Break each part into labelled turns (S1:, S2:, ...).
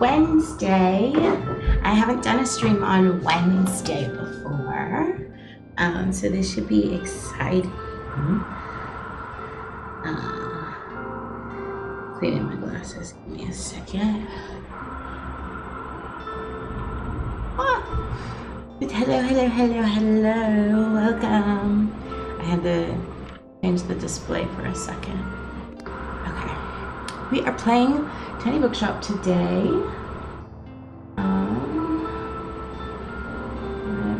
S1: Wednesday. I haven't done a stream on Wednesday before, so this should be exciting. Cleaning my glasses. Give me a second. Hello. Welcome. I had to change the display for a second. Okay. We are playing Tiny Bookshop today. Let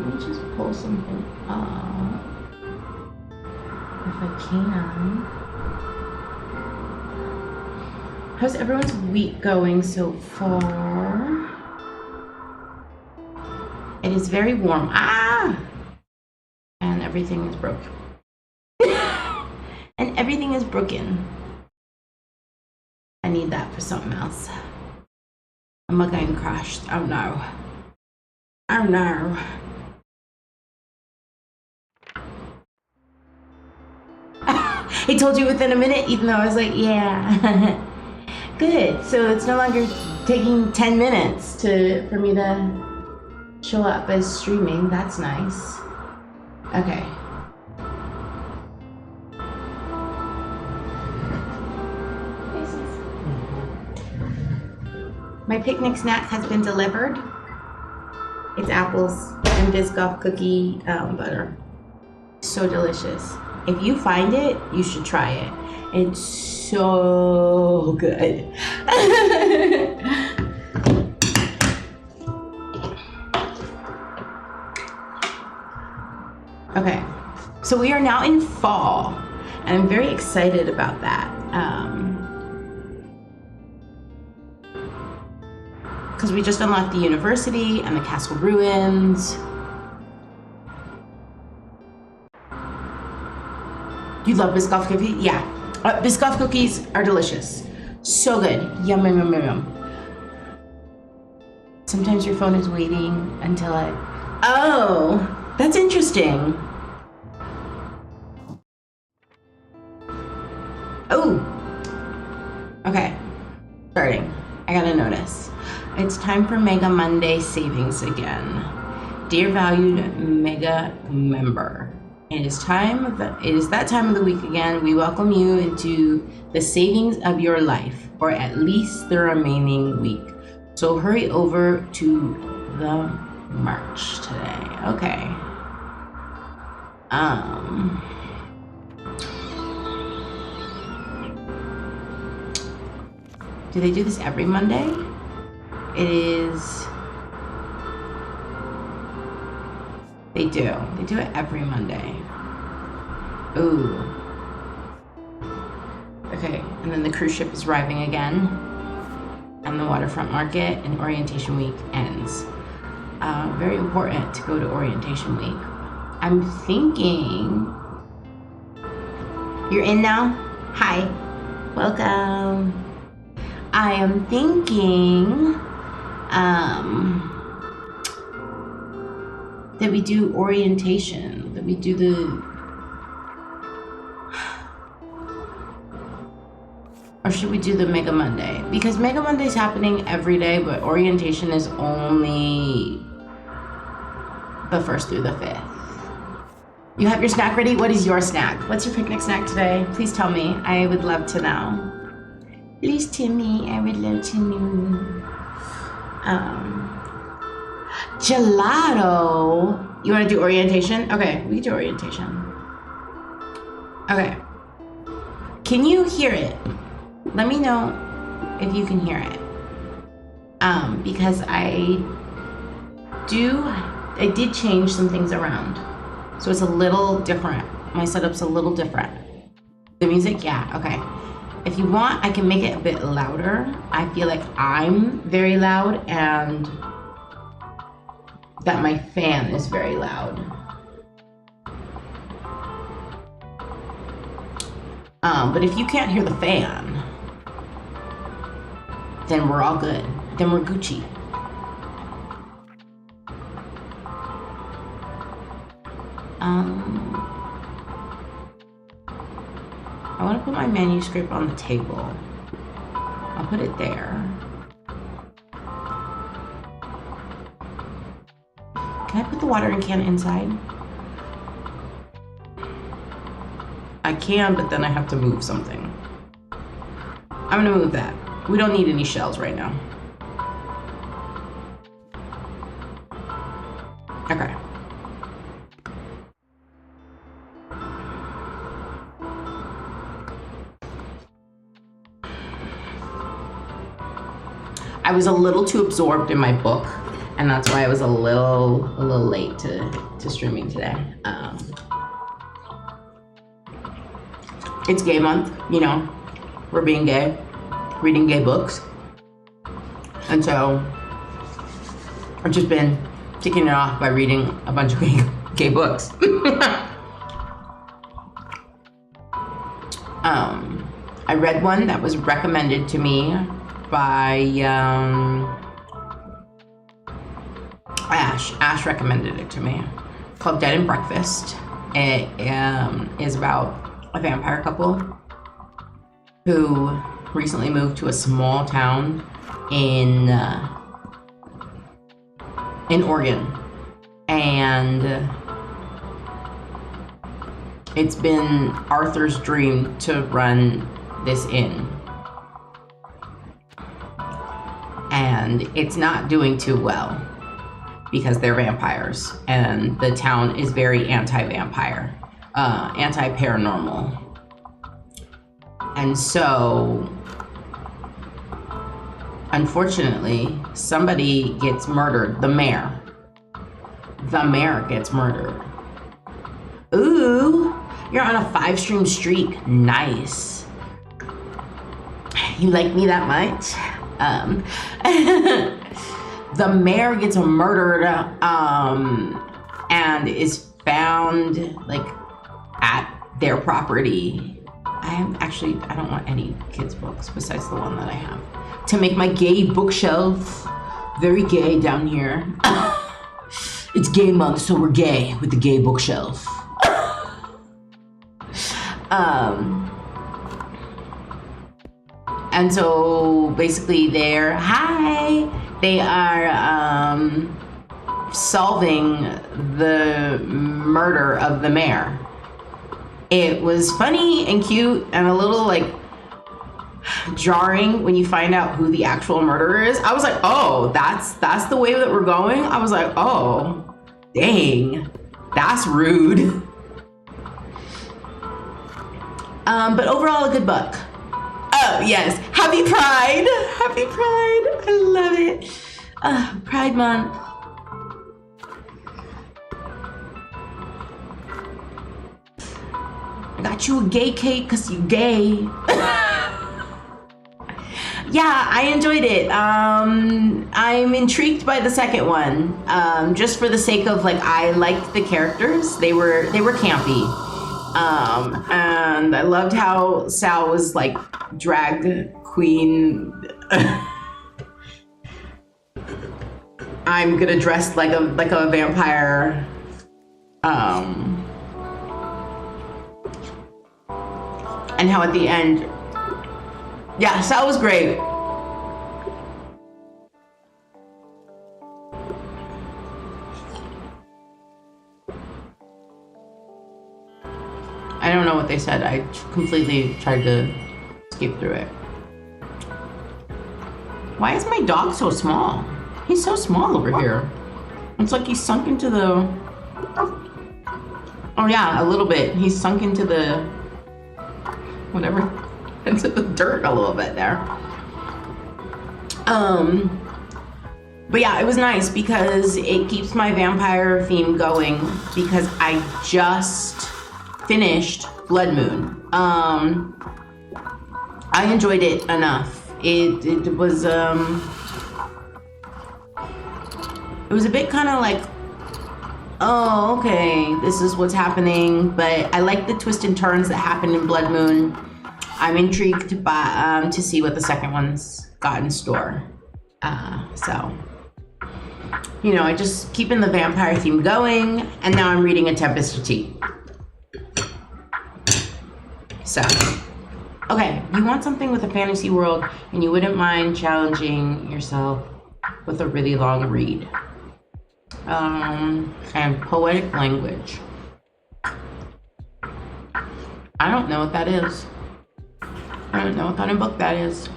S1: me just pull something up if I can. How's everyone's week going so far? It is very warm. And everything is broken. And everything is broken. I need that for something else. I'm not getting crashed. Oh no. Oh no. He told you within a minute, even though I was like, yeah. Good. So it's no longer taking 10 minutes for me to show up as streaming. That's nice. Okay. My picnic snack has been delivered. It's apples and Biscoff cookie butter. So delicious. If you find it, you should try it. It's so good. Okay, so we are now in fall, and I'm very excited about that. Because we just unlocked the university and the castle ruins. You love Biscoff cookies? Yeah. Biscoff cookies are delicious. So good. Yum, yum, yum, yum. Sometimes your phone is waiting until Oh, that's interesting. Oh. Okay. Starting. I got a notice. It's time for Mega Monday savings again. Dear valued Mega member, it is that time of the week again. We welcome you into the savings of your life, or at least the remaining week. So hurry over to the merch today. Okay. Do they do this every Monday? It is. They do. They do it every Monday. Ooh. Okay, and then the cruise ship is arriving again. And the waterfront market and orientation week ends. Very important to go to orientation week. I'm thinking. You're in now? Hi. Welcome. I am thinking that we do orientation, that we do or should we do the Mega Monday? Because Mega Monday is happening every day, but orientation is only the 1st through the 5th. You have your snack ready? What is your snack? What's your picnic snack today? Please tell me. I would love to know. Please tell me. I would love to know. Gelato. You want to do orientation? Okay, we can do orientation. Okay. Can you hear it? Let me know if you can hear it. Because I did change some things around. So it's a little different. My setup's a little different. The music, yeah, okay. If you want, I can make it a bit louder. I feel like I'm very loud and that my fan is very loud. But if you can't hear the fan, then we're all good. Then we're Gucci. I want to put my manuscript on the table. I'll put it there. Can I put the watering can inside? I can, but then I have to move something. I'm gonna move that. We don't need any shells right now. Okay. I was a little too absorbed in my book, and that's why I was a little late to streaming today. It's gay month, you know. We're being gay, reading gay books, and so I've just been kicking it off by reading a bunch of gay books. I read one that was recommended to me by Ash. Ash recommended it to me. It's called Dead and Breakfast. It is about a vampire couple who recently moved to a small town in Oregon, and it's been Arthur's dream to run this inn, and it's not doing too well because they're vampires, and the town is very anti-vampire, anti-paranormal. And so, unfortunately, somebody gets murdered. The mayor. The mayor gets murdered. Ooh, you're on a 5-stream streak. Nice. You like me that much? The mayor gets murdered and is found like at their property. I don't want any kids' books besides the one that I have to make my gay bookshelf very gay down here. It's gay month, so we're gay with the gay bookshelf. And so basically they are solving the murder of the mayor. It was funny and cute and a little like jarring when you find out who the actual murderer is. I was like, oh, that's the way that we're going. I was like, oh, dang, that's rude. But overall, a good book. Oh yes, Happy Pride, Happy Pride. I love it. Pride Month. I got you a gay cake because you gay. Yeah, I enjoyed it. I'm intrigued by the second one. Just for the sake of like, I liked the characters. They were campy. And I loved how Sal was like drag queen. I'm gonna dress like a vampire. And how at the end, yeah, Sal was great. I don't know what they said. I completely tried to skip through it. Why is my dog so small? He's so small over here. It's like he's sunk into the... Oh yeah, a little bit. He's sunk into the... whatever. Into the dirt a little bit there. But yeah, it was nice because it keeps my vampire theme going because I just finished Blood Moon. I enjoyed it enough. It was a bit kind of like, oh, okay, this is what's happening, but I like the twists and turns that happened in Blood Moon. I'm intrigued by to see what the second one's got in store. So, you know, I just keeping the vampire theme going, and now I'm reading A Tempest of Tea. So, okay, you want something with a fantasy world, and you wouldn't mind challenging yourself with a really long read. and poetic language. I don't know what that is. I don't know what kind of book that is.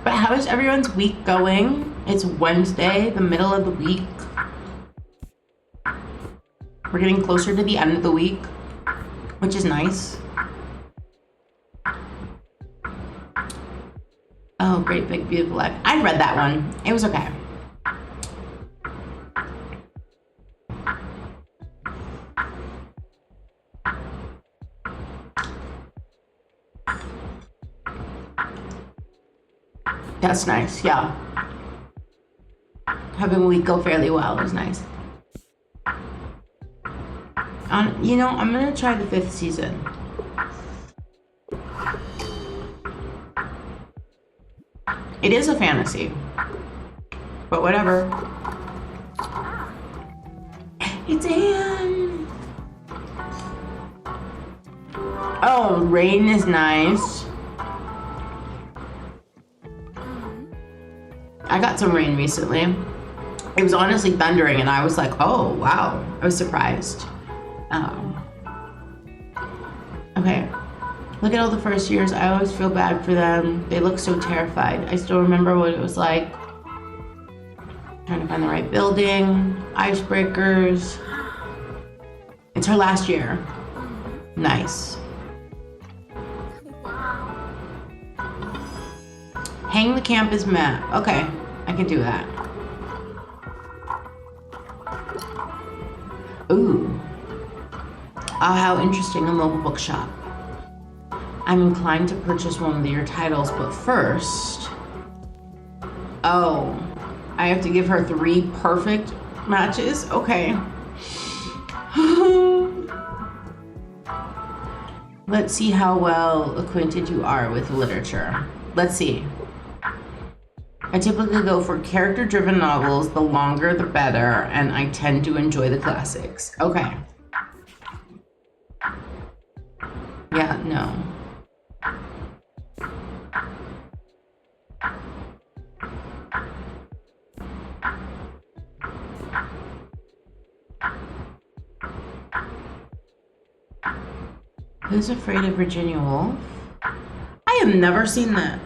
S1: But how is everyone's week going? It's Wednesday, the middle of the week. We're getting closer to the end of the week, which is nice. Oh, Great Big Beautiful Life. I read that one. It was okay. That's nice, yeah. Having a week go fairly well is nice. You know, I'm gonna try the 5th season. It is a fantasy, but whatever. It's Anne. Oh, rain is nice. I got some rain recently. It was honestly thundering and I was like, oh, wow. I was surprised. Okay. Look at all the first years. I always feel bad for them. They look so terrified. I still remember what it was like. Trying to find the right building. Icebreakers. It's her last year. Nice. Hang the campus map. Okay, I can do that. Ooh. Oh, how interesting, a mobile bookshop. I'm inclined to purchase one of your titles, but first... Oh, I have to give her 3 perfect matches? Okay. Let's see how well acquainted you are with literature. Let's see. I typically go for character-driven novels. The longer, the better, and I tend to enjoy the classics. Okay. Yeah, no. Who's Afraid of Virginia Woolf? I have never seen that.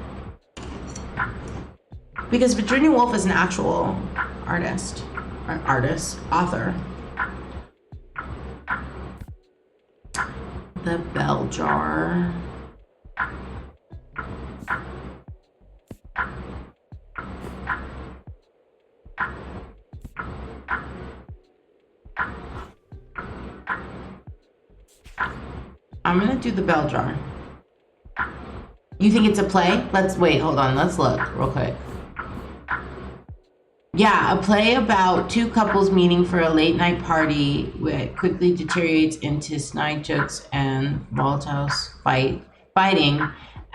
S1: Because Virginia Woolf is an actual author. The Bell Jar. I'm gonna do The Bell Jar. You think it's a play? Let's wait, hold on, let's look real quick. Yeah, a play about 2 couples meeting for a late night party which quickly deteriorates into snide jokes and volatile fighting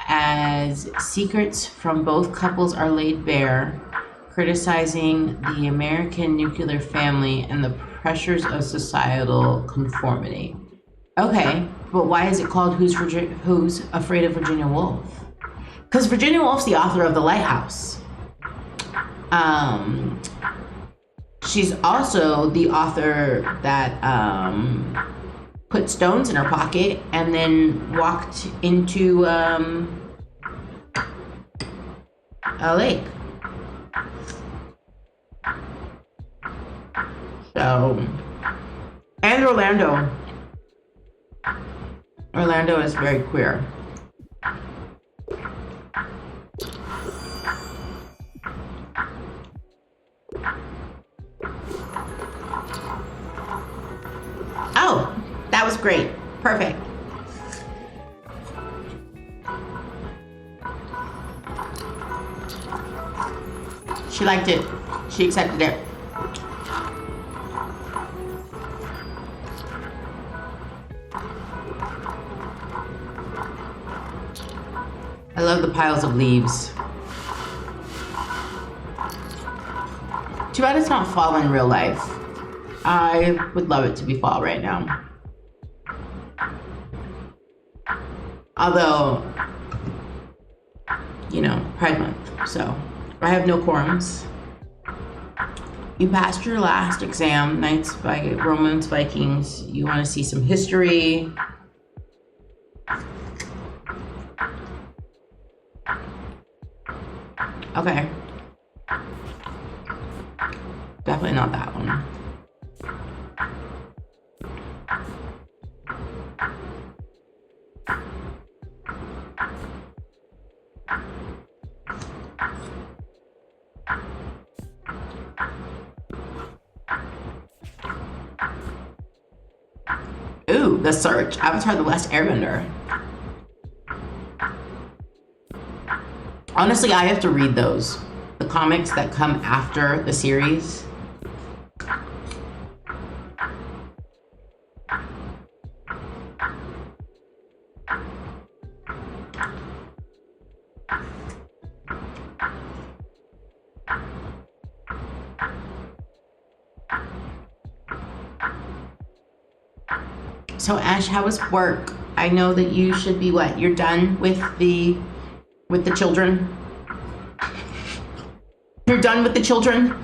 S1: as secrets from both couples are laid bare, criticizing the American nuclear family and the pressures of societal conformity. Okay, but why is it called Who's Afraid of Virginia Woolf? Because Virginia Woolf's the author of The Lighthouse. She's also the author that put stones in her pocket and then walked into a lake. So, and Orlando. Orlando is very queer. Oh, that was great. Perfect. She liked it. She accepted it. I love the piles of leaves. Too bad it's not fall in real life. I would love it to be fall right now. Although, you know, Pride Month, so I have no quorums. You passed your last exam, Knights by Romans Vikings. You want to see some history. Okay. Definitely not that one. Ooh, The Search, Avatar The Last Airbender. Honestly, I have to read those. The comics that come after the series. So Ash, how was work? I know that you should be what? You're done with the children? You're done with the children?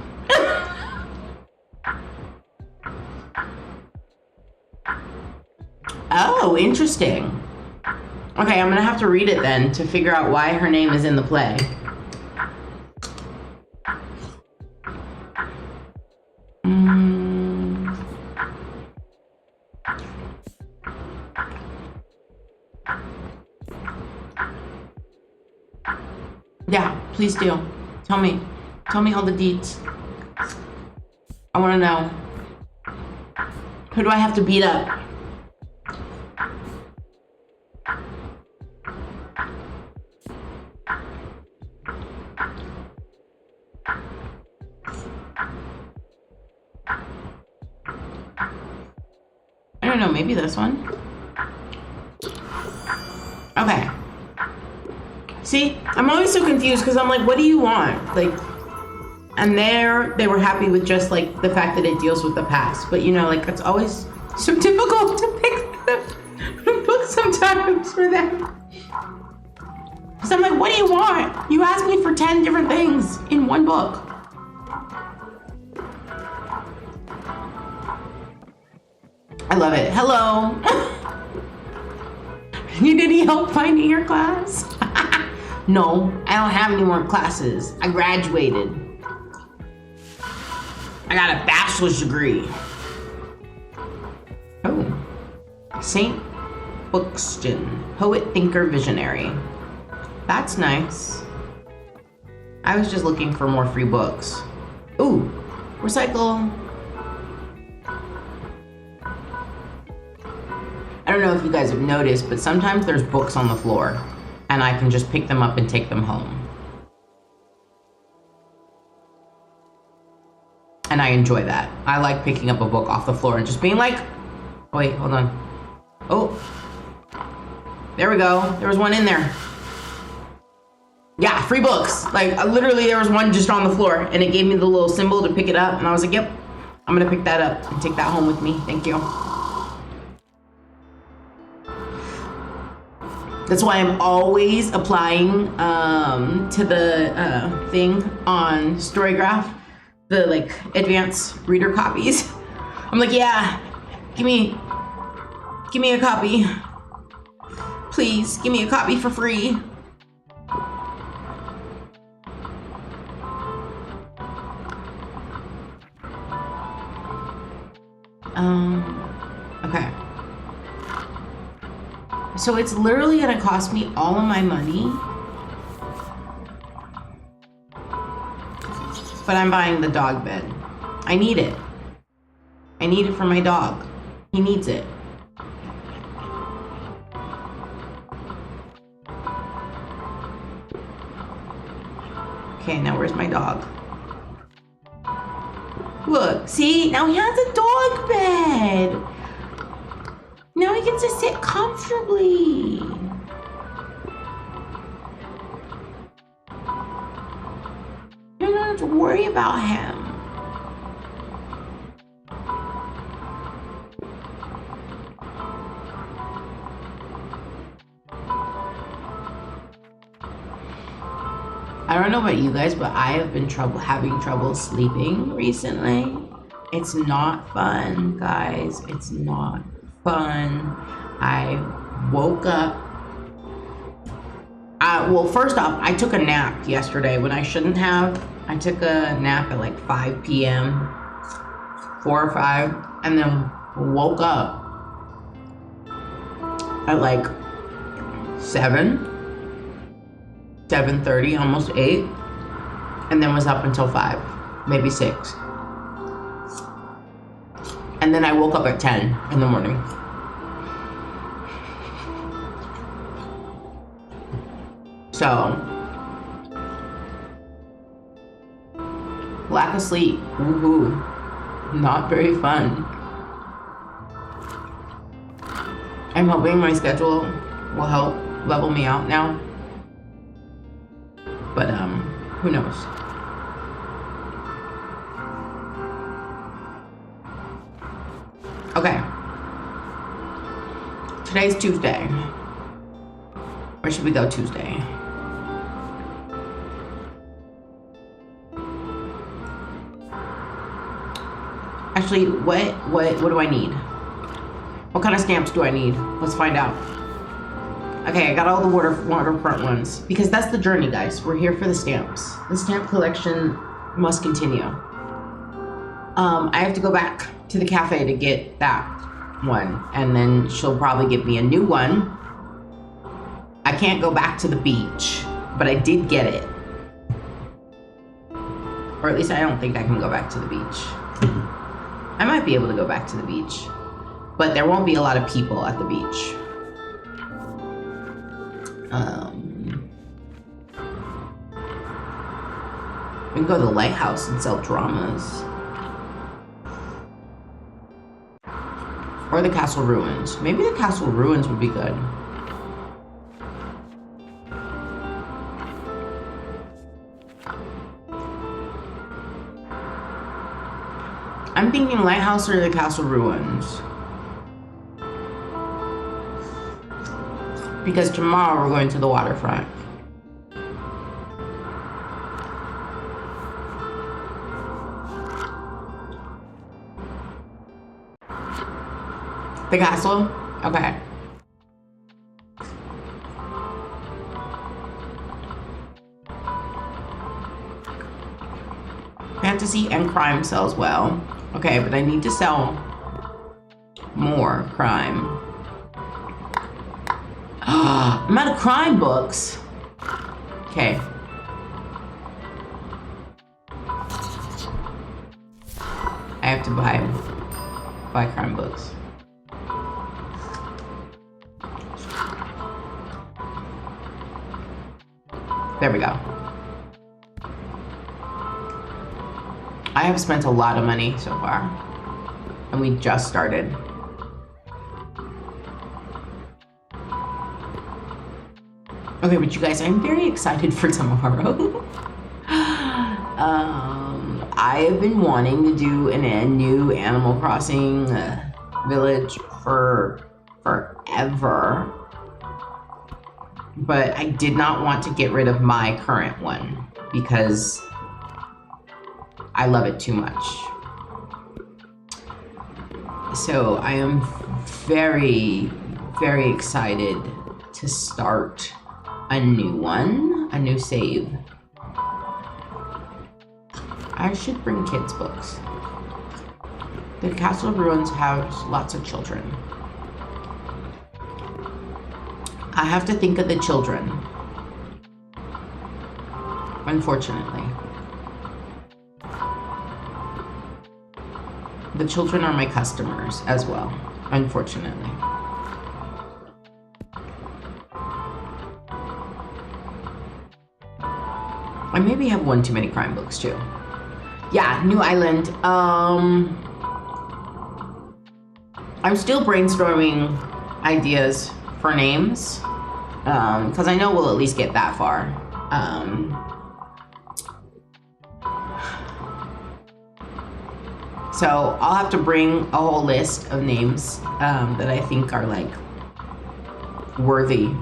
S1: Oh, interesting. Okay, I'm gonna have to read it then to figure out why her name is in the play. Yeah, please do. Tell me all the deets. I want to know. Who do I have to beat up? I don't know, maybe this one? Okay. See, I'm always so confused because I'm like, what do you want? Like, and they were happy with just like the fact that it deals with the past. But you know, like it's always so difficult to pick the book sometimes for them. So I'm like, what do you want? You asked me for 10 different things in one book. I love it. Hello. Need any help finding your class? No, I don't have any more classes. I graduated. I got a bachelor's degree. Oh. St. Buxton, poet, thinker, visionary. That's nice. I was just looking for more free books. Ooh, recycle. I don't know if you guys have noticed, but sometimes there's books on the floor and I can just pick them up and take them home. And I enjoy that. I like picking up a book off the floor and just being like, oh, wait, hold on. Oh, there we go. There was one in there. Yeah, free books. Like literally there was one just on the floor and it gave me the little symbol to pick it up. And I was like, yep, I'm gonna pick that up and take that home with me. Thank you. That's why I'm always applying to the thing on Storygraph, the like advanced reader copies. I'm like, yeah, give me a copy. Please, give me a copy for free. Okay. So it's literally gonna cost me all of my money. But I'm buying the dog bed. I need it. I need it for my dog. He needs it. Okay, now where's my dog? Look, see? Now he has a dog bed. Now he gets to sit comfortably. You don't have to worry about him. I don't know about you guys, but I have been having trouble sleeping recently. It's not fun, guys. It's not fun. I woke up. Well, first off, I took a nap yesterday when I shouldn't have. I took a nap at like 5 p.m., 4 or 5, and then woke up at like 7:30, almost 8, and then was up until 5, maybe 6. And then I woke up at 10 in the morning. So, lack of sleep, woohoo, not very fun. I'm hoping my schedule will help level me out now. But, who knows? Okay. Today's Tuesday. Where should we go Tuesday? Actually, what do I need? What kind of stamps do I need? Let's find out. Okay, I got all the waterfront ones because that's the journey, guys. We're here for the stamps. The stamp collection must continue. I have to go back to the cafe to get that one, and then she'll probably give me a new one. I can't go back to the beach, but I did get it. Or at least I don't think I can go back to the beach. I might be able to go back to the beach, but there won't be a lot of people at the beach. We can go to the lighthouse and sell dramas. Or the castle ruins. Maybe the castle ruins would be good. I'm thinking lighthouse or the castle ruins. Because tomorrow we're going to the waterfront. The castle? Okay. Fantasy and crime sells well. Okay, but I need to sell more crime. I'm out of crime books. Okay. I have to buy crime books. There we go. I have spent a lot of money so far, and we just started. Okay, but you guys, I'm very excited for tomorrow. I have been wanting to do a new Animal Crossing village for forever. But I did not want to get rid of my current one because I love it too much. So I am very, very excited to start a new one, a new save. I should bring kids' books. The Castle of Ruins has lots of children. I have to think of the children, unfortunately. The children are my customers as well, unfortunately. I maybe have one too many crime books too. Yeah, New Island. I'm still brainstorming ideas for names, because I know we'll at least get that far. So I'll have to bring a whole list of names that I think are like worthy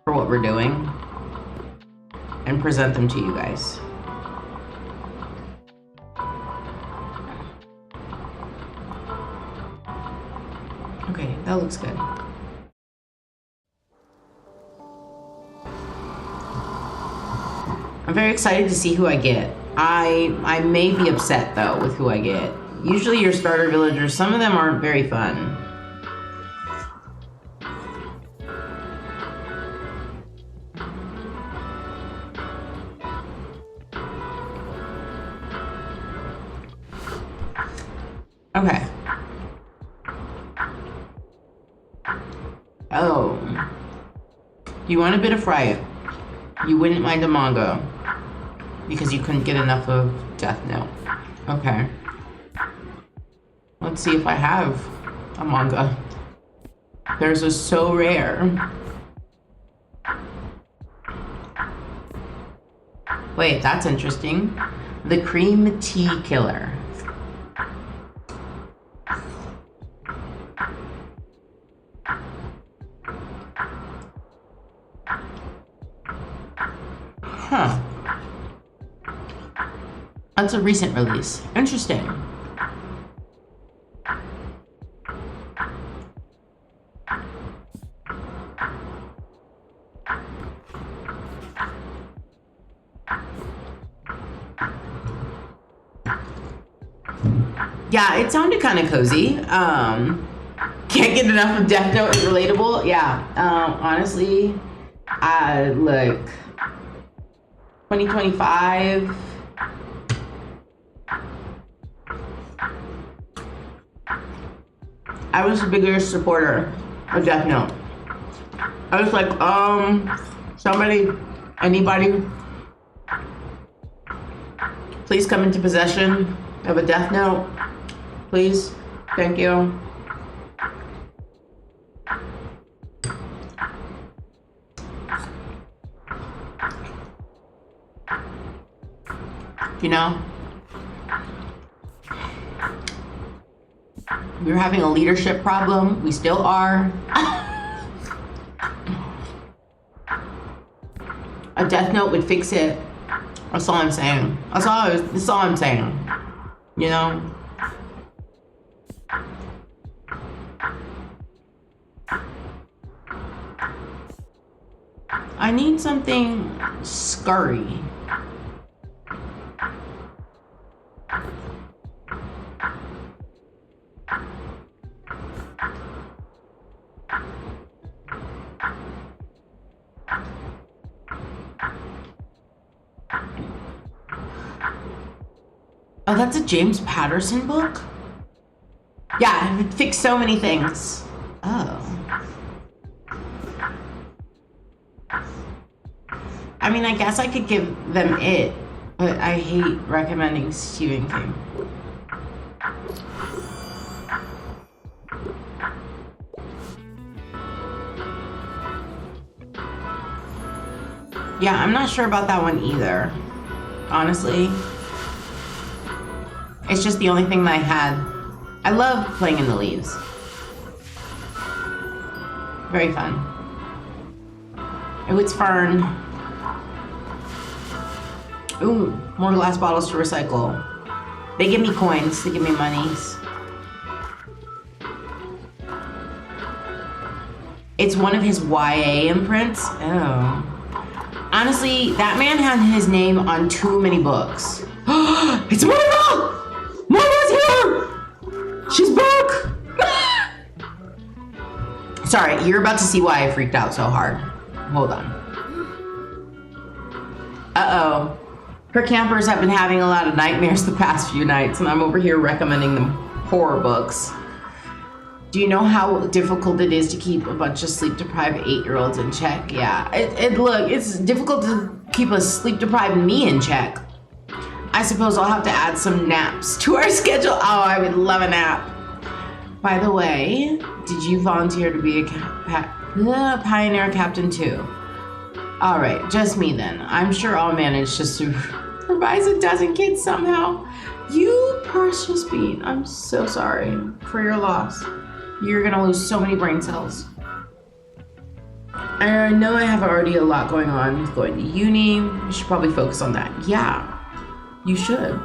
S1: for what we're doing. and present them to you guys. Okay, that looks good. I'm very excited to see who I get. I may be upset though with who I get. Usually your starter villagers, some of them aren't very fun. Okay. Oh. You want a bit of Riot. You wouldn't mind a manga. Because you couldn't get enough of Death Note. Okay. Let's see if I have a manga. Theirs is so rare. Wait, that's interesting. The Cream Tea Killer. Huh. That's a recent release. Interesting. Yeah, it sounded kind of cozy. Can't get enough of Death Note is relatable. Yeah, honestly, look, 2025. I was the biggest supporter of Death Note. I was like, somebody, anybody, please come into possession of a Death Note. Please. Thank you. You know, we were having a leadership problem. We still are. A Death Note would fix it. That's all I'm saying. That's all I'm saying. You know? I need something scurry. Oh, that's a James Patterson book? Yeah, it fixed so many things. Oh. I mean, I guess I could give them it, but I hate recommending Stephen King. Yeah, I'm not sure about that one either, honestly. It's just the only thing that I had. I love playing in the leaves. Very fun. Oh, it's Fern. Ooh, more glass bottles to recycle. They give me coins, they give me monies. It's one of his YA imprints. Oh. Honestly, that man had his name on too many books. It's Moira! Moira's here! She's back! Sorry, you're about to see why I freaked out so hard. Hold on. Uh-oh. Her campers have been having a lot of nightmares the past few nights, and I'm over here recommending them horror books. Do you know how difficult it is to keep a bunch of sleep-deprived 8-year-olds in check? Yeah, look, it's difficult to keep a sleep-deprived me in check. I suppose I'll have to add some naps to our schedule. Oh, I would love a nap. By the way, did you volunteer to be a pioneer captain too? All right, just me then. I'm sure I'll manage to supervise a dozen kids somehow. You precious bean, I'm so sorry for your loss. You're gonna lose so many brain cells. I know I have already a lot going on with going to uni. You should probably focus on that. Yeah, you should.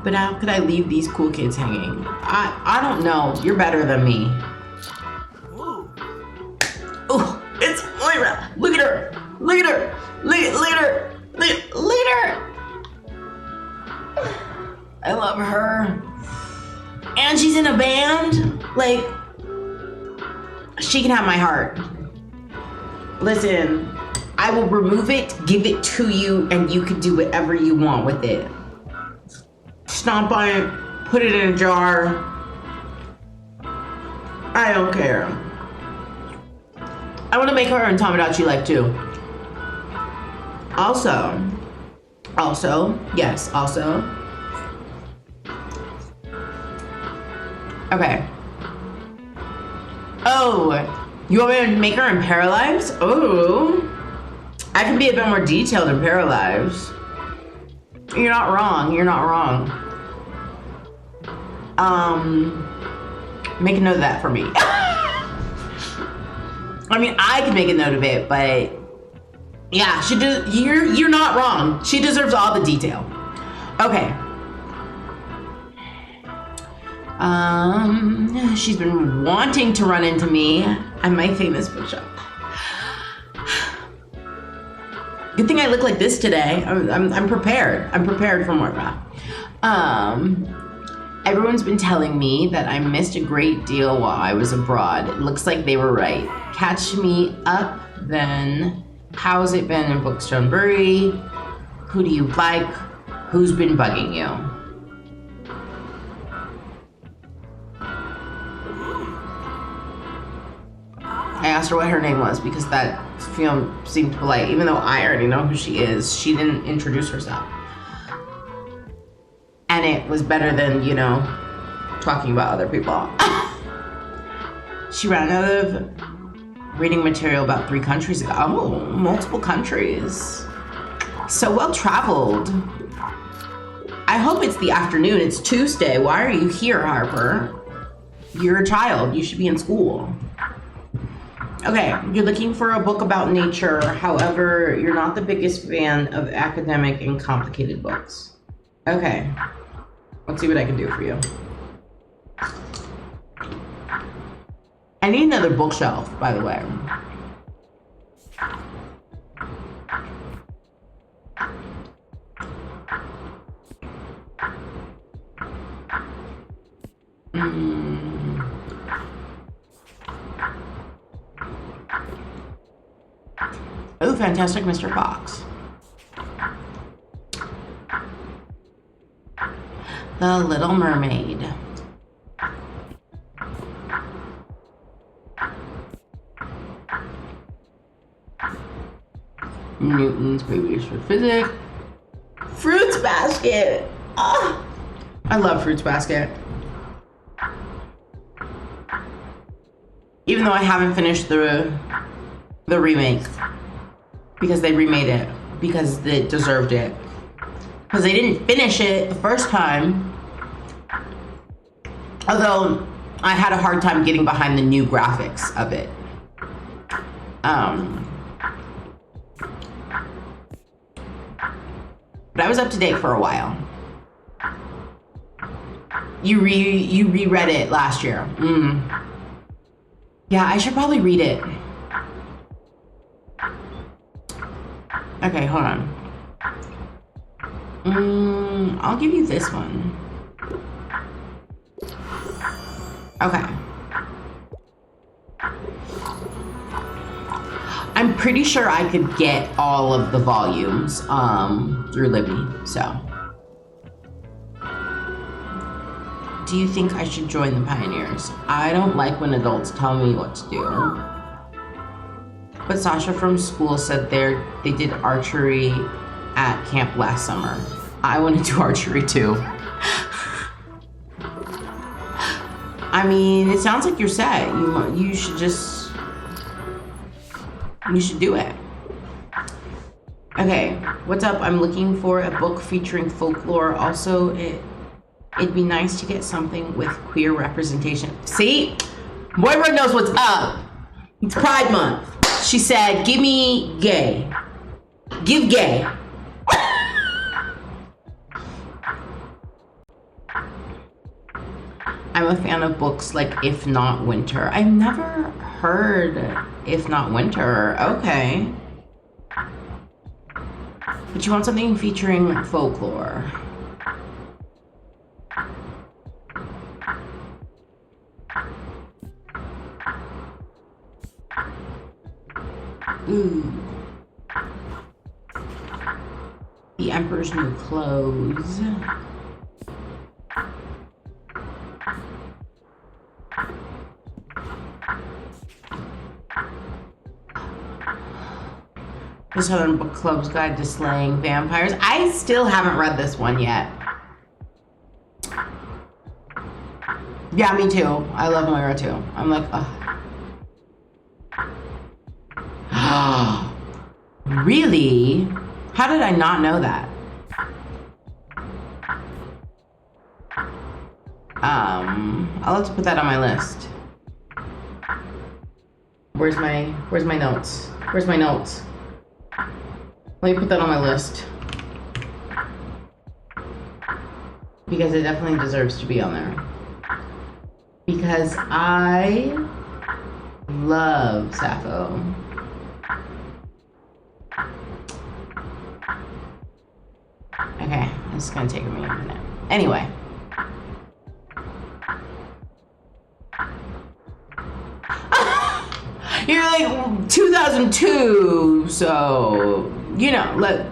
S1: But how could I leave these cool kids hanging? I don't know. You're better than me. Oh, it's Moira. Look at her. Look at her. Look at her. Look at her. I love her. And she's in a band. Like, she can have my heart. Listen, I will remove it, give it to you, and you can do whatever you want with it. Stomp on it, put it in a jar. I don't care. I want to make her and Tomodachi like too. Also, yes, also. Okay. Oh, you want me to make her in Paralives? Oh, I can be a bit more detailed in Paralives. You're not wrong. You're not wrong. Make a note of that for me. I mean, I can make a note of it, but yeah, you're not wrong. She deserves all the detail. Okay. She's been wanting to run into me at my famous bookshop. Good thing I look like this today. I'm prepared. I'm prepared for Moira. Everyone's been telling me that I missed a great deal while I was abroad. It looks like they were right. Catch me up then. How's it been in Bookstonebury? Who do you like? Who's been bugging you? I asked her what her name was because that film seemed polite, even though I already know who she is. She didn't introduce herself. And it was better than, you know, talking about other people. She ran out of reading material about 3 countries ago. Oh, multiple countries. So well traveled. I hope it's the afternoon. It's Tuesday. Why are you here, Harper? You're a child. You should be in school. Okay, you're looking for a book about nature. However, you're not the biggest fan of academic and complicated books. Okay, let's see what I can do for you. I need another bookshelf, by the way. Oh, fantastic, Mr. Fox. The Little Mermaid. Newton's Babies for Physics. Fruits Basket. Oh, I love Fruits Basket. Even though I haven't finished the remake. Because they remade it. Because they deserved it. Because they didn't finish it the first time. Although I had a hard time getting behind the new graphics of it. But I was up to date for a while. You reread it last year. Yeah, I should probably read it. Okay, hold on. I'll give you this one. Okay. I'm pretty sure I could get all of the volumes through Libby, so. Do you think I should join the Pioneers? I don't like when adults tell me what to do. But Sasha from school said they did archery at camp last summer. I want to do archery too. I mean, it sounds like you're set. You should just, you should do it. Okay, what's up? I'm looking for a book featuring folklore. Also, it'd be nice to get something with queer representation. See? Moira knows what's up. It's Pride Month. She said, give me gay. Give gay. I'm a fan of books like If Not Winter. I've never heard If Not Winter. Okay. But you want something featuring folklore. Ooh. The Emperor's New Clothes. The Southern Book Club's Guide to Slaying Vampires. I still haven't read this one yet. Yeah, me too. I love Moira too. I'm like, ugh. Really? How did I not know that? I'll have to put that on my list. Where's my notes? Where's my notes? Let me put that on my list. Because it definitely deserves to be on there. Because I love Sappho. Okay, this is gonna take me a minute. Anyway. You're like 2002, so you know. Look.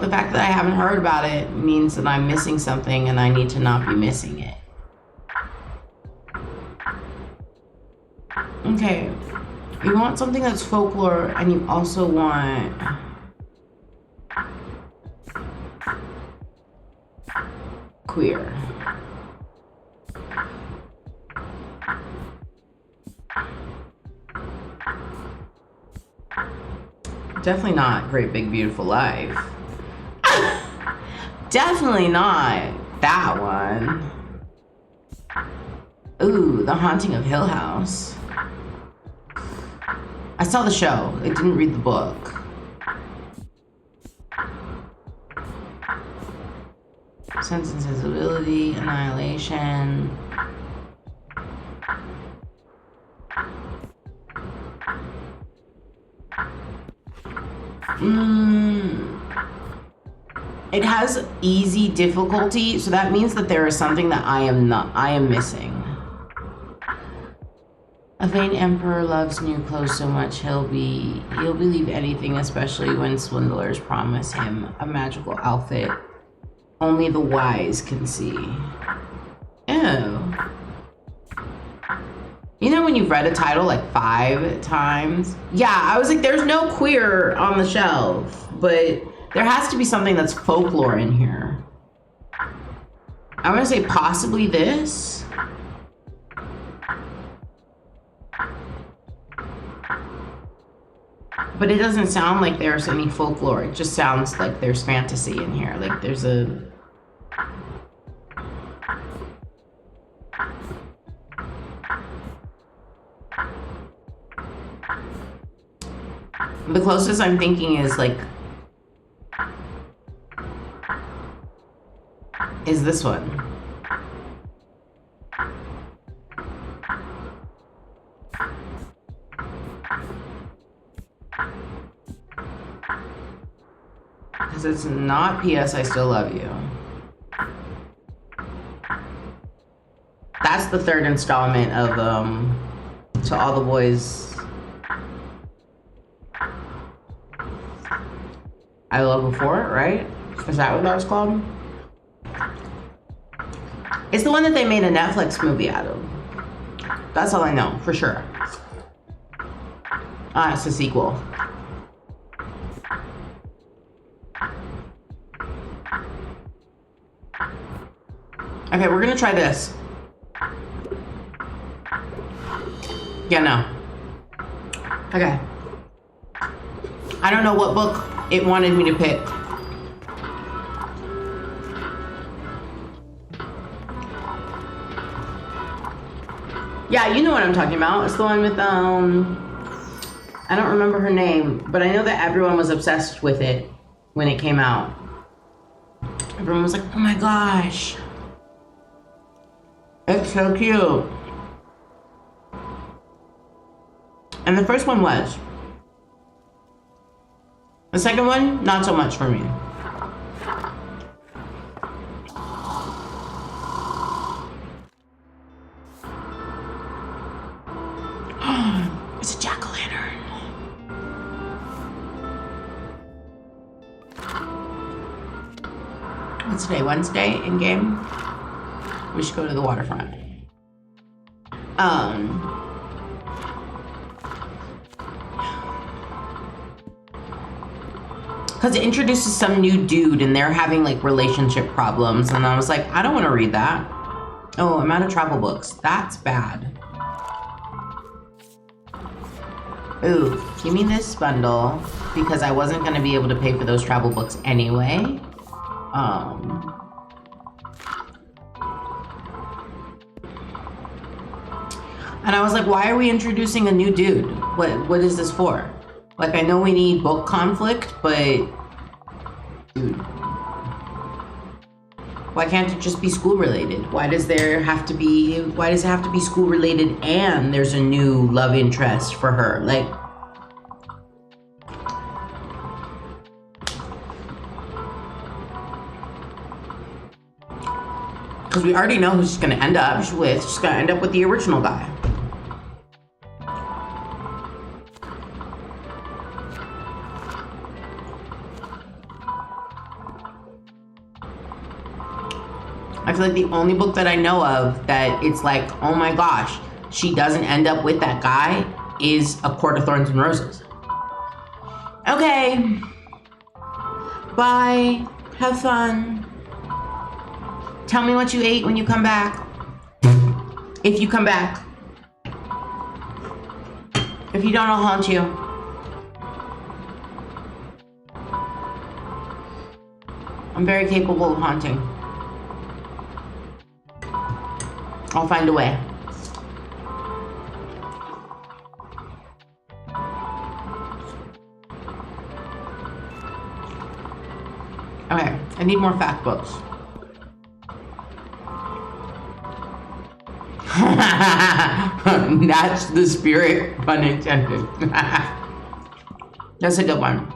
S1: The fact that I haven't heard about it means that I'm missing something, and I need to not be missing it. Okay, you want something that's folklore, and you also want queer. Definitely not Great Big Beautiful Life. Definitely not that one. Ooh, The Haunting of Hill House. I saw the show. I didn't read the book. Sense and Sensibility, Annihilation. It has easy difficulty, so that means that there is something that I am missing. A vain emperor loves new clothes so much he'll believe anything, especially when swindlers promise him a magical outfit only the wise can see. Ew. You know when you've read a title like 5 times? Yeah, I was like, there's no queer on the shelf, but there has to be something that's folklore in here. I'm gonna say possibly this. But it doesn't sound like there's any folklore. It just sounds like there's fantasy in here. Like there's a... The closest I'm thinking is like... is this one. Because it's not P.S. I Still Love You. That's the 3rd installment of To All the Boys I Love Before, right? Is that what that was called? It's the one that they made a Netflix movie out of. That's all I know, for sure. Ah, it's a sequel. Okay, we're gonna try this. Yeah, no. Okay. I don't know what book it wanted me to pick. Yeah, you know what I'm talking about. It's the one with, I don't remember her name, but I know that everyone was obsessed with it when it came out. Everyone was like, oh my gosh. It's so cute. And the first one was. The second one, not so much for me. It's a jack-o'-lantern. What's today? Wednesday in game? We should go to the waterfront. Because it introduces some new dude and they're having like relationship problems. And I was like, I don't want to read that. Oh, I'm out of travel books. That's bad. Ooh, give me this bundle because I wasn't going to be able to pay for those travel books anyway. And I was like, why are we introducing a new dude? What is this for? Like, I know we need book conflict, but dude, why can't it just be school related? Why does it have to be school related and there's a new love interest for her? Like, because we already know who she's gonna end up with. She's gonna end up with the original guy. I feel like the only book that I know of that it's like, oh my gosh, she doesn't end up with that guy is A Court of Thorns and Roses. Okay. Bye. Have fun. Tell me what you ate when you come back. If you come back. If you don't, I'll haunt you. I'm very capable of haunting. I'll find a way. Okay, I need more fact books. That's the spirit, pun intended. That's a good one.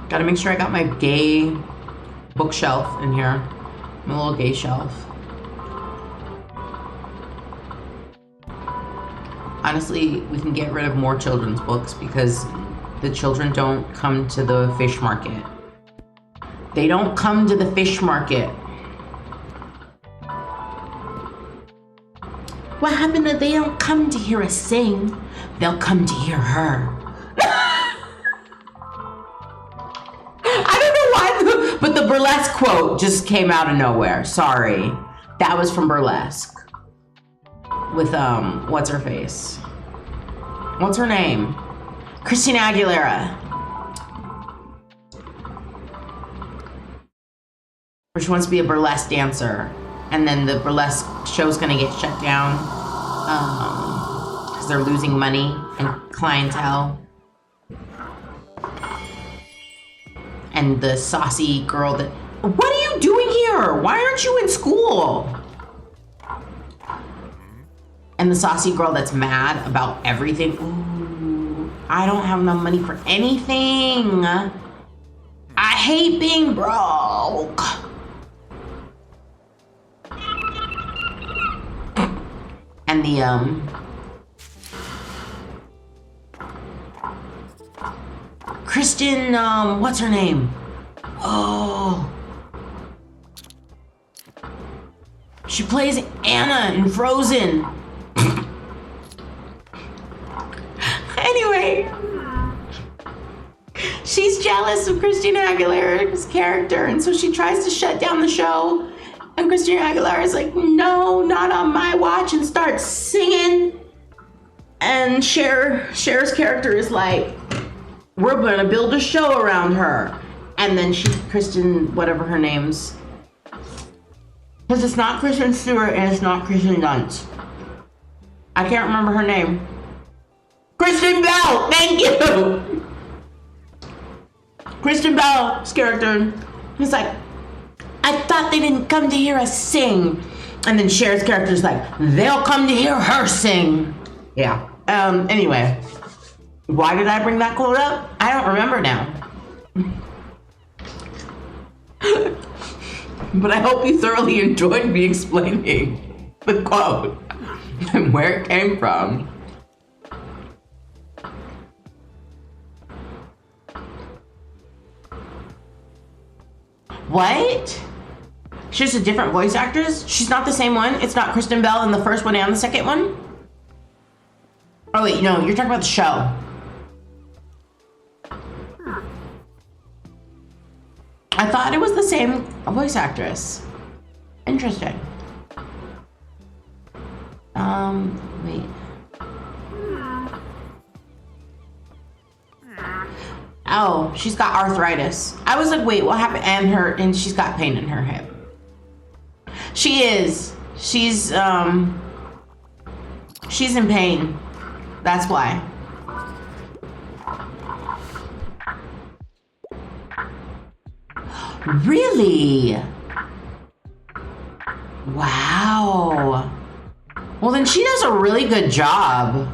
S1: Gotta make sure I got my gay bookshelf in here. My little gay shelf. Honestly, we can get rid of more children's books because the children don't come to the fish market. They don't come to the fish market. What happened to they don't come to hear us sing? They'll come to hear her. But the burlesque quote just came out of nowhere. Sorry. That was from Burlesque. With, what's her face? What's her name? Christina Aguilera. Where she wants to be a burlesque dancer. And then the burlesque show's gonna get shut down. Because they're losing money and clientele. And the saucy girl that, what are you doing here? Why aren't you in school? And the saucy girl that's mad about everything. Ooh, I don't have enough money for anything. I hate being broke. And the, Kristen, what's her name? Oh. She plays Anna in Frozen. Anyway. She's jealous of Christina Aguilera's character, and so she tries to shut down the show. And Christina Aguilera is like, no, not on my watch, and starts singing. And Cher's character is like, we're gonna build a show around her. And then Kristen, whatever her name's. Because it's not Kristen Stewart and it's not Kristen Dunst. I can't remember her name. Kristen Bell! Thank you! Kristen Bell's character. He's like, I thought they didn't come to hear us sing. And then Cher's character's like, they'll come to hear her sing. Yeah. Anyway. Why did I bring that quote up? I don't remember now. But I hope you thoroughly enjoyed me explaining the quote and where it came from. What? She's just a different voice actress? She's not the same one? It's not Kristen Bell in the first one and the second one? Oh wait, no, you're talking about the show. I thought it was the same voice actress. Interesting. Wait. Oh, she's got arthritis. I was like, wait, what happened? And she's got pain in her hip. She is. She's in pain. That's why. Really? Wow. Well, then she does a really good job.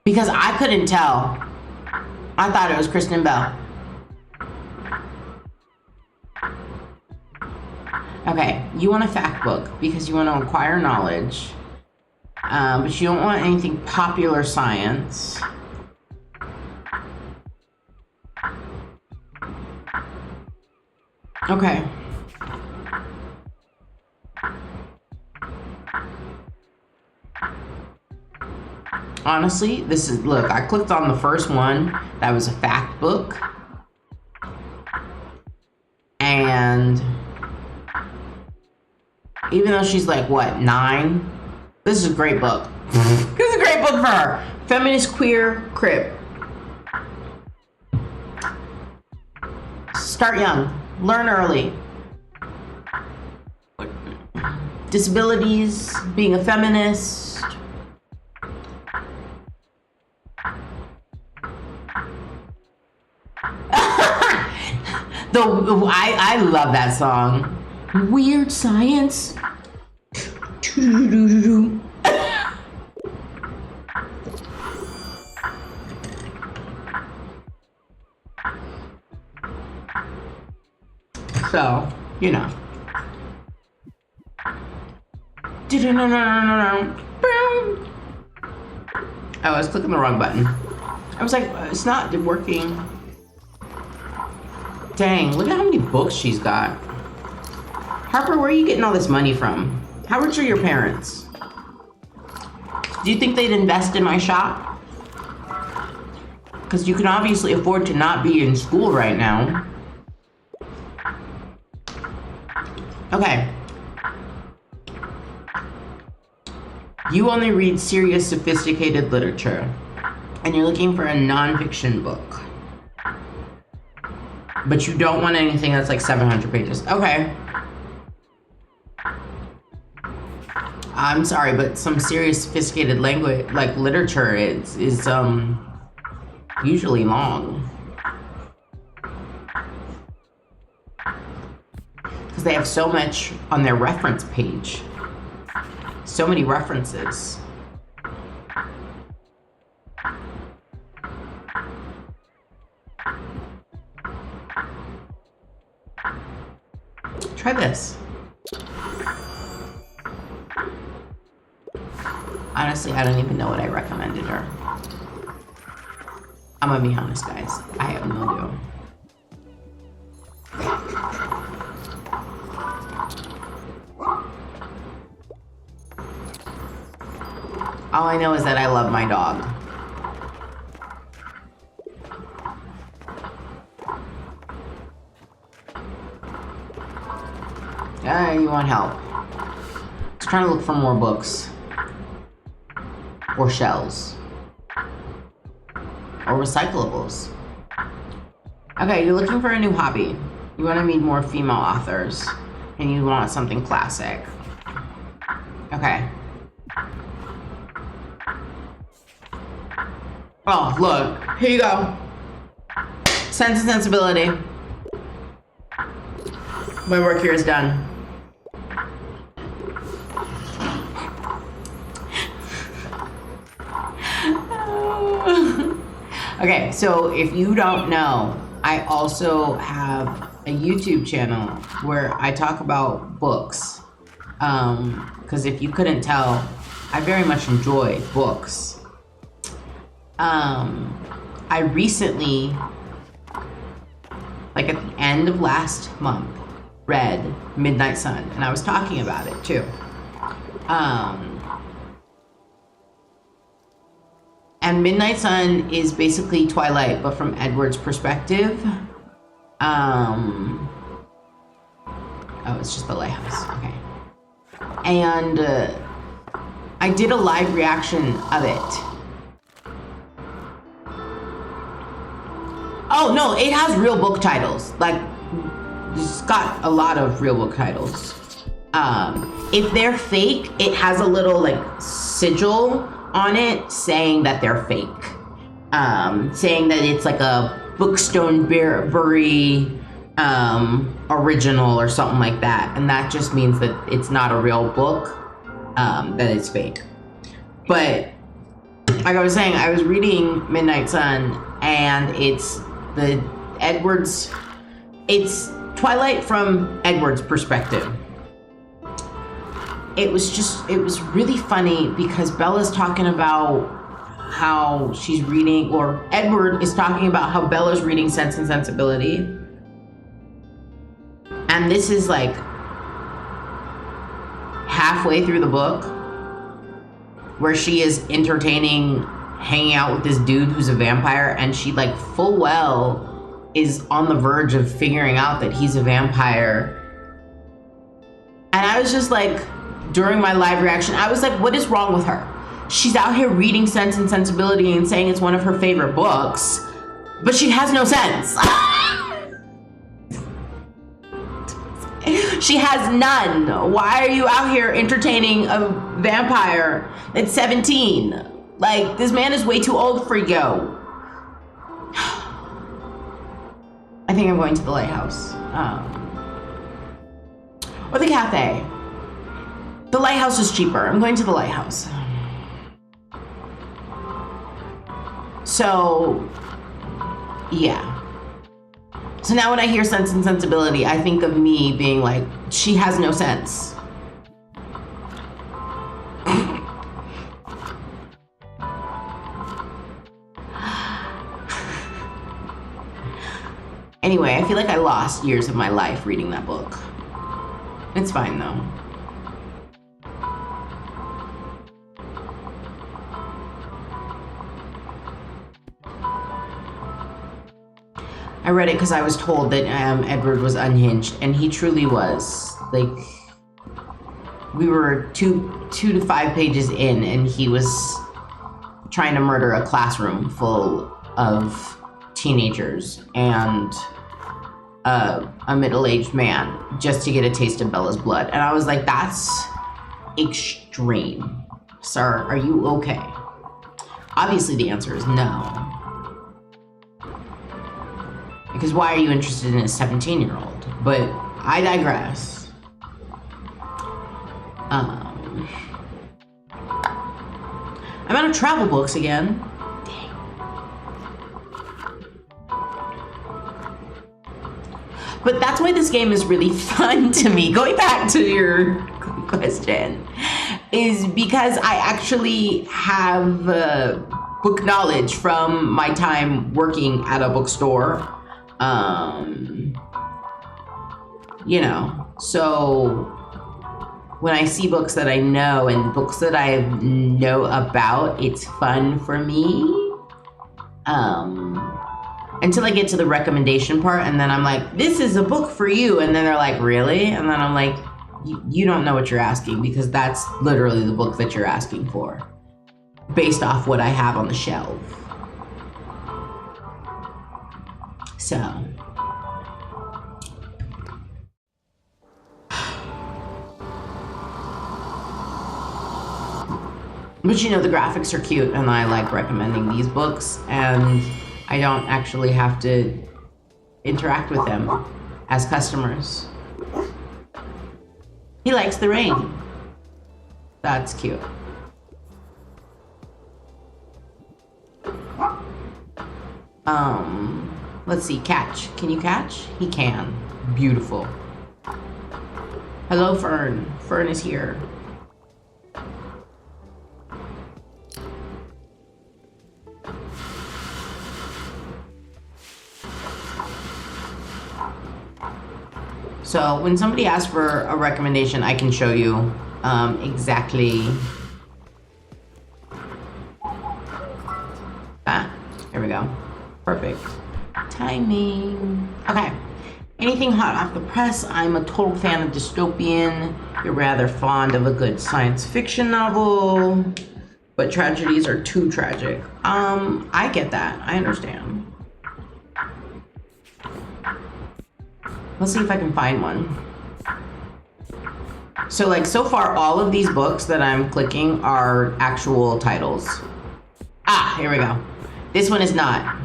S1: Because I couldn't tell. I thought it was Kristen Bell. Okay, you want a fact book because you want to acquire knowledge. But you don't want anything popular science. Okay. Honestly, look, I clicked on the first one. That was a fact book. And even though she's like, what, 9? This is a great book. This is a great book for her. Feminist Queer Crib. Start young. Learn early. Disabilities, being a feminist. I love that song. Weird science. So, you know. I was clicking the wrong button. I was like, it's not working. Dang, look at how many books she's got. Harper, where are you getting all this money from? How rich are your parents? Do you think they'd invest in my shop? Because you can obviously afford to not be in school right now. Okay. You only read serious, sophisticated literature. And you're looking for a nonfiction book. But you don't want anything that's like 700 pages. Okay. I'm sorry, but some serious, sophisticated language, like literature, is usually long. Because they have so much on their reference page. So many references. Try this. Honestly, I don't even know what I recommended her. I'm gonna be honest, guys. I have no idea. All I know is that I love my dog. You want help. Just trying to look for more books. Or shells. Or recyclables. Okay, you're looking for a new hobby. You want to meet more female authors, and you want something classic. Okay. Oh, look. Here you go. Sense and Sensibility. My work here is done. Okay, so if you don't know, I also have a YouTube channel where I talk about books. Because if you couldn't tell, I very much enjoy books. I recently, like at the end of last month, read Midnight Sun, and I was talking about it too. And Midnight Sun is basically Twilight, but from Edward's perspective. Oh, it's just the lighthouse. Okay. And I did a live reaction of it. Oh, no, it has real book titles. Like, it's got a lot of real book titles. If they're fake, it has a little, like, sigil on it saying that they're fake. Saying that it's like a Bookstoneberry original or something like that. And that just means that it's not a real book, that it's fake. But like I was saying, I was reading Midnight Sun, and it's Twilight from Edward's perspective. It was really funny because Bella's talking about how she's reading, or Edward is talking about how Bella's reading Sense and Sensibility. And this is like halfway through the book where she is entertaining hanging out with this dude who's a vampire, and she like full well is on the verge of figuring out that he's a vampire. And I was just like, during my live reaction, I was like, what is wrong with her? She's out here reading Sense and Sensibility and saying it's one of her favorite books, but she has no sense. She has none. Why are you out here entertaining a vampire at 17? Like, this man is way too old for you. I think I'm going to the lighthouse. Or the cafe. The lighthouse is cheaper. I'm going to the lighthouse. So, yeah. So now when I hear Sense and Sensibility, I think of me being like, she has no sense. Anyway, I feel like I lost years of my life reading that book. It's fine though. I read it because I was told that Edward was unhinged, and he truly was. Like, we were two to 5 pages in, and he was trying to murder a classroom full of teenagers and a middle-aged man just to get a taste of Bella's blood. And I was like, that's extreme. Sir, are you okay? Obviously the answer is no. Because why are you interested in a 17-year-old? But I digress. I'm out of travel books again. Dang. But that's why this game is really fun to me. Going back to your question, is because I actually have book knowledge from my time working at a bookstore. You know, so when I see books that I know and books that I know about, it's fun for me. Until I get to the recommendation part, and then I'm like, this is a book for you. And then they're like, really? And then I'm like, you don't know what you're asking, because that's literally the book that you're asking for, based off what I have on the shelf. So But you know, the graphics are cute, and I like recommending these books, and I don't actually have to interact with them as customers. He likes the rain. That's cute. Let's see, catch. Can you catch? He can. Beautiful. Hello, Fern. Fern is here. So when somebody asks for a recommendation, I can show you exactly. Here we go. Perfect. Timing. Okay. Anything hot off the press? I'm a total fan of dystopian. You're rather fond of a good science fiction novel, but tragedies are too tragic. I get that. I understand. Let's see if I can find one. So like, so far, all of these books that I'm clicking are actual titles. Ah, here we go. This one is not.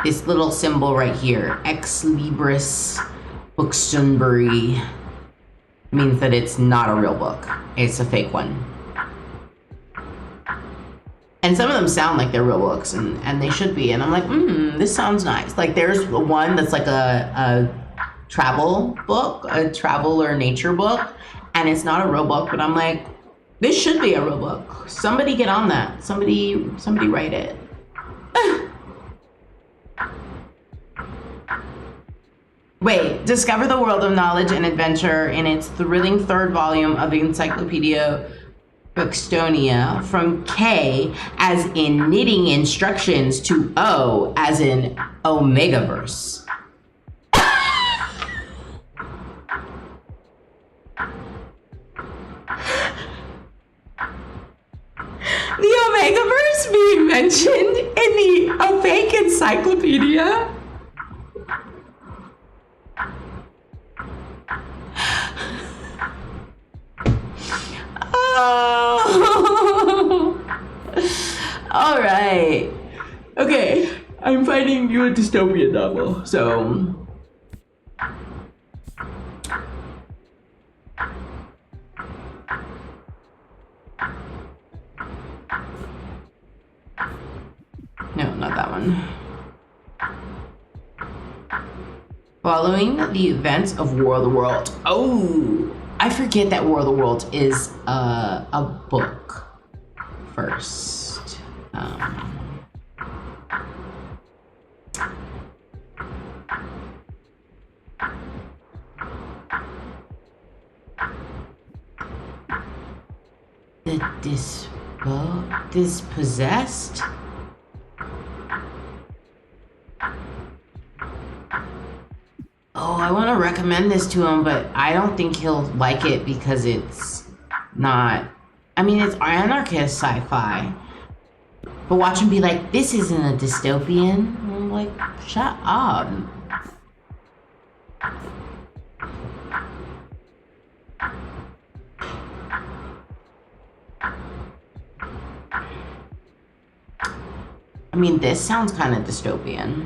S1: This little symbol right here, Ex Libris Bookstonbury, means that it's not a real book. It's a fake one. And some of them sound like they're real books, and they should be. And I'm like, this sounds nice. Like there's one that's like a travel book, a travel or nature book, and it's not a real book, but I'm like, this should be a real book. Somebody get on that. Somebody write it. Wait, discover the world of knowledge and adventure in its thrilling third volume of the Encyclopedia Bookstonia, from K as in knitting instructions to O as in Omegaverse. The Omegaverse being mentioned in the fake encyclopedia? Oh. All right. Okay, I'm finding you a dystopian novel, so. No, not that one. Following the events of War of the Worlds. Oh, I forget that War of the Worlds is a book first. Dispossessed? Oh, I want to recommend this to him, but I don't think he'll like it because it's not. I mean, it's anarchist sci-fi. But watch him be like, this isn't a dystopian. And I'm like, shut up. I mean, this sounds kind of dystopian.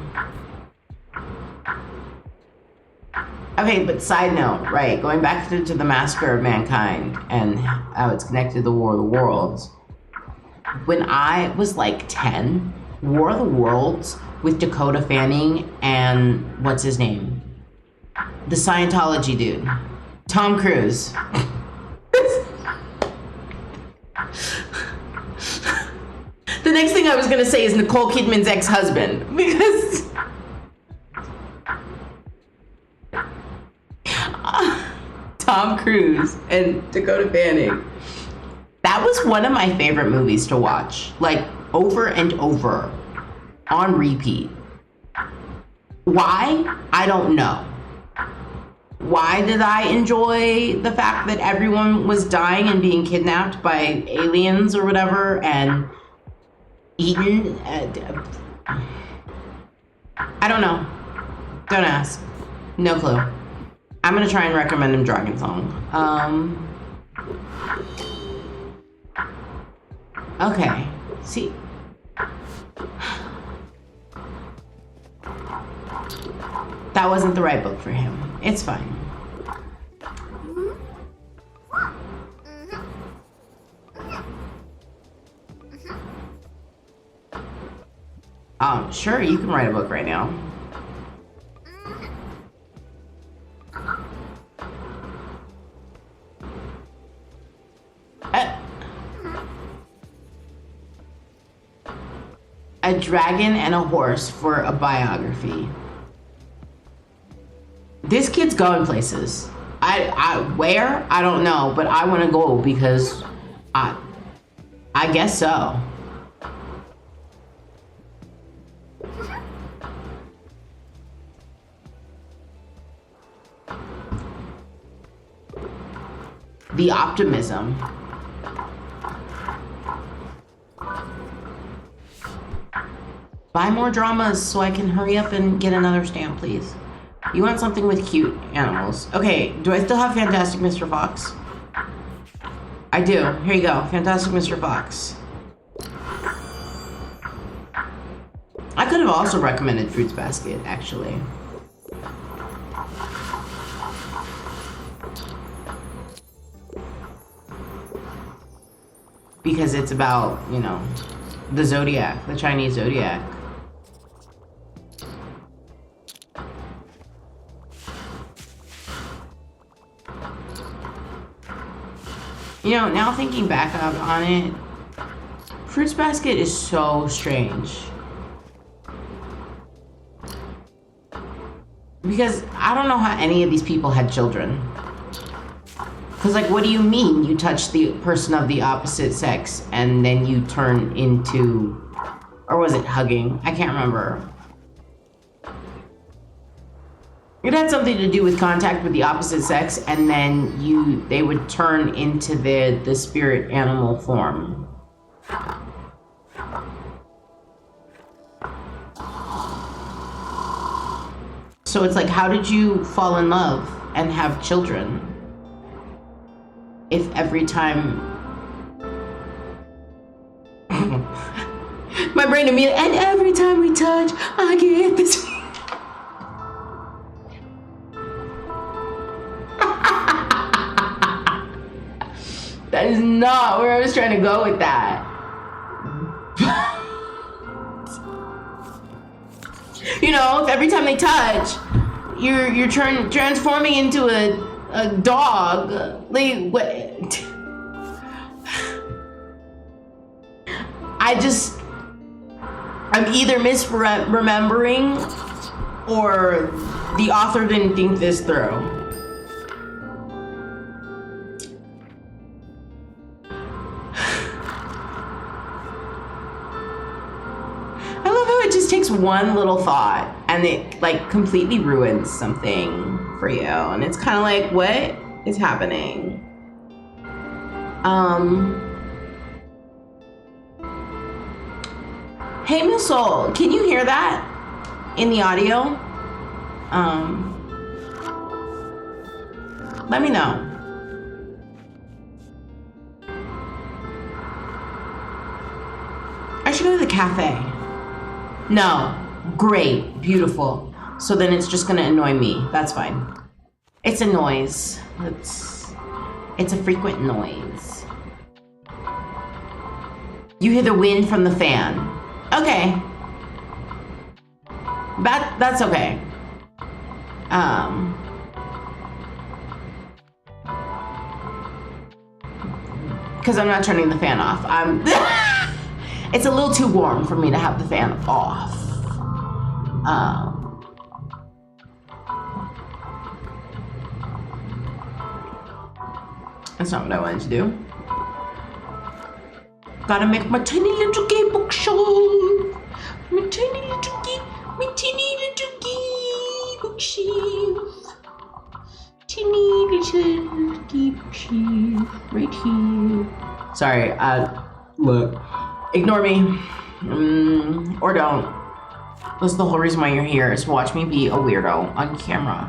S1: Okay, but side note, right, going back to the Massacre of Mankind and how it's connected to the War of the Worlds. When I was like 10, War of the Worlds with Dakota Fanning and what's his name? The Scientology dude. Tom Cruise. The next thing I was gonna say is Nicole Kidman's ex-husband, because Tom Cruise and Dakota Fanning. That was one of my favorite movies to watch, like over and over, on repeat. Why? I don't know. Why did I enjoy the fact that everyone was dying and being kidnapped by aliens or whatever and eaten? I don't know. Don't ask. No clue. I'm gonna try and recommend him Dragon Song. Okay. See. That wasn't the right book for him. It's fine. Sure, you can write a book right now. A dragon and a horse for a biography. This kid's going places. Where? I don't know, but I want to go because I guess so. The optimism. Buy more dramas so I can hurry up and get another stamp, please. You want something with cute animals. Okay, do I still have Fantastic Mr. Fox? I do. Here you go. Fantastic Mr. Fox. I could have also recommended Fruits Basket, actually. Because it's about, you know, the Zodiac, the Chinese Zodiac. You know, now thinking back up on it, Fruits Basket is so strange. Because I don't know how any of these people had children. Because, like, what do you mean you touch the person of the opposite sex and then you turn into... Or was it hugging? I can't remember. It had something to do with contact with the opposite sex, and then they would turn into the spirit animal form. So it's like, how did you fall in love and have children? If every time... My brain immediately, and every time we touch, I get this... That is not where I was trying to go with that. You know, if every time they touch, you're transforming into a dog. Like, what? I'm either misremembering or the author didn't think this through. It just takes one little thought and it like completely ruins something for you, and it's kind of like, what is happening? Hey Musol, can you hear that in the audio? Let me know. I should go to the cafe. No, great, beautiful. So then it's just gonna annoy me. That's fine. It's a noise. It's a frequent noise. You hear the wind from the fan. Okay. That's okay. Because I'm not turning the fan off. It's a little too warm for me to have the fan off. That's not what I wanted to do. Gotta make my tiny little gay bookshelf. My tiny little gay bookshelf. Tiny little gay bookshelf. Right here. Sorry, look. Ignore me, or don't. That's the whole reason why you're here, is to watch me be a weirdo on camera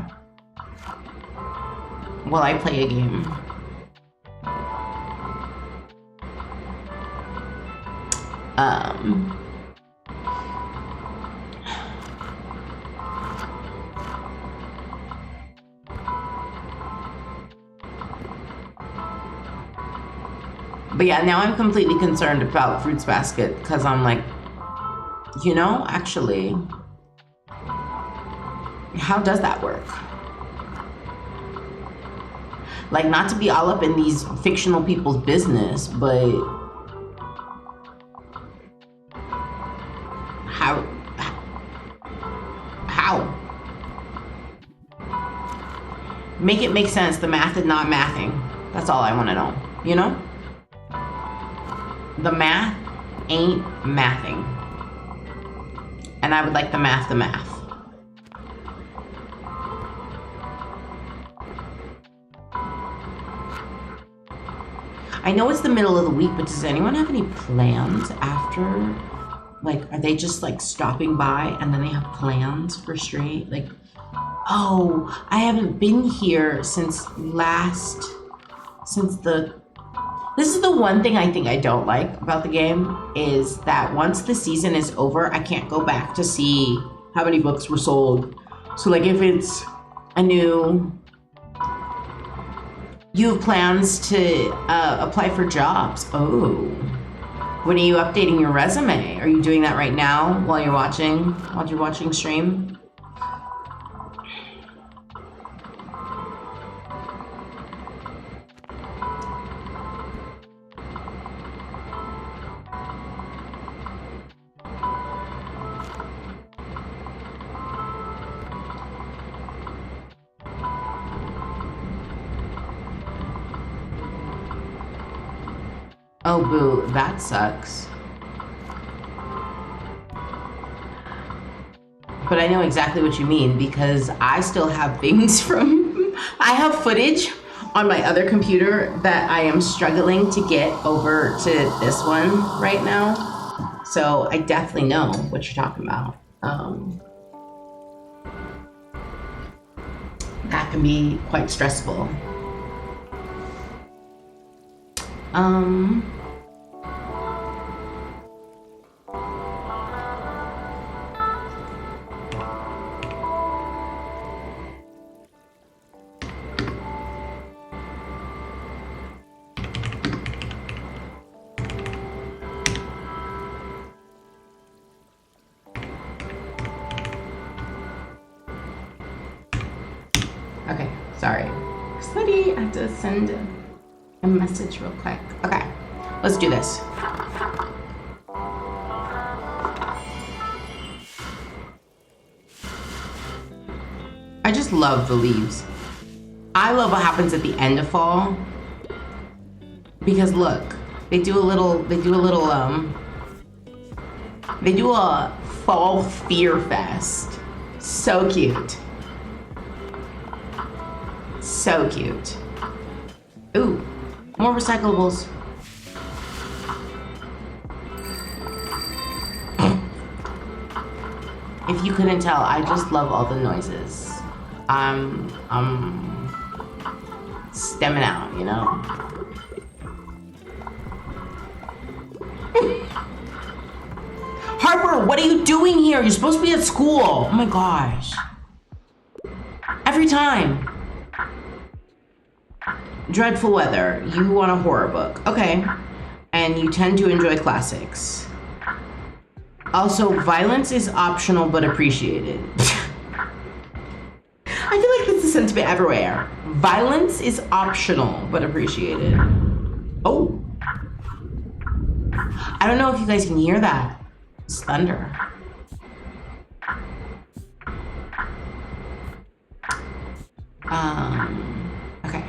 S1: while I play a game. Um, but yeah, now I'm completely concerned about Fruits Basket because I'm like, you know, actually, how does that work? Like, not to be all up in these fictional people's business, but how? Make it make sense. The math is not mathing. That's all I want to know. You know? The math ain't mathing. And I would like the math. I know it's the middle of the week, but does anyone have any plans after? Like, are they just like stopping by and then they have plans for straight? Like, oh, I haven't been here since this is the one thing I think I don't like about the game is that once the season is over, I can't go back to see how many books were sold. So like if it's a new, you have plans to apply for jobs. Oh, when are you updating your resume? Are you doing that right now while you're watching stream? Oh, boo, that sucks. But I know exactly what you mean because I still have things I have footage on my other computer that I am struggling to get over to this one right now. So I definitely know what you're talking about. That can be quite stressful. Okay, sorry. Sweaty, I have to send a message real quick. Okay, let's do this. I just love the leaves. I love what happens at the end of fall. Because look, they do a fall fear fest. So cute. So cute. Ooh, more recyclables. If you couldn't tell, I just love all the noises. I'm stemming out, you know? Harper, what are you doing here? You're supposed to be at school. Oh my gosh. Every time. Dreadful weather. You want a horror book. Okay. And you tend to enjoy classics. Also, violence is optional but appreciated. I feel like that's the sentiment everywhere. Violence is optional but appreciated. Oh. I don't know if you guys can hear that. It's thunder. Okay.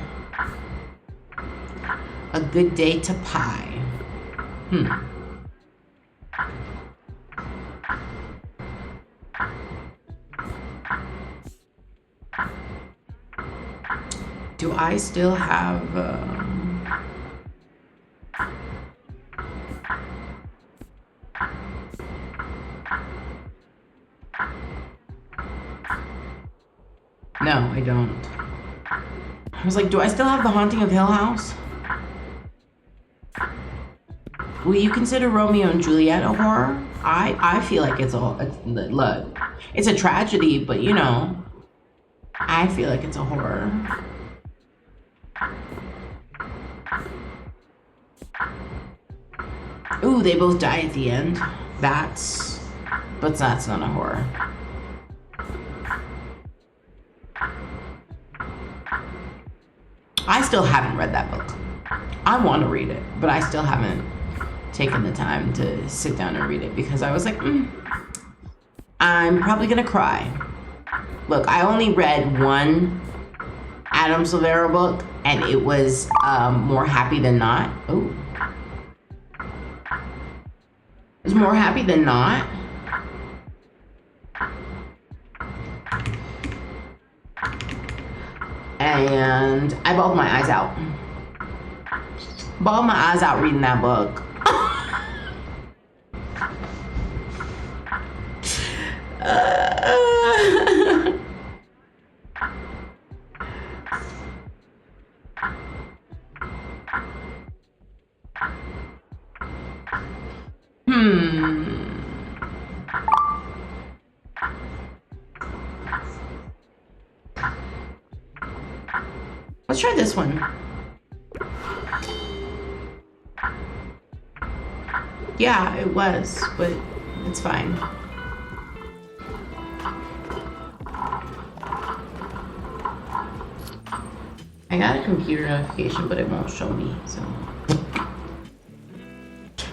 S1: A good day to pie. Do I still have No, I don't. I was like, do I still have The Haunting of Hill House? Will you consider Romeo and Juliet a horror? I feel like look, it's a tragedy, but you know, I feel like it's a horror. Ooh, they both die at the end. But that's not a horror. I still haven't read that book. I want to read it, but I still haven't taken the time to sit down and read it because I was like, I'm probably gonna cry. Look, I only read one Adam Silvera book, and it was More Happy Than Not. Oh, it was More Happy Than Not. And I bawled my eyes out. Bawled my eyes out reading that book. Let's try this one. Yeah, it was, but it's fine. I got a computer notification, but it won't show me, so.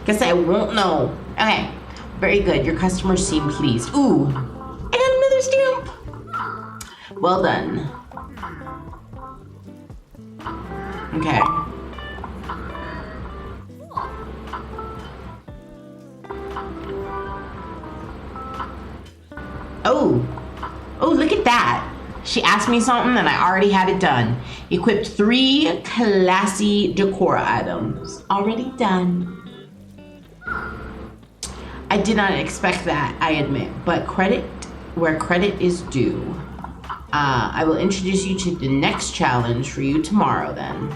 S1: Guess I won't know. Okay, very good. Your customers seem pleased. Ooh, I got another stamp. Well done. Okay. Oh, look at that. She asked me something and I already had it done. Equipped 3 classy decor items. Already done. I did not expect that, I admit, but credit where credit is due. I will introduce you to the next challenge for you tomorrow then.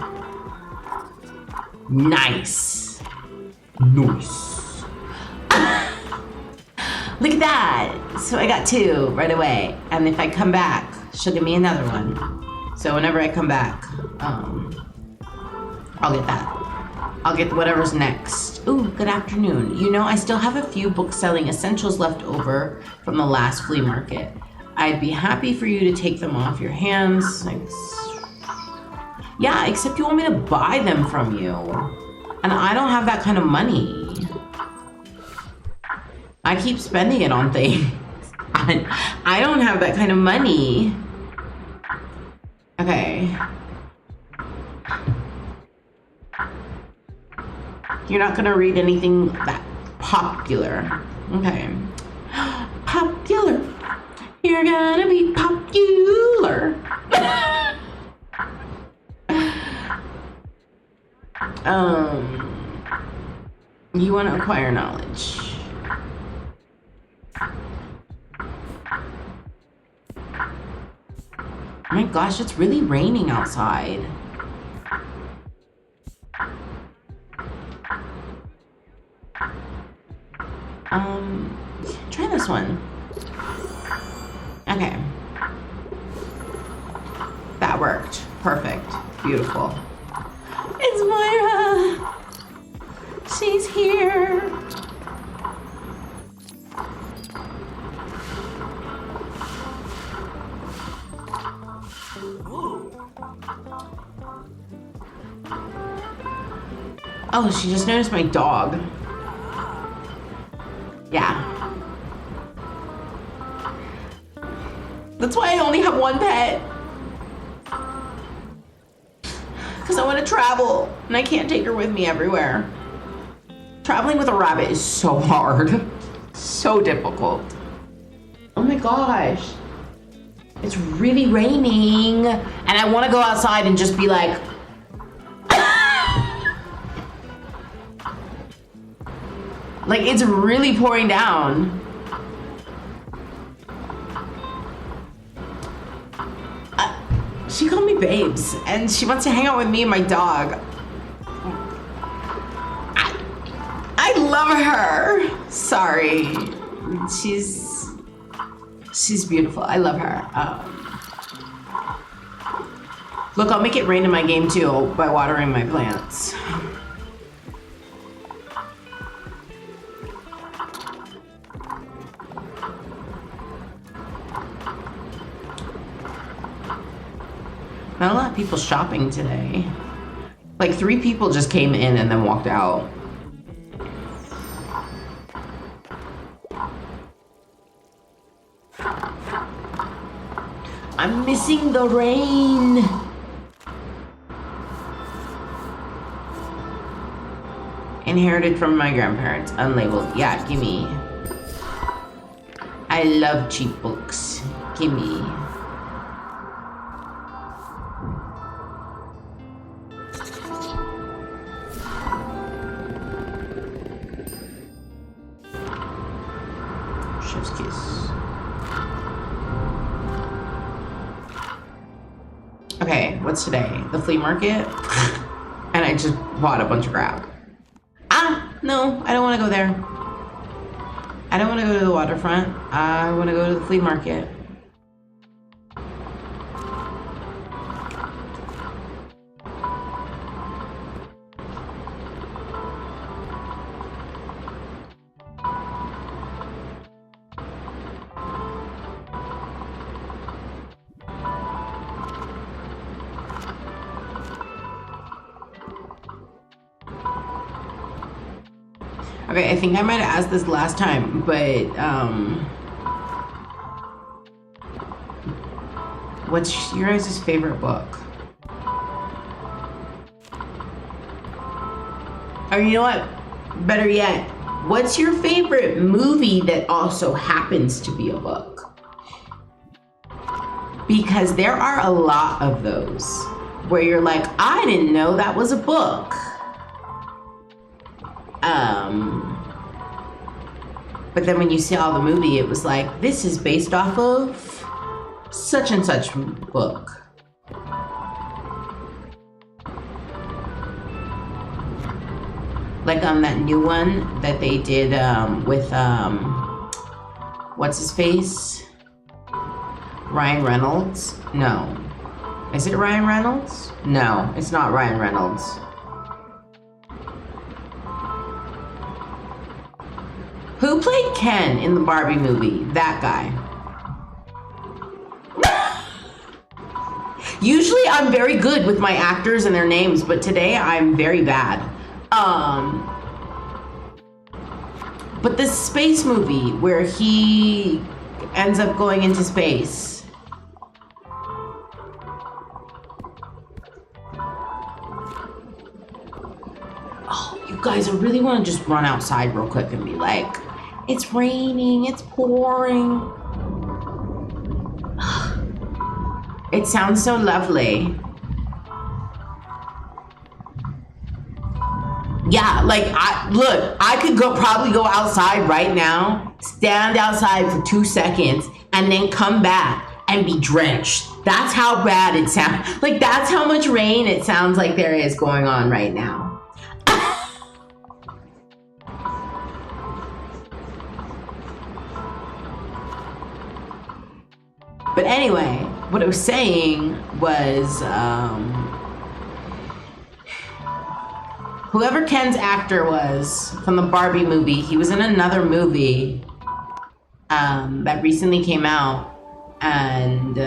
S1: Nice. Nice. Look at that. So I got 2 right away. And if I come back, she'll give me another one. So whenever I come back, I'll get that. I'll get whatever's next. Ooh, good afternoon. You know, I still have a few book-selling essentials left over from the last flea market. I'd be happy for you to take them off your hands. Yeah, except you want me to buy them from you. And I don't have that kind of money. I keep spending it on things. I don't have that kind of money. Okay. You're not gonna read anything that popular. Okay. Popular. You're gonna be popular. You want to acquire knowledge. Oh my gosh, it's really raining outside. Try this one. Okay. That worked. Perfect. Beautiful. It's Moira. She's here. Oh, she just noticed my dog. Yeah. That's why I only have one pet. Because I want to travel, and I can't take her with me everywhere. Traveling with a rabbit is so hard. So difficult. Oh my gosh. It's really raining, and I want to go outside and just be like, like it's really pouring down. She called me babes, and she wants to hang out with me and my dog. love her. Sorry. She's beautiful. I love her. Look, I'll make it rain in my game too by watering my plants. Not a lot of people shopping today. Like 3 people just came in and then walked out. I'm missing the rain. Inherited from my grandparents, unlabeled. Yeah, gimme. I love cheap books. Gimme. Chef's kiss. Okay, what's today? The flea market? And I just bought a bunch of crap. No, I don't want to go there. I don't want to go to the waterfront. I want to go to the flea market. Okay, I think I might have asked this last time, but what's your guys' favorite book? Or you know what? Better yet, what's your favorite movie that also happens to be a book? Because there are a lot of those where you're like, I didn't know that was a book. But then when you saw the movie, it was like, this is based off of such and such book. Like that new one that they did with, what's his face? Ryan Reynolds? No. Is it Ryan Reynolds? No, it's not Ryan Reynolds. Who played Ken in the Barbie movie? That guy. Usually I'm very good with my actors and their names, but today I'm very bad. But this space movie where he ends up going into space. Oh, you guys, I really want to just run outside real quick and be like, it's raining, it's pouring. It sounds so lovely. Yeah, like, I could probably go outside right now, stand outside for 2 seconds, and then come back and be drenched. That's how bad it sounds. Like, that's how much rain it sounds like there is going on right now. But anyway, what I was saying was, whoever Ken's actor was from the Barbie movie, he was in another movie that recently came out, and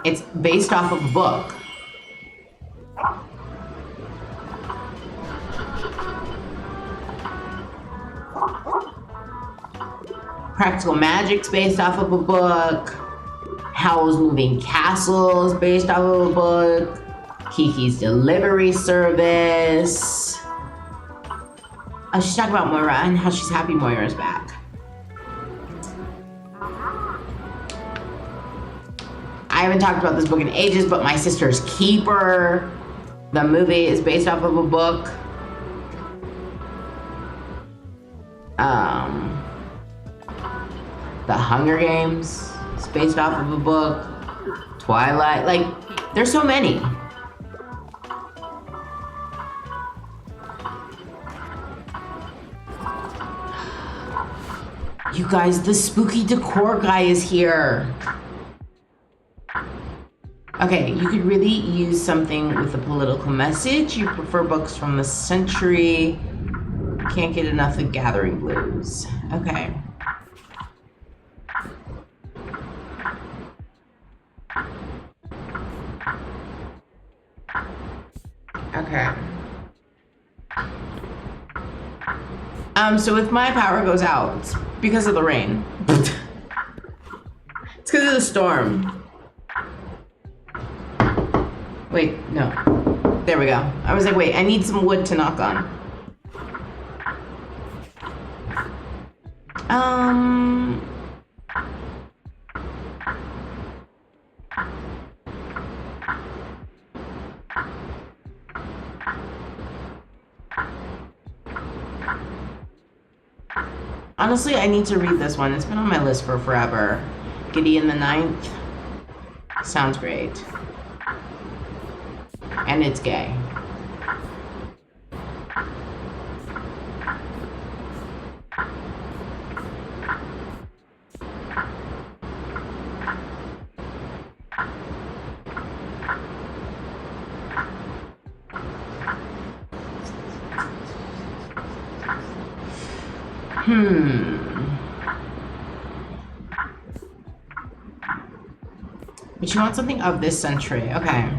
S1: it's based off of a book. Practical Magic's based off of a book. Howl's Moving Castle's based off of a book. Kiki's Delivery Service. She's talking about Moira and how she's happy Moira's back. I haven't talked about this book in ages, but My Sister's Keeper. The movie is based off of a book. The Hunger Games is based off of a book. Twilight, like, there's so many. guys, the spooky decor guy is here. Okay, you could really use something with a political message. You prefer books from the century. Can't get enough of Gathering Blues. Okay. Okay. So if my power goes out, it's because of the rain. It's because of the storm. Wait, no. There we go. I was like, wait, I need some wood to knock on. Honestly, I need to read this one. It's been on my list for forever. Gideon the Ninth. Sounds great. And it's gay. But you want something of this century. Okay.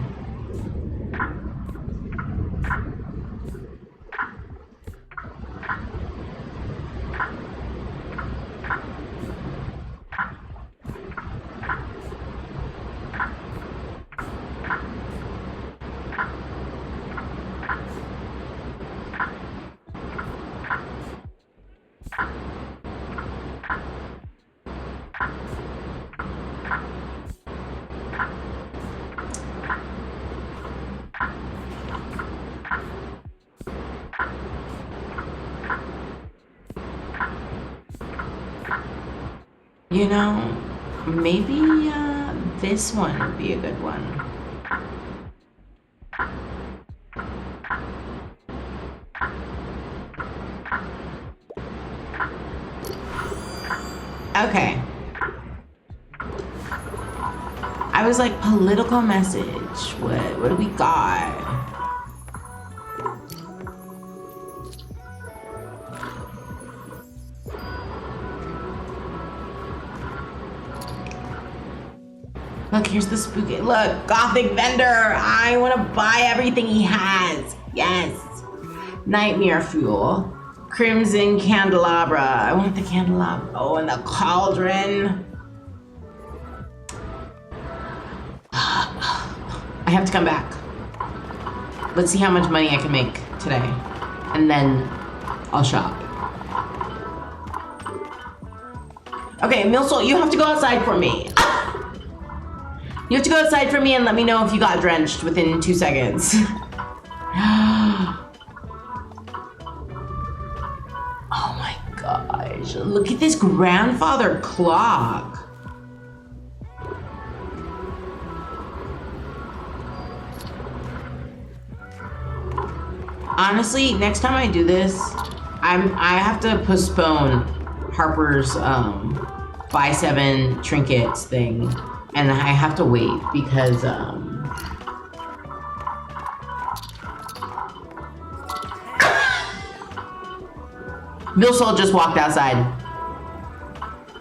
S1: You know, maybe this one would be a good one. Okay. I was like, political message. What do we got? Look, here's the spooky. Look, gothic vendor. I want to buy everything he has. Yes. Nightmare fuel. Crimson candelabra. I want the candelabra. Oh, and the cauldron. I have to come back. Let's see how much money I can make today. And then I'll shop. Okay, Millsalt, you have to go outside for me. You have to go outside for me and let me know if you got drenched within 2 seconds. Oh my gosh. Look at this grandfather clock. Honestly, next time I do this, I have to postpone Harper's buy 7 trinkets thing. And I have to wait because Millsalt just walked outside.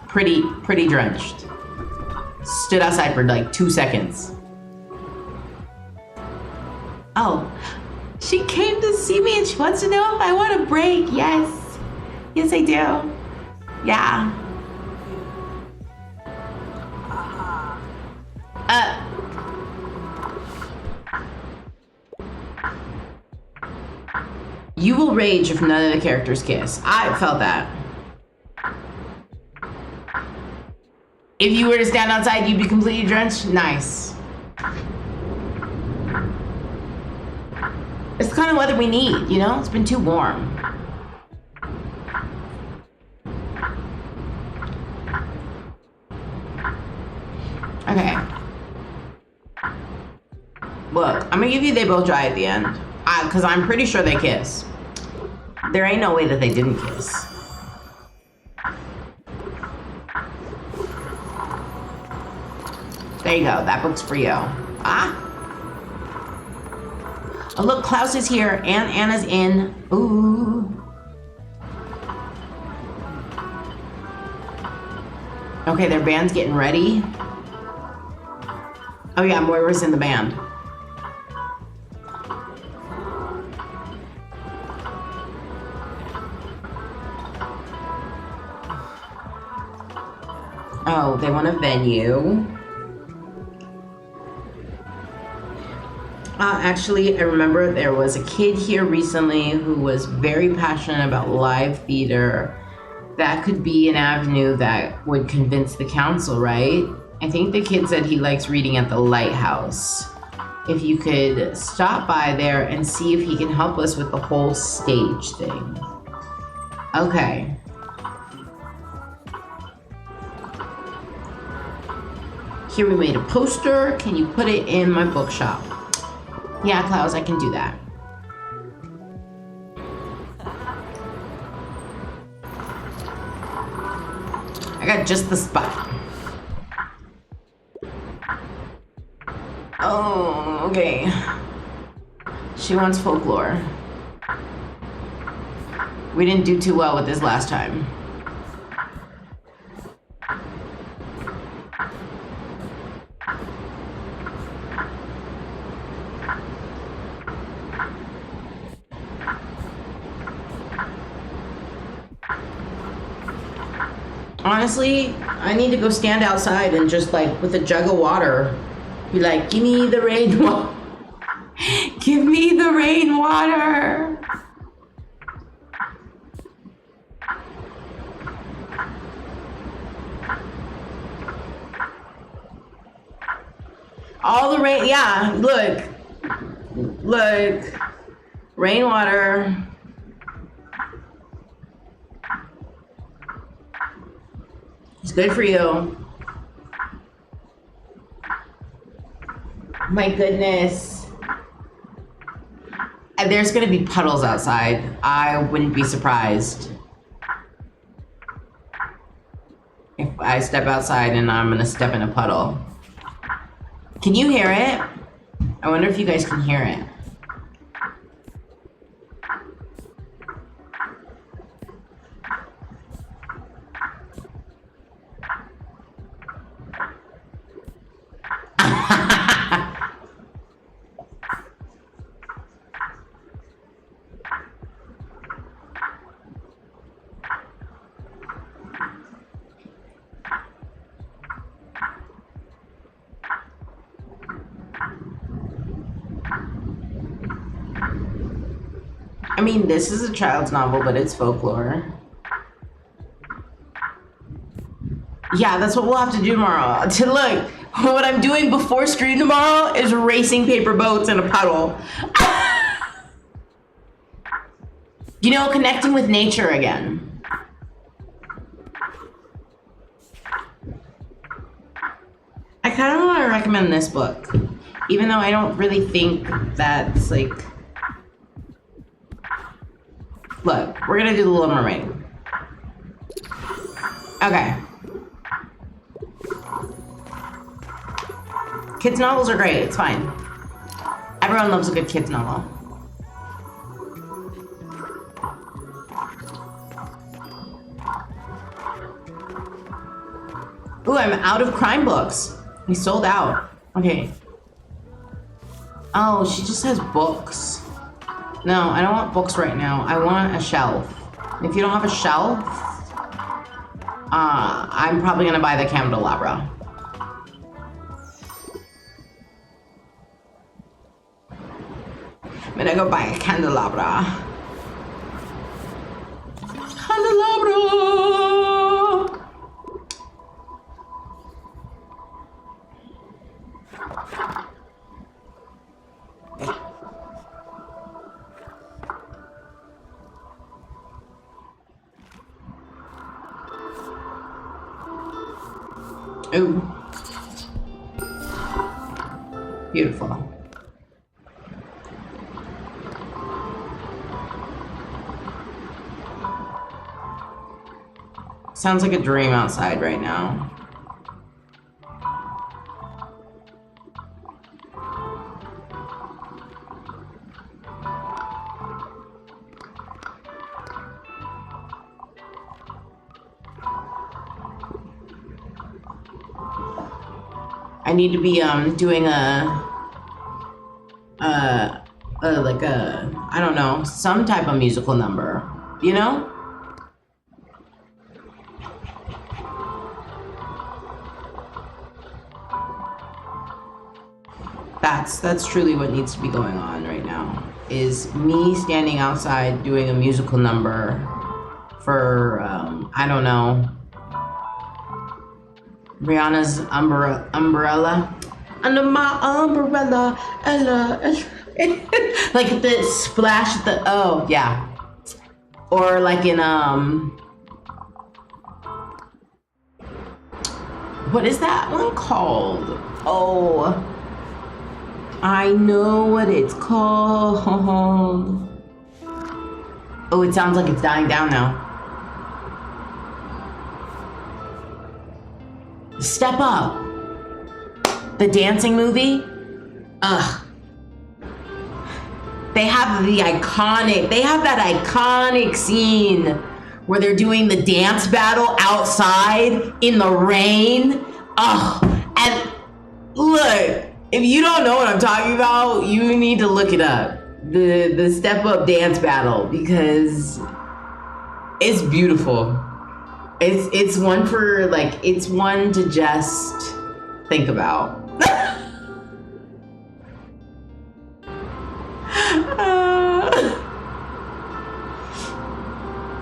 S1: Pretty drenched. Stood outside for like 2 seconds. Oh, she came to see me and she wants to know if I want a break. Yes. Yes, I do. Yeah. You will rage if none of the characters kiss. I felt that. If you were to stand outside, you'd be completely drenched. Nice. It's the kind of weather we need, you know? It's been too warm. Okay. Look, I'm gonna give you they both dry at the end. Because I'm pretty sure they kiss. There ain't no way that they didn't kiss. There you go. That book's for you. Ah. Oh, look, Klaus is here. And Anna's in. Ooh. Okay, their band's getting ready. Oh yeah, Moira's in the band. Oh, they want a venue. Actually, I remember there was a kid here recently who was very passionate about live theater. That could be an avenue that would convince the council, right? I think the kid said he likes reading at the lighthouse. If you could stop by there and see if he can help us with the whole stage thing. Okay. Here we made a poster. Can you put it in my bookshop? Yeah, Klaus, I can do that. I got just the spot. Oh, okay. She wants folklore. We didn't do too well with this last time. Honestly, I need to go stand outside and just like with a jug of water be like, give me the rainwater. Give me the rainwater. All the rain, yeah, look. Look. Rainwater. It's good for you. My goodness. And there's gonna be puddles outside. I wouldn't be surprised if I step outside and I'm gonna step in a puddle. Can you hear it? I wonder if you guys can hear it. I mean, this is a child's novel, but it's folklore. Yeah, that's what we'll have to do tomorrow. To look, what I'm doing before stream tomorrow is racing paper boats in a puddle. You know, connecting with nature again. I kind of want to recommend this book, even though I don't really think that's like... Look, we're gonna do The Little Mermaid. Okay. Kids novels are great, it's fine. Everyone loves a good kids novel. Ooh, I'm out of crime books. We sold out. Okay. Oh, she just has books. No, I don't want books right now. I want a shelf. If you don't have a shelf, I'm probably gonna buy the candelabra. I'm gonna go buy a candelabra. Candelabra! Ooh. Beautiful. Sounds like a dream outside right now. I need to be doing like a, I don't know, some type of musical number, you know? That's truly what needs to be going on right now, is me standing outside doing a musical number for, I don't know, Rihanna's umbrella. Under my umbrella, Ella. Like the splash, oh, yeah. Or like in, what is that one called? Oh, I know what it's called. Oh, it sounds like it's dying down now. Step Up. The dancing movie. Ugh. They have that iconic scene where they're doing the dance battle outside in the rain. Ugh. And look, if you don't know what I'm talking about, you need to look it up. The Step Up dance battle, because it's beautiful. It's one for, like, it's one to just think about.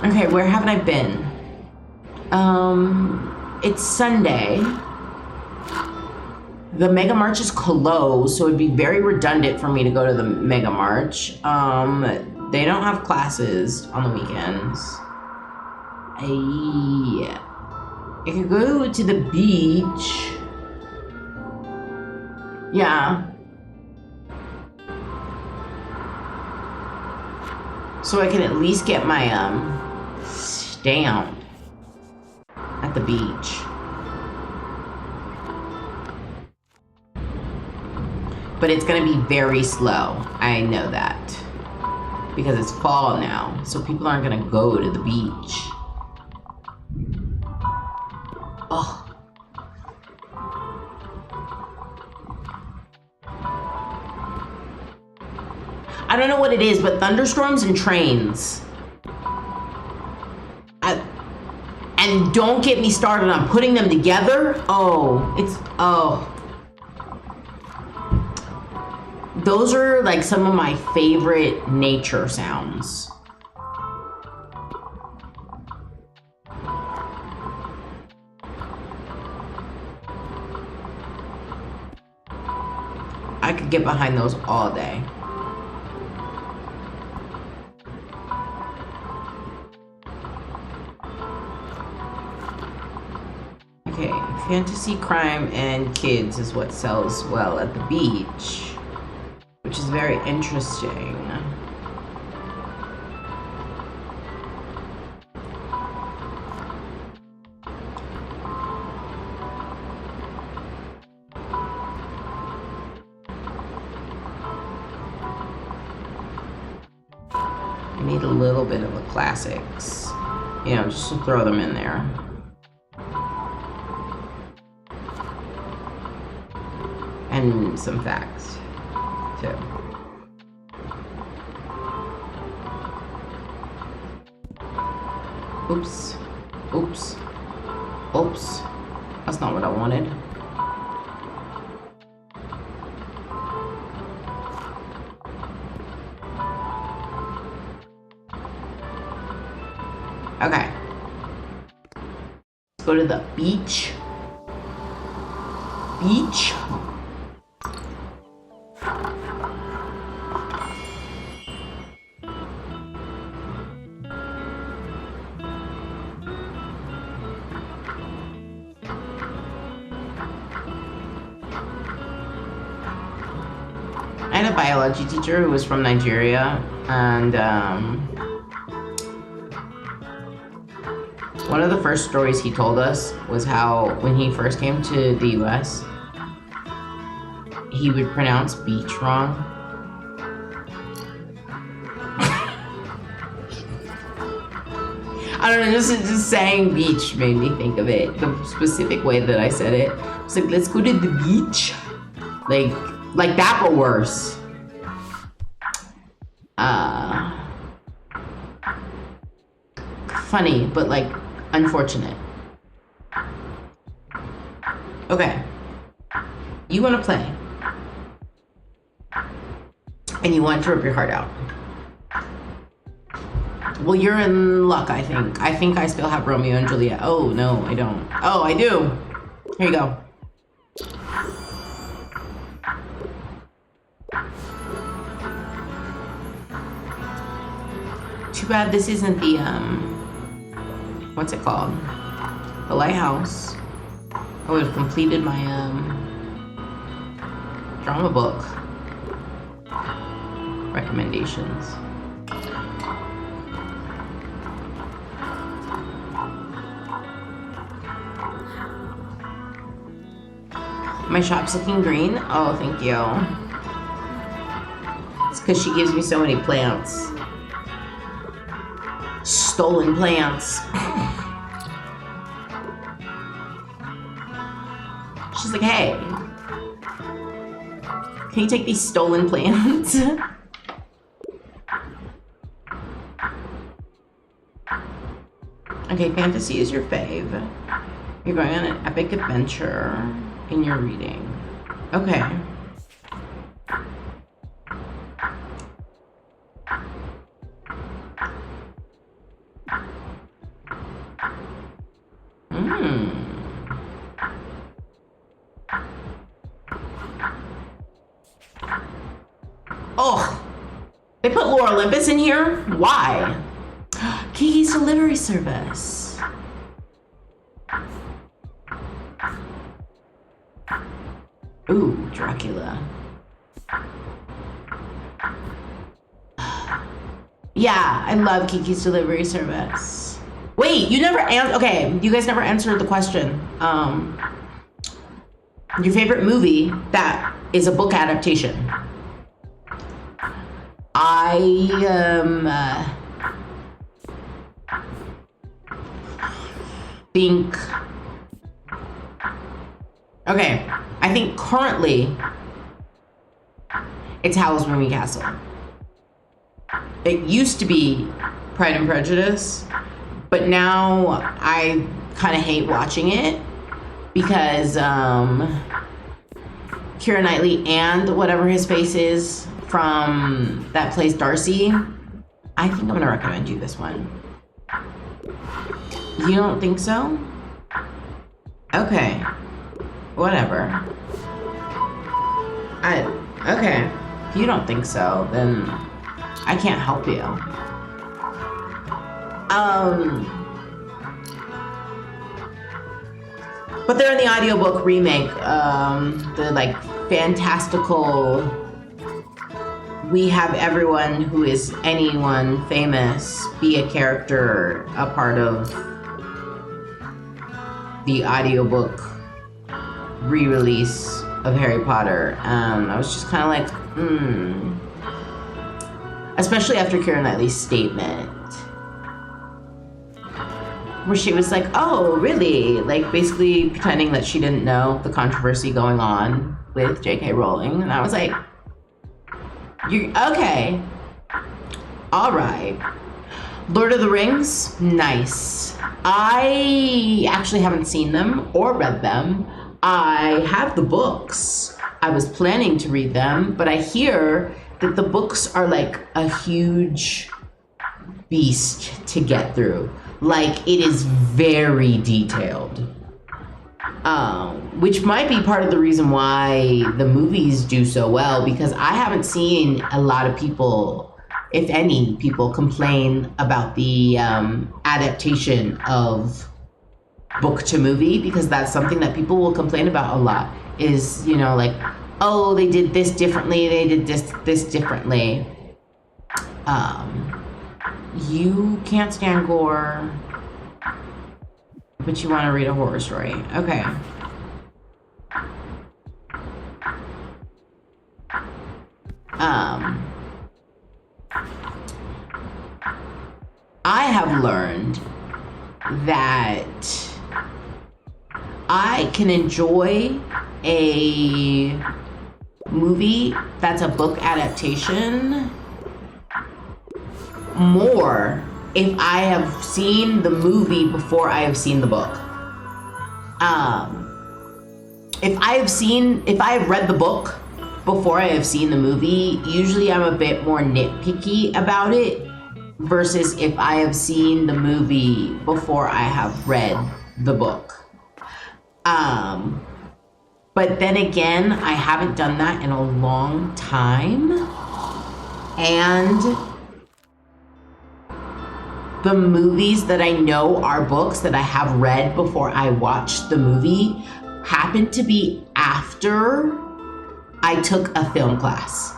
S1: Okay, where haven't I been? It's Sunday. The Mega March is closed, so it'd be very redundant for me to go to the Mega March. They don't have classes on the weekends. I could go to the beach. Yeah. So I can at least get my stamp at the beach. But it's gonna be very slow. I know that. Because it's fall now, so people aren't gonna go to the beach. Oh. I don't know what it is, but thunderstorms and trains. And don't get me started on putting them together. Oh. Those are like some of my favorite nature sounds. I could get behind those all day. Okay, fantasy, crime, and kids is what sells well at the beach, which is very interesting. I need a little bit of the classics, you know, just to throw them in there. And some facts, too. Oops. Oops. Oops. That's not what I wanted. Okay. Let's go to the beach. Beach. I had a biology teacher who was from Nigeria, and one of the first stories he told us was how when he first came to the US, he would pronounce beach wrong. I don't know, just saying beach made me think of it. The specific way that I said it. It's like, let's go to the beach. Like that, but worse. Funny, but like unfortunate. Okay. You want to play. And you want to rip your heart out. Well, you're in luck, I think. I think I still have Romeo and Juliet. Oh, no, I don't. Oh, I do. Here you go. Too bad this isn't the, what's it called? The Lighthouse. I would have completed my, drama book recommendations. My shop's looking green. Oh, thank you. It's because she gives me so many plants. Stolen plants. She's like, hey, can you take these stolen plants? Okay, fantasy is your fave. You're going on an epic adventure in your reading. Okay. Oh, they put Laura Olympus in here? Why? Kiki's delivery service. Ooh, Dracula. Yeah, I love Kiki's delivery service. Wait, you never okay, you guys never answered the question. Your favorite movie that is a book adaptation. I think, okay, I think currently it's Howl's Moving Castle. It used to be Pride and Prejudice, but now I kind of hate watching it because Keira Knightley and whatever his face is from that plays Darcy. I think I'm gonna recommend you this one. You don't think so? Okay, whatever. Okay, if you don't think so, then I can't help you. But they're in the audiobook remake, the like fantastical, we have everyone who is anyone famous be a character, a part of the audiobook re-release of Harry Potter. I was just kind of like, especially after Keira Knightley's statement, where she was like, oh, really? Like basically pretending that she didn't know the controversy going on with J.K. Rowling. And I was like, you okay. All right. Lord of the Rings, nice. I actually haven't seen them or read them. I have the books. I was planning to read them, but I hear that the books are like a huge beast to get through. Like it is very detailed. Which might be part of the reason why the movies do so well, because I haven't seen a lot of people, if any people, complain about the adaptation of book to movie, because that's something that people will complain about a lot is, you know, like, oh, they did this differently, they did this differently. You can't stand gore, but you want to read a horror story. Okay. I have learned that I can enjoy a movie that's a book adaptation more if I have seen the movie before I have seen the book. If I have read the book before I have seen the movie, usually I'm a bit more nitpicky about it versus if I have seen the movie before I have read the book. But then again, I haven't done that in a long time. And the movies that I know are books that I have read before I watched the movie happen to be after I took a film class.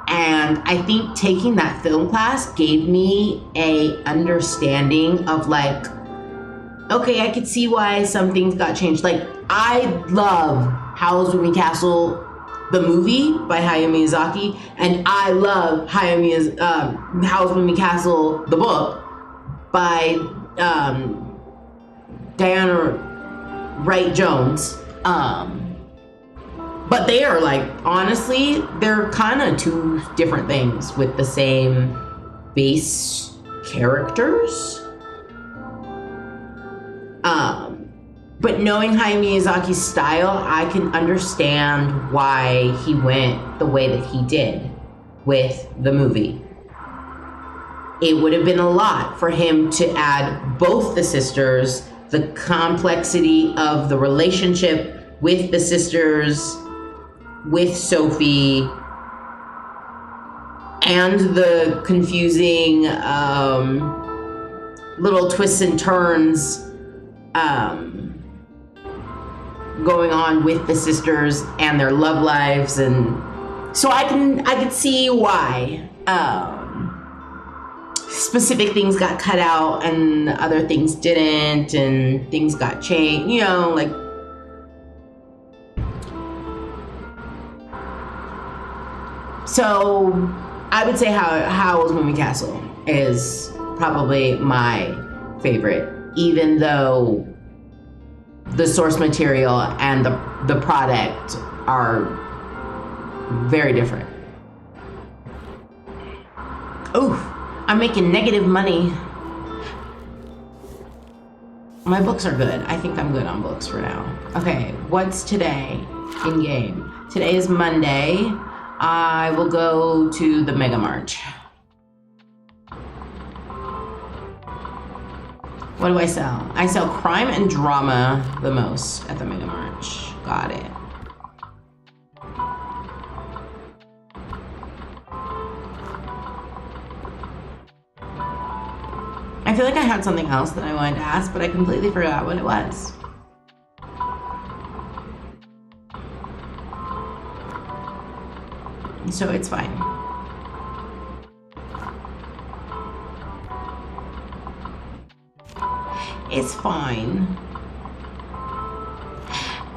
S1: And I think taking that film class gave me a understanding of like, okay, I could see why some things got changed. Like, I love Howl's Moving Castle, the movie by Hayao Miyazaki, and I love Howl's Moving Castle, the book by Diana Wright Jones. But they are like, honestly, they're kind of two different things with the same base characters. But knowing Hayao Miyazaki's style, I can understand why he went the way that he did with the movie. It would have been a lot for him to add both the sisters, the complexity of the relationship with the sisters, with Sophie, and the confusing little twists and turns going on with the sisters and their love lives. And so I could see why specific things got cut out and other things didn't, and things got changed, you know, like. So I would say Howl's Moving Castle is probably my favorite, even though the source material and the product are very different. Ooh, I'm making negative money. My books are good. I think I'm good on books for now. Okay, what's today in game? Today is Monday. I will go to the Mega March. What do I sell? I sell crime and drama the most at the Mega March. Got it. I feel like I had something else that I wanted to ask, but I completely forgot what it was. So it's fine. It's fine.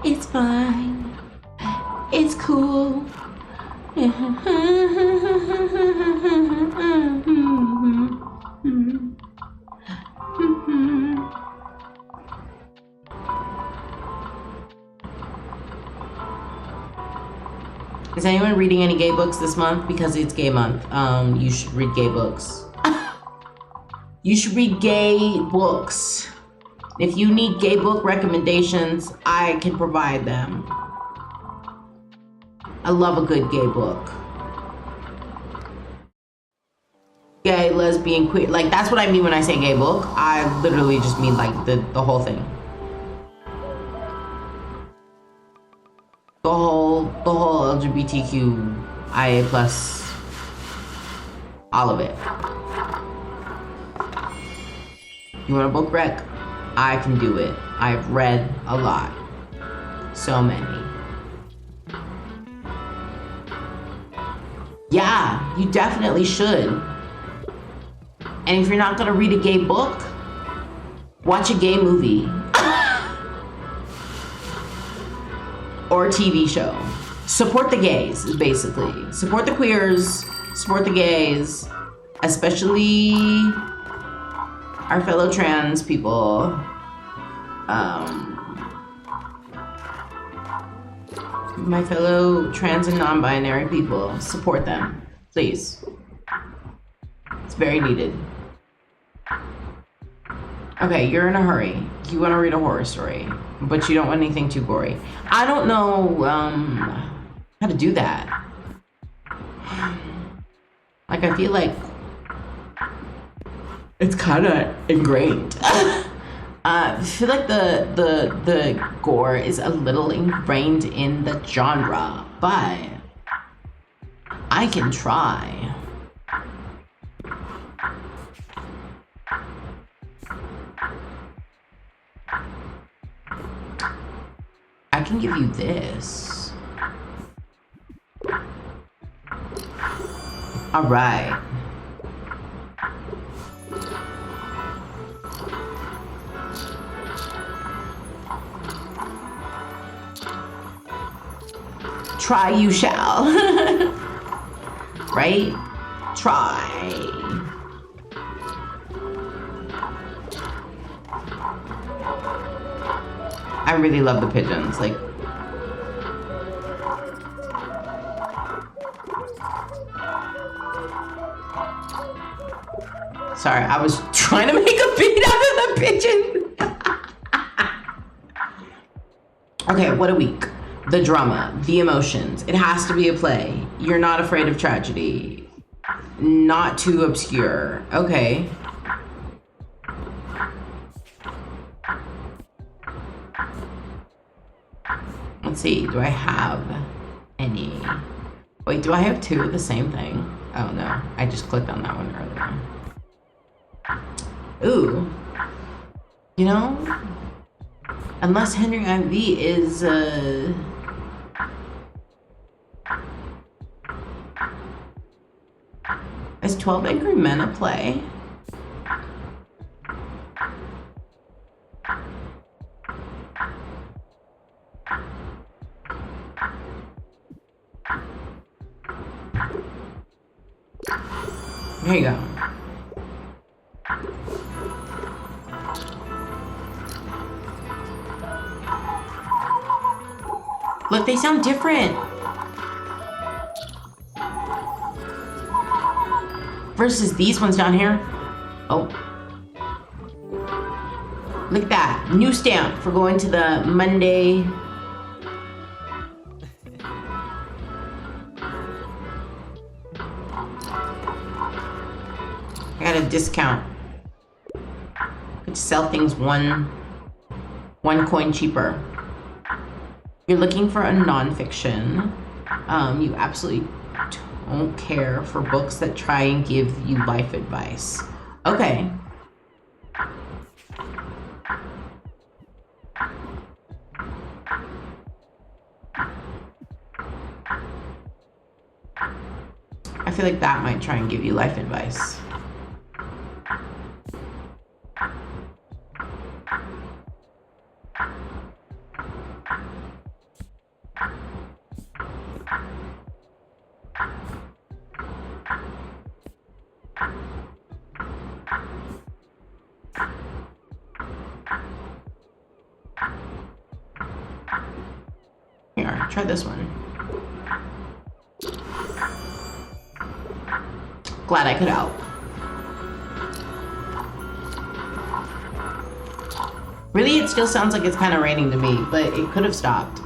S1: It's fine. It's cool. Is anyone reading any gay books this month? Because it's gay month. You should read gay books. You should read gay books. If you need gay book recommendations, I can provide them. I love a good gay book. Gay, lesbian, queer. Like, that's what I mean when I say gay book. I literally just mean like the whole thing. The whole LGBTQIA plus, all of it. You want a book rec? I can do it. I've read a lot. So many. Yeah, you definitely should. And if you're not gonna read a gay book, watch a gay movie. Or a TV show. Support the gays, basically. Support the queers, support the gays, especially our fellow trans people, my fellow trans and non-binary people, support them, please. It's very needed. Okay, you're in a hurry. You want to read a horror story, but you don't want anything too gory. I don't know how to do that. Like, I feel like it's kind of ingrained. I feel like the gore is a little ingrained in the genre, but I can try. I can give you this. All right. Try you shall. Right? Try. I really love the pigeons. Like, sorry, I was trying to make a beat out of the pigeon. Okay, what a week. The drama, the emotions. It has to be a play. You're not afraid of tragedy. Not too obscure. Okay. Let's see, do I have any? Wait, do I have two of the same thing? Oh no, I just clicked on that one earlier. Ooh. You know, unless Henry IV is, is 12 Angry Men a play? Here you go. Look, they sound different. Versus these ones down here. Oh. Look at that. New stamp for going to the Monday. I got a discount. Could sell things one coin cheaper. You're looking for a nonfiction. You absolutely don't care for books that try and give you life advice. Okay. I feel like that might try and give you life advice. Here, try this one. Glad I could help. Really, it still sounds like it's kind of raining to me, but it could have stopped.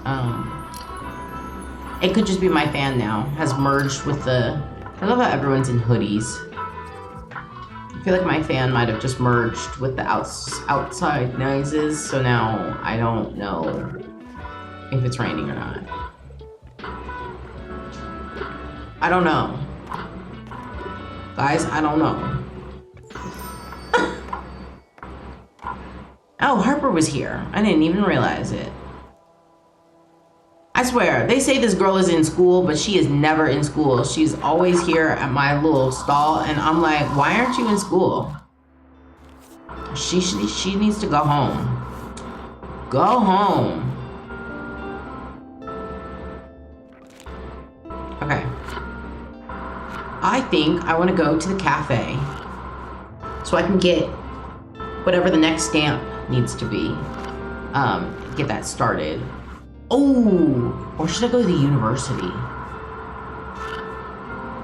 S1: It could just be my fan now has merged with the... I love how everyone's in hoodies. I feel like my fan might have just merged with the outside noises, so now I don't know if it's raining or not. I don't know. Guys, I don't know. Oh, Harper was here. I didn't even realize it. I swear, they say this girl is in school, but she is never in school. She's always here at my little stall, and I'm like, why aren't you in school? She needs to go home. Go home. Okay. I think I want to go to the cafe so I can get whatever the next stamp needs to be. Get that started. Oh, or should I go to the university?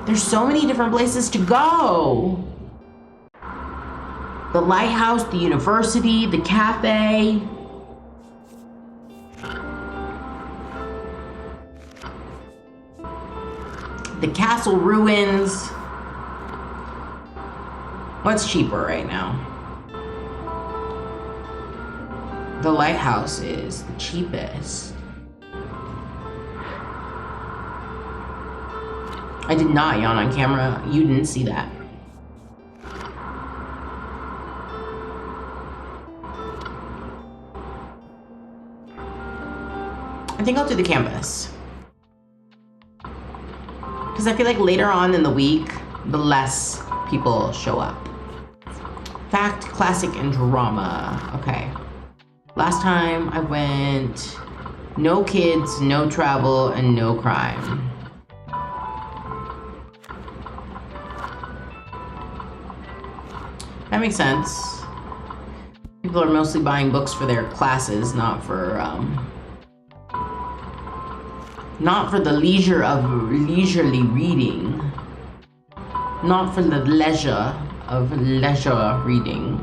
S1: There's so many different places to go. The lighthouse, the university, the cafe. The castle ruins. What's cheaper right now? The lighthouse is the cheapest. I did not yawn on camera. You didn't see that. I think I'll do the campus. Because I feel like later on in the week, the less people show up. Fact, classic, and drama. Okay. Last time I went, no kids, no travel, and no crime. That makes sense. People are mostly buying books for their classes, not for the leisure of leisurely reading. Not for the leisure of leisure reading.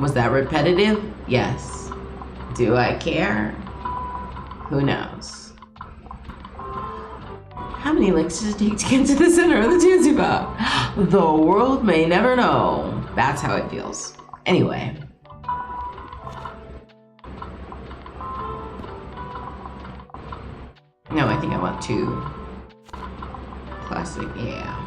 S1: Was that repetitive? Yes. Do I care? Who knows? How many licks does it take to get to the center of the Tootsie Pop? The world may never know. That's how it feels. Anyway. No, I think I want two. Classic, yeah.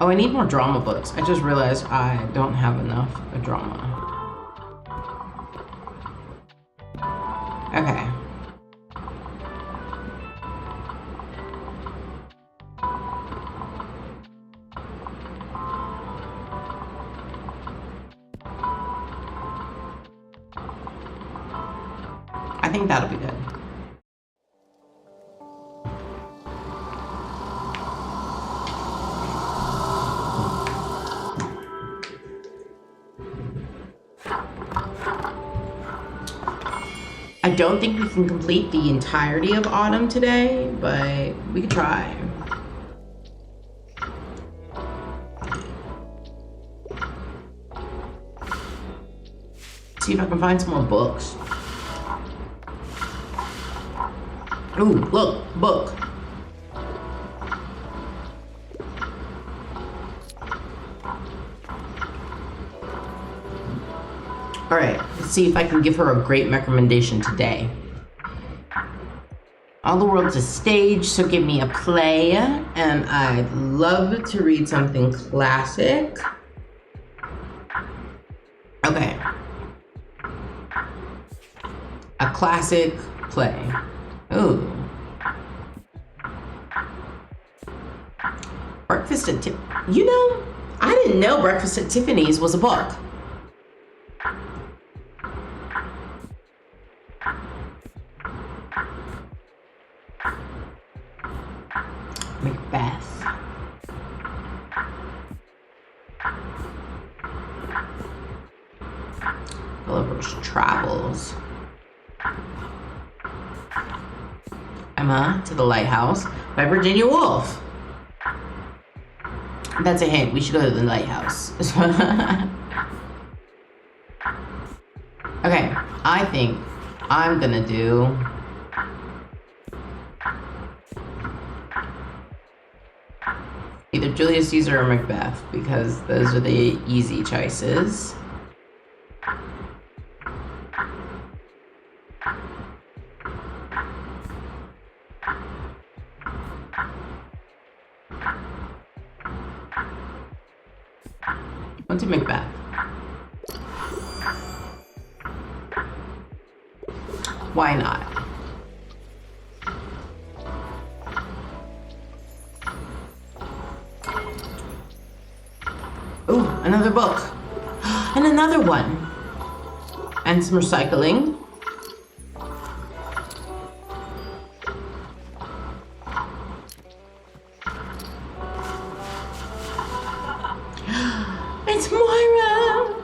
S1: Oh, I need more drama books. I just realized I don't have enough of drama. Okay. I think that'll be good. I don't think we can complete the entirety of autumn today, but we could try. See if I can find some more books. Ooh, look, book. All right, let's see if I can give her a great recommendation today. All the world's a stage, so give me a play, and I'd love to read something classic. Okay. A classic play. Ooh. Breakfast at Tiffany's. You know, I didn't know Breakfast at Tiffany's was a book. Macbeth. Gulliver's Travels. Emma to the Lighthouse by Virginia Woolf. That's a hint. We should go to the lighthouse. Okay, I think I'm gonna do either Julius Caesar or Macbeth, because those are the easy choices. Went to Macbeth. Why not? Ooh, another book. And another one. And some recycling. It's Moira!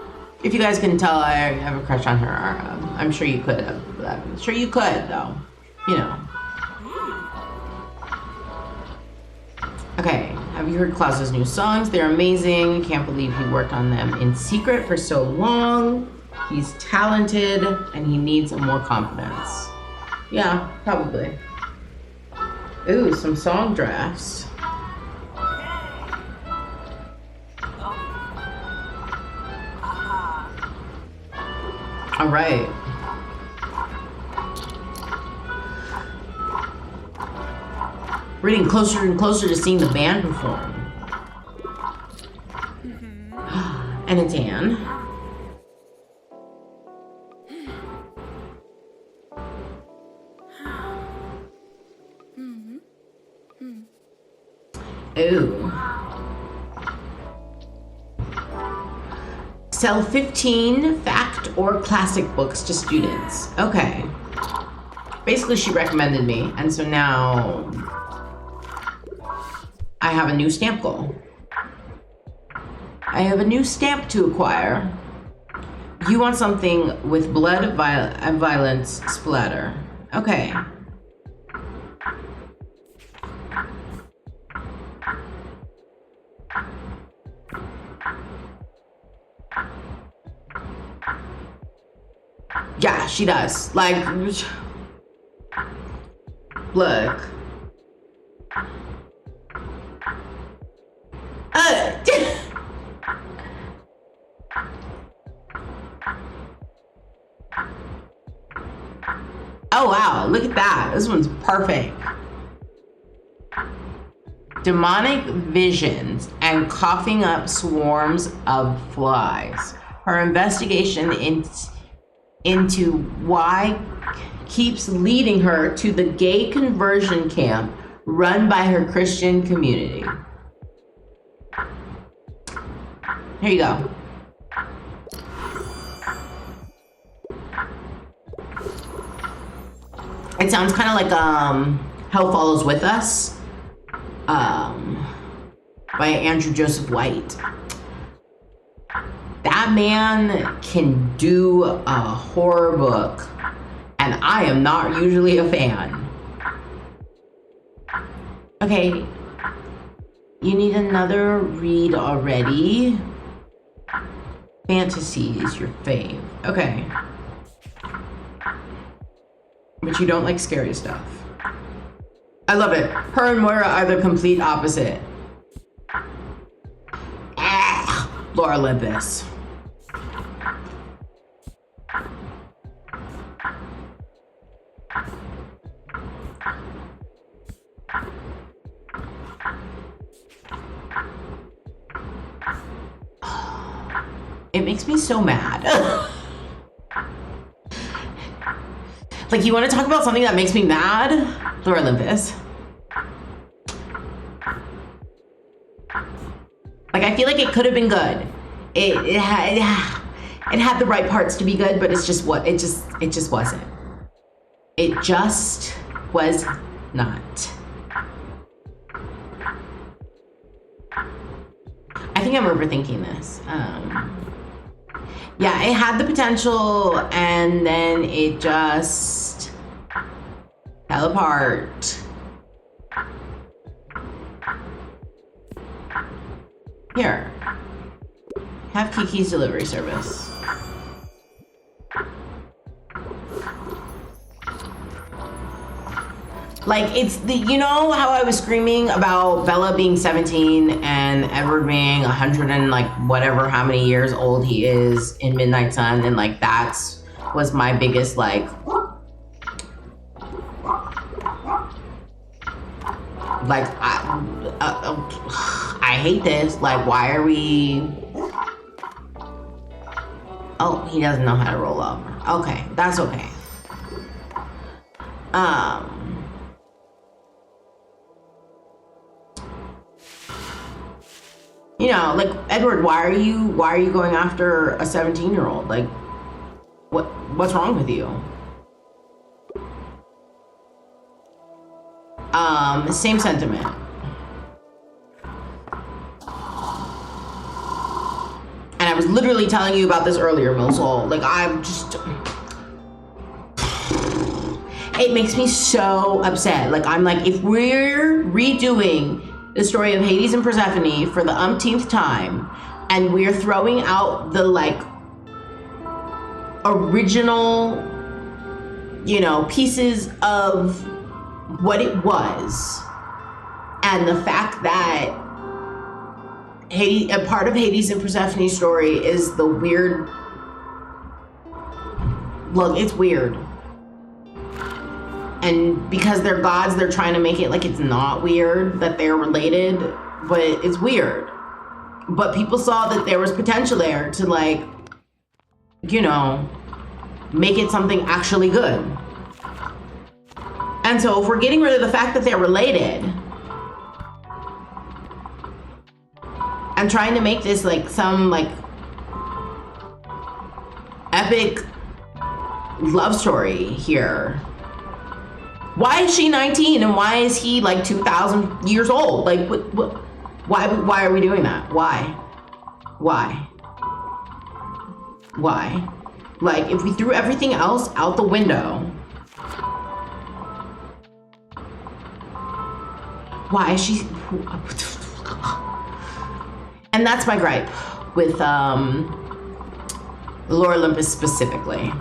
S1: If you guys can tell, I have a crush on her. I'm sure you could have. I'm sure you could, though. You know. Okay, have you heard Klaus's new songs? They're amazing. Can't believe he worked on them in secret for so long. He's talented, and he needs more confidence. Yeah, probably. Ooh, some song drafts. All right. We're getting closer and closer to seeing the band perform. And it's Anne. Ooh. Sell 15 fact or classic books to students. Okay. Basically, she recommended me, and so now I have a new stamp goal. I have a new stamp to acquire. You want something with blood and violence splatter. Okay. Yeah, she does. Like, look. Oh wow, look at that. This one's perfect. Demonic visions and coughing up swarms of flies. Her investigation into why keeps leading her to the gay conversion camp run by her Christian community. Here you go. It sounds kind of like Hell Follows With Us by Andrew Joseph White. That man can do a horror book, and I am not usually a fan. Okay, you need another read already. Fantasy is your fave. Okay. But you don't like scary stuff. I love it. Her and Moira are the complete opposite. Lore Olympus. It makes me so mad. Like, you want to talk about something that makes me mad? Lore Olympus. Like, I feel like it could have been good. It had the right parts to be good, but it's just what it just wasn't. It just was not. I think I'm overthinking this. Yeah, it had the potential, and then it just fell apart. Here, have Kiki's delivery service. Like, it's the, you know how I was screaming about Bella being 17 and Edward being 100 and like whatever, how many years old he is in Midnight Sun, and like that's was my biggest like I hate this. Like, why are we Oh, he doesn't know how to roll over. Okay, that's okay. You know, like, Edward, why are you going after a 17-year-old? Like, what's wrong with you? Same sentiment. And I was literally telling you about this earlier, Millsole. Like, I'm just... It makes me so upset. Like, I'm like, if we're redoing the story of Hades and Persephone for the umpteenth time, and we're throwing out the, like, original, you know, pieces of what it was, and the fact that a part of Hades and Persephone's story is the weird... Look, it's weird. And because they're gods, they're trying to make it like it's not weird that they're related, but it's weird. But people saw that there was potential there to, like, you know, make it something actually good. And so if we're getting rid of the fact that they're related and trying to make this like some like epic love story here, why is she 19 and why is he like 2,000 years old? Like, why are we doing that? Why? Like, if we threw everything else out the window, why is she... And that's my gripe with Lore Olympus specifically.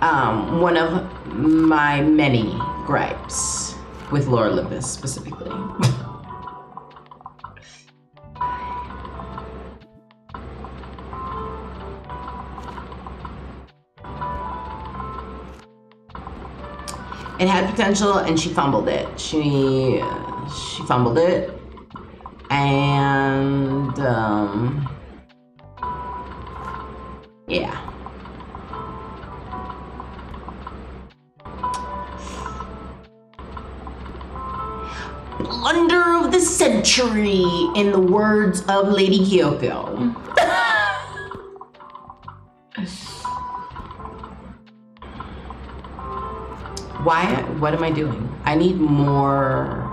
S1: One of my many gripes with Lore Olympus specifically. It had potential and she fumbled it. She fumbled it, and yeah. Blunder of the century, in the words of Lady Kyoko. What am I doing? I need more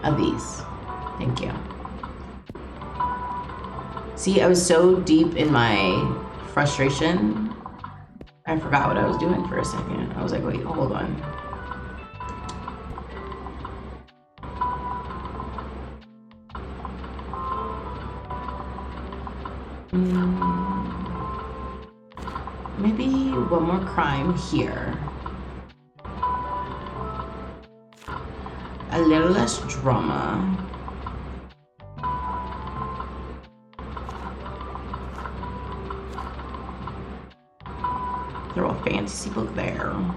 S1: of these. Thank you. See, I was so deep in my frustration, I forgot what I was doing for a second. I was like, wait, hold on. Maybe one more crime here. A little less drama. Throw a fantasy book there. And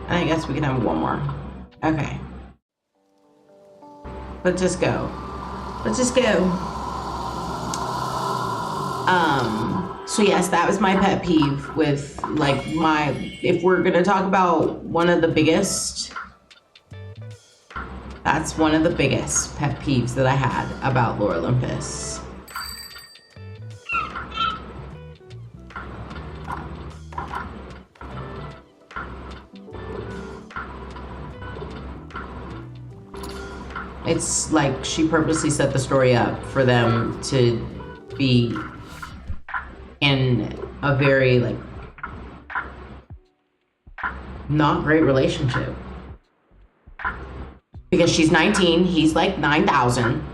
S1: I guess we can have one more. Okay. Let's just go. Let's just go. So yes, that was my pet peeve with like if we're gonna talk about one of the biggest, that's one of the biggest pet peeves that I had about Lore Olympus. It's like she purposely set the story up for them to be in a very like not great relationship, because she's 19, he's like 9,000.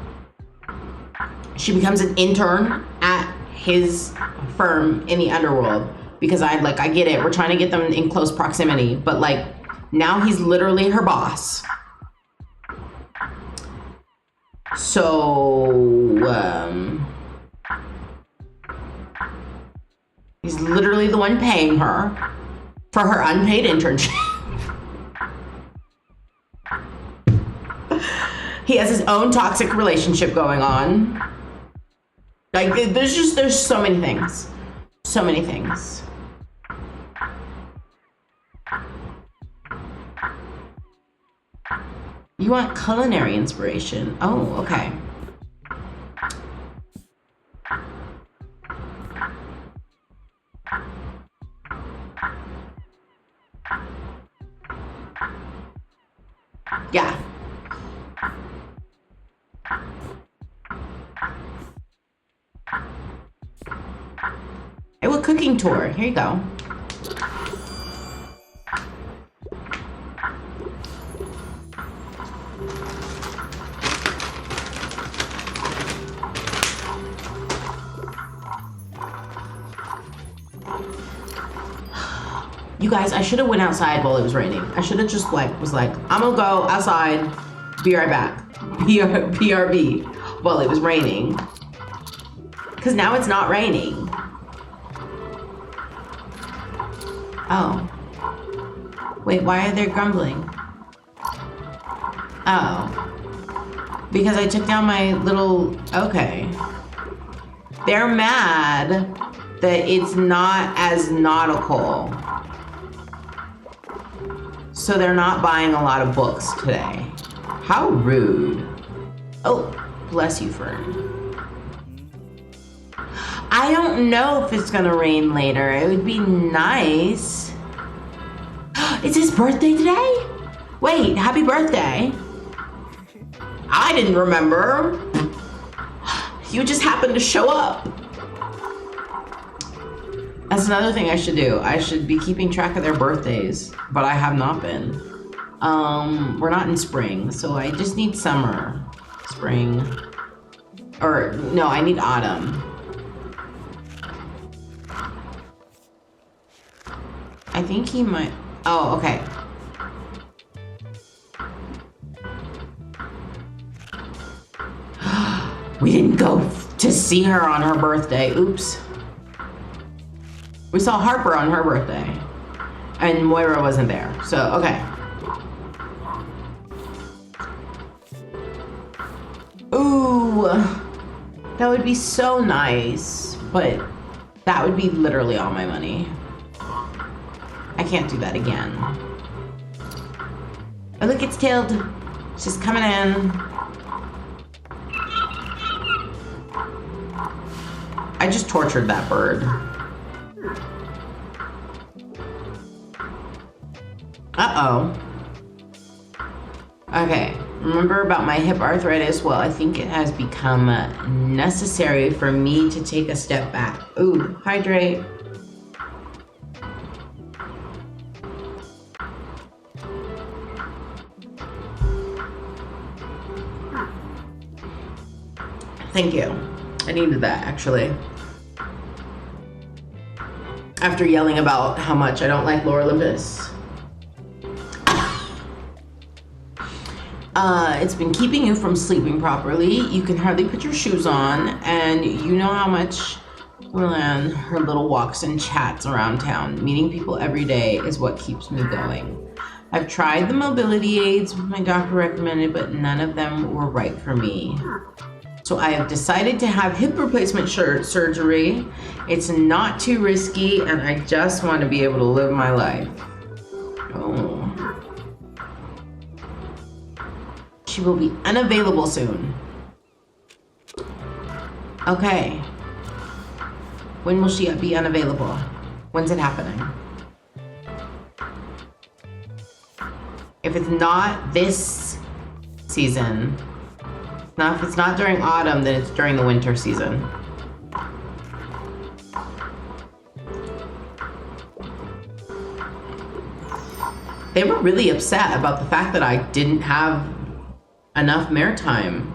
S1: She becomes an intern at his firm in the underworld, because I get it, we're trying to get them in close proximity, but like now he's literally her boss. So he's literally the one paying her for her unpaid internship. He has his own toxic relationship going on. Like, there's so many things. So many things. You want culinary inspiration. Oh, okay. Yeah. Hey, what cooking tour? Here you go. You guys, I should have went outside while it was raining. I should have just was like, I'm gonna go outside, be right back. BRB while it was raining. Cause now it's not raining. Oh. Wait, why are they grumbling? Oh. Because I took down my little, okay. They're mad that it's not as nautical. So they're not buying a lot of books today. How rude. Oh, bless you, Fern. I don't know if it's gonna rain later. It would be nice. It's his birthday today? Wait, happy birthday. I didn't remember. You just happened to show up. That's another thing I should do. I should be keeping track of their birthdays, but I have not been. We're not in spring, so I just need summer. Spring. Or, no, I need autumn. I think he might, oh, okay. We didn't go to see her on her birthday, oops. We saw Harper on her birthday, and Moira wasn't there, so, okay. Ooh, that would be so nice, but that would be literally all my money. I can't do that again. Oh, look, it's Tild. She's coming in. I just tortured that bird. Uh-oh. Okay, remember about my hip arthritis? Well, I think it has become necessary for me to take a step back. Ooh, hydrate. Thank you. I needed that, actually. After yelling about how much I don't like Lore Olympus. It's been keeping you from sleeping properly. You can hardly put your shoes on, and you know how much Willan, her little walks and chats around town. Meeting people every day is what keeps me going. I've tried the mobility aids my doctor recommended, but none of them were right for me. So I have decided to have hip replacement surgery. It's not too risky, and I just want to be able to live my life. Oh. She will be unavailable soon. Okay. When will she be unavailable? When's it happening? If it's not this season, now if it's not during autumn, then it's during the winter season. They were really upset about the fact that I didn't have enough maritime.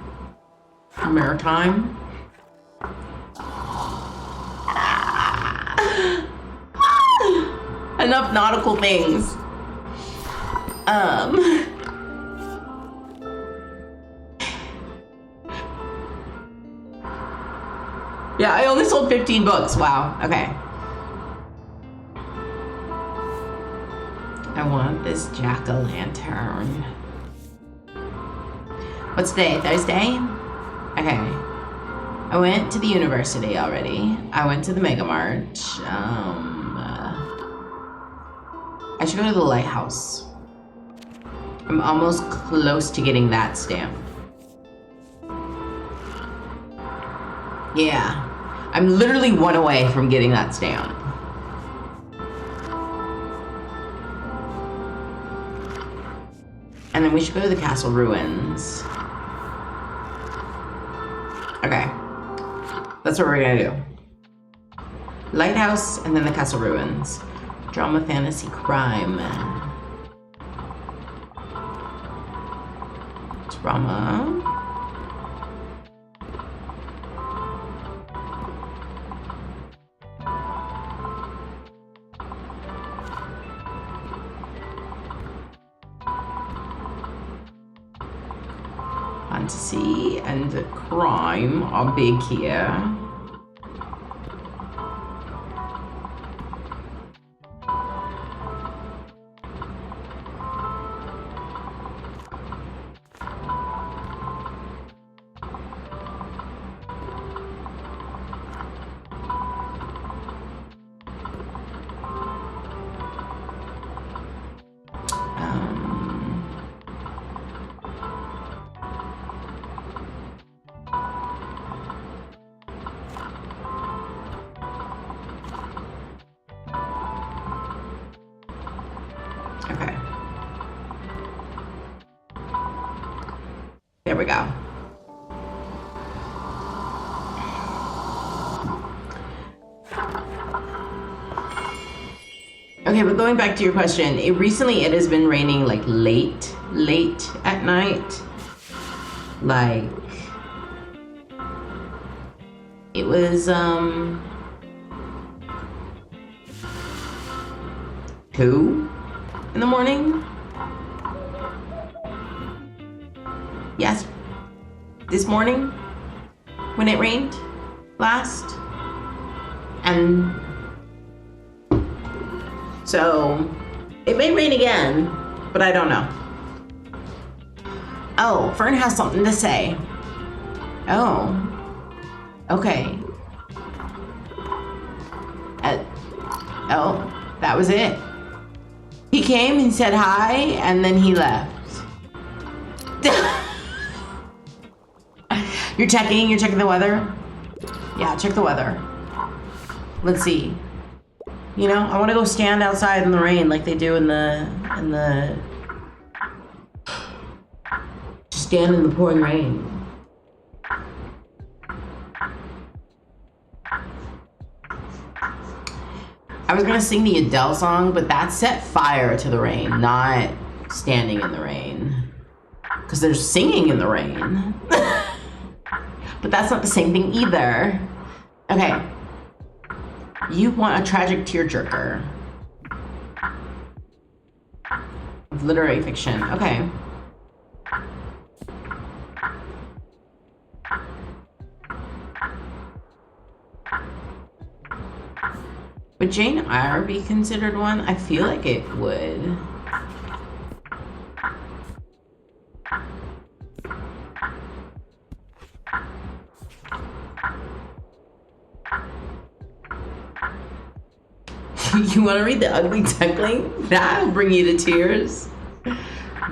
S1: Enough nautical things. Yeah, I only sold 15 books. Wow. Okay. I want this jack-o'-lantern. What's today? Thursday? Okay. I went to the university already. I went to the Mega Mart. I should go to the lighthouse. I'm almost close to getting that stamp. Yeah. I'm literally one away from getting that stamp. And then we should go to the castle ruins. Okay. That's what we're gonna do. Lighthouse and then the castle ruins. Drama, fantasy, crime. Drama. Fantasy and crime are big here. Okay. There we go. Okay, but going back to your question, recently it has been raining like late at night. Like, it was 2 in the morning. Yes, this morning when it rained last. And so it may rain again, but I don't know. Oh, Fern has something to say. Oh, okay. Oh, that was it. He came, he said hi, and then he left. You're checking the weather? Yeah, check the weather. Let's see. You know, I want to go stand outside in the rain like they do in the stand in the pouring rain. I was gonna sing the Adele song, but that set fire to the rain, not standing in the rain. Because they're singing in the rain. But that's not the same thing either. Okay. You want a tragic tearjerker. Of literary fiction. Okay. Would Jane Eyre be considered one? I feel like it would. You want to read The Ugly Duckling? That'll bring you to tears.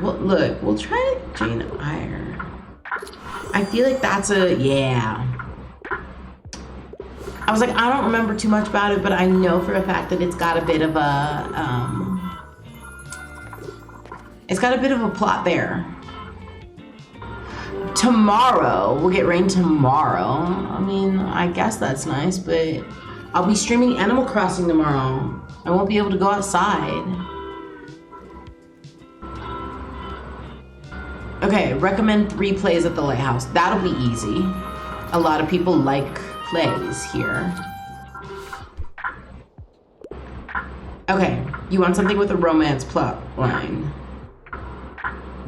S1: Well, look, we'll try Jane Eyre. I feel like that's yeah. I was like, I don't remember too much about it, but I know for a fact that it's got a bit of a, it's got a bit of a plot there. Tomorrow, we'll get rain tomorrow. I mean, I guess that's nice, but I'll be streaming Animal Crossing tomorrow. I won't be able to go outside. Okay, recommend 3 plays at the lighthouse. That'll be easy. A lot of people like plays here. Okay, you want something with a romance plot line,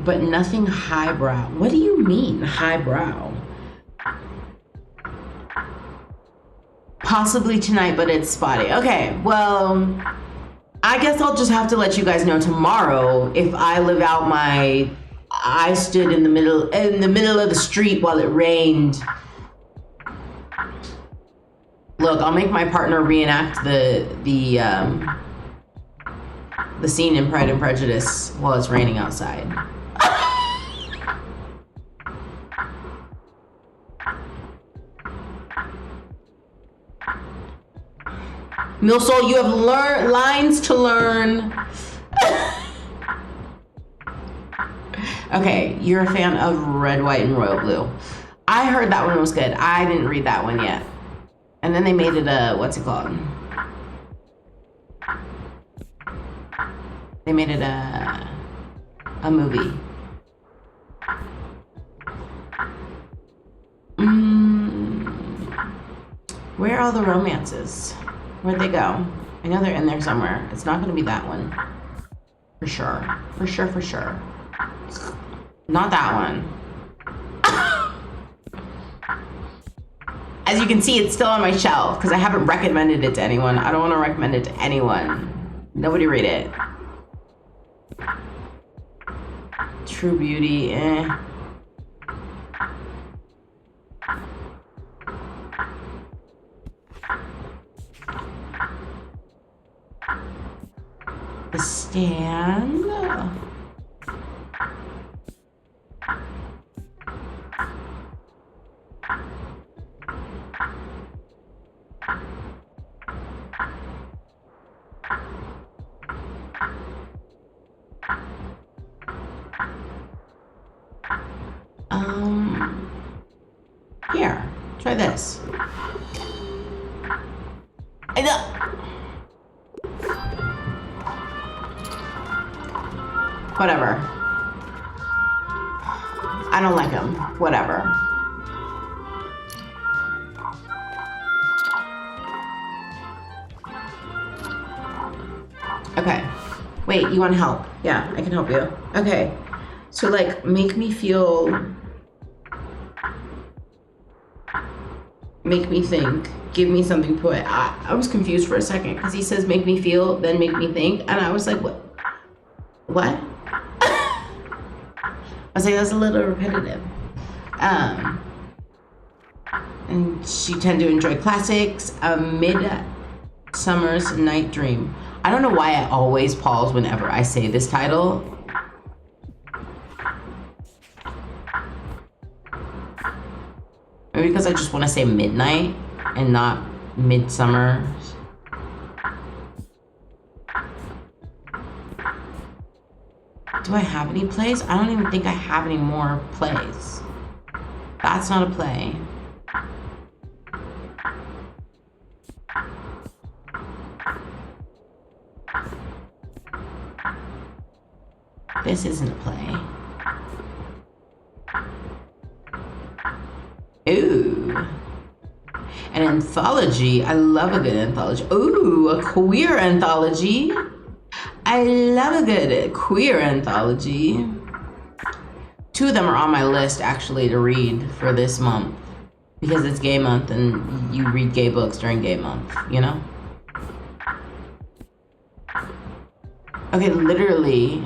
S1: but nothing highbrow. What do you mean, highbrow? Possibly tonight, but it's spotty. Okay, well, I guess I'll just have to let you guys know tomorrow if I live out my I stood in the middle of the street while it rained Look, I'll make my partner reenact the scene in Pride and Prejudice while it's raining outside. Milsoul, you have lines to learn. Okay, you're a fan of Red, White, and Royal Blue. I heard that one was good. I didn't read that one yet. And then they made it a, what's it called? They made it a movie. Where are all the romances? Where'd they go? I know they're in there somewhere. It's not gonna be that one. For sure. For sure, for sure. Not that one. As you can see, it's still on my shelf because I haven't recommended it to anyone. I don't want to recommend it to anyone. Nobody read it. True Beauty, eh. The Stand. Here, try this. Whatever. I don't like them. Whatever. Okay. Wait, you want help? Yeah, I can help you. Okay. So, like, make me feel... Make me think. Give me something to put. I was confused for a second because he says make me feel, then make me think. And I was like, what? What? I was like, that's a little repetitive. And she tend to enjoy classics. A Midsummer's Night Dream. I don't know why I always pause whenever I say this title. Maybe because I just want to say midnight and not midsummer. Do I have any plays? I don't even think I have any more plays. That's not a play. This isn't a play. Ooh. An anthology. I love a good anthology. Ooh, a queer anthology. I love a good queer anthology. 2 of them are on my list actually to read for this month because it's gay month and you read gay books during gay month, you know? Okay, literally.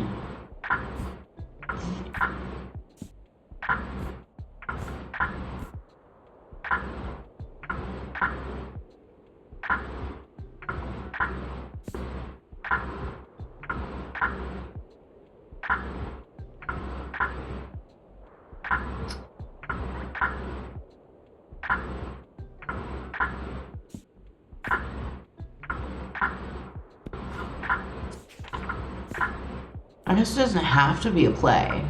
S1: I guess it doesn't have to be a play.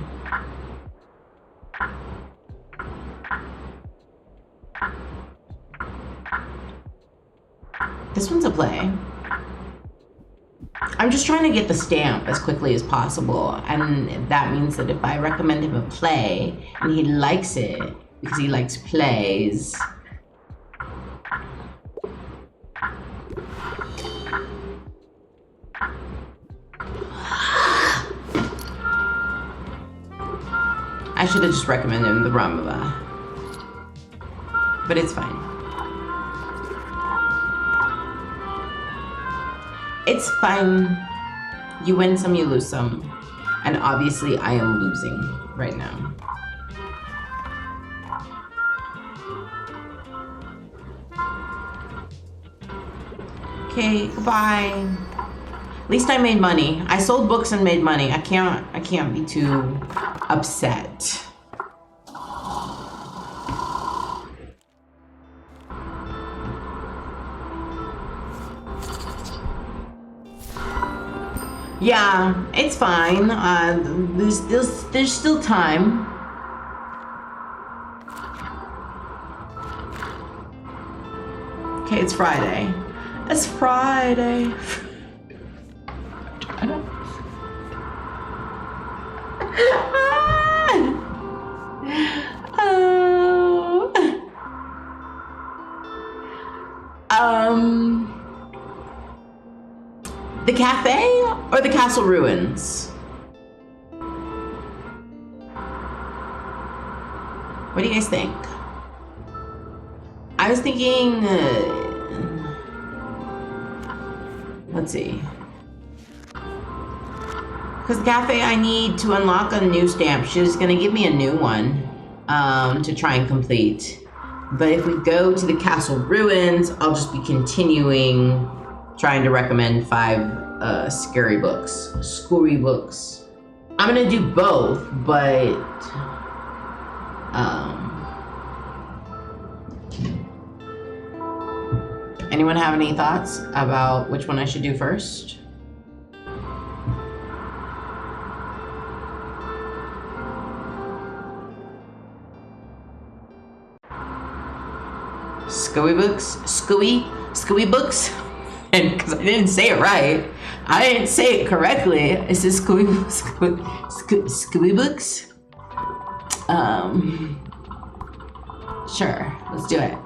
S1: This one's a play. I'm just trying to get the stamp as quickly as possible, and that means that if I recommend him a play and he likes it because he likes plays, I should have just recommended him the Brahmava, but it's fine. It's fine. You win some, you lose some. And obviously I am losing right now. Okay, goodbye. At least I made money. I sold books and made money. I can't be too upset. Yeah, it's fine. There's still time. Okay, it's Friday. It's Friday. The cafe or the castle ruins? What do you guys think? I was thinking, let's see. Because the cafe, I need to unlock a new stamp. She's gonna give me a new one to try and complete. But if we go to the castle ruins, I'll just be continuing trying to recommend 5 scary books. I'm gonna do both, but anyone have any thoughts about which one I should do first? Scooby books? And because I didn't say it right. I didn't say it correctly. Is this Scooby books? Sure, let's do it.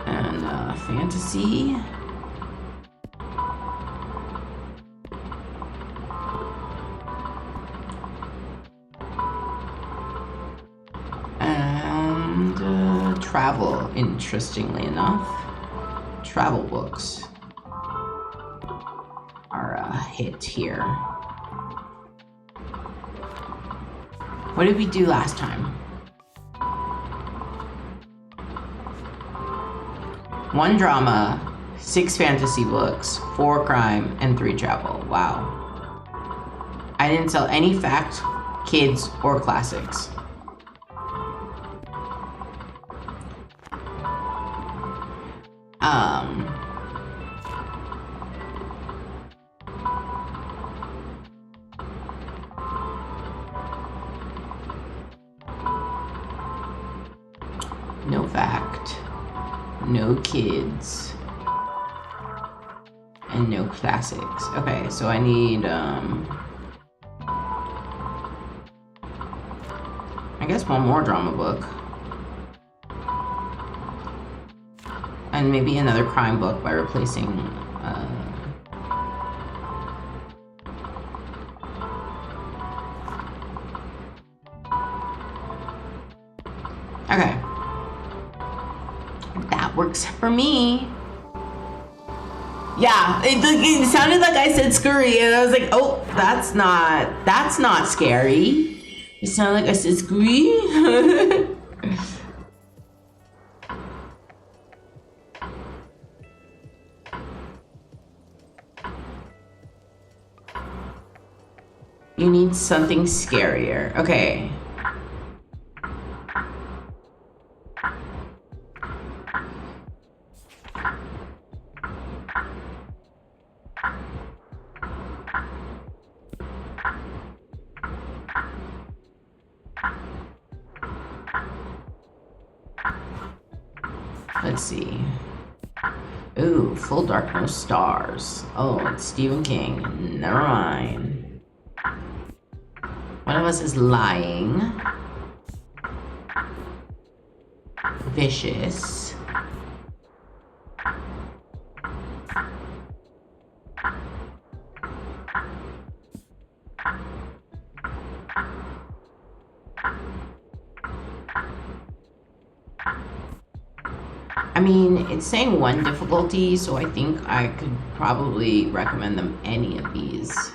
S1: And fantasy. Travel, interestingly enough. Travel books are a hit here. What did we do last time? 1 drama, 6 fantasy books, 4 crime, and 3 travel. Wow. I didn't sell any fact, kids, or classics. No fact, no kids, and no classics. Okay, so I need, I guess 1 more drama book. And maybe another crime book by replacing, okay. That works for me. Yeah, it sounded like I said scurry, and I was like, oh, that's not scary. It sounded like I said scurry. You need something scarier. Okay. Let's see. Ooh, Full Dark, No Stars. Oh, it's Stephen King. Never mind. One of us is lying. Vicious. I mean, it's saying 1 difficulty, so I think I could probably recommend them any of these.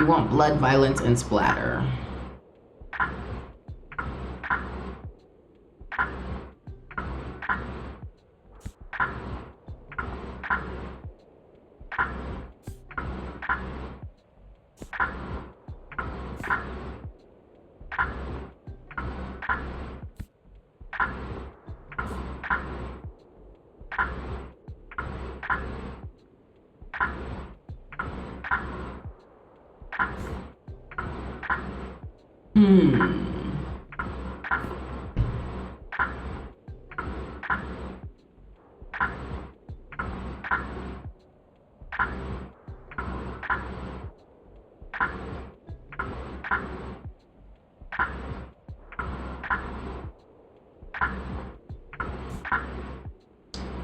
S1: want blood, violence, and splatter.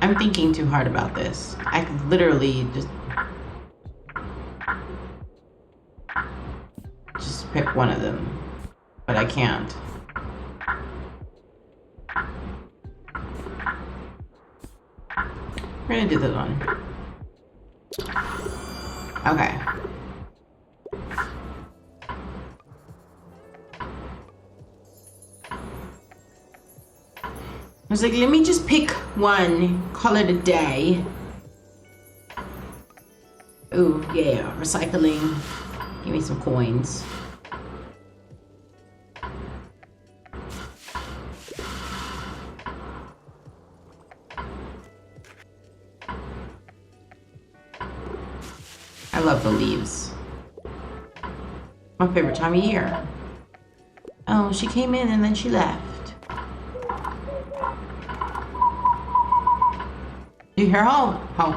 S1: I'm thinking too hard about this. I could literally just pick one of them, but I can't. We're gonna do this one. Okay. I was like, let me just pick one, call it a day. Ooh, yeah, recycling. Give me some coins. I love the leaves. My favorite time of year. Oh, she came in and then she left. Do you hear home? Home.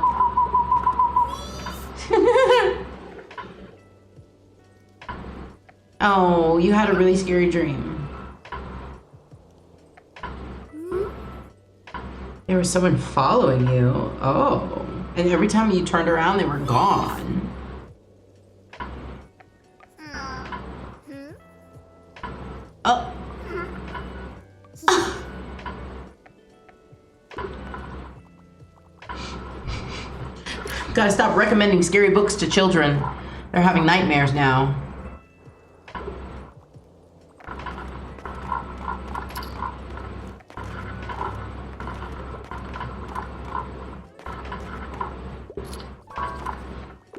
S1: Oh, you had a really scary dream. There was someone following you. Oh. And every time you turned around, they were gone. Oh. Gotta stop recommending scary books to children. They're having nightmares now.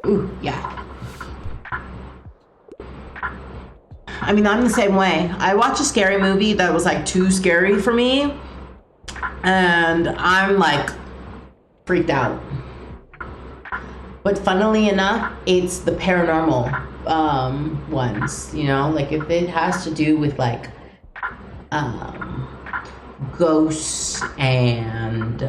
S1: Ooh, yeah. I mean, I'm the same way. I watched a scary movie that was like too scary for me, and I'm like freaked out. But funnily enough, it's the paranormal ones, you know, like if it has to do with like ghosts and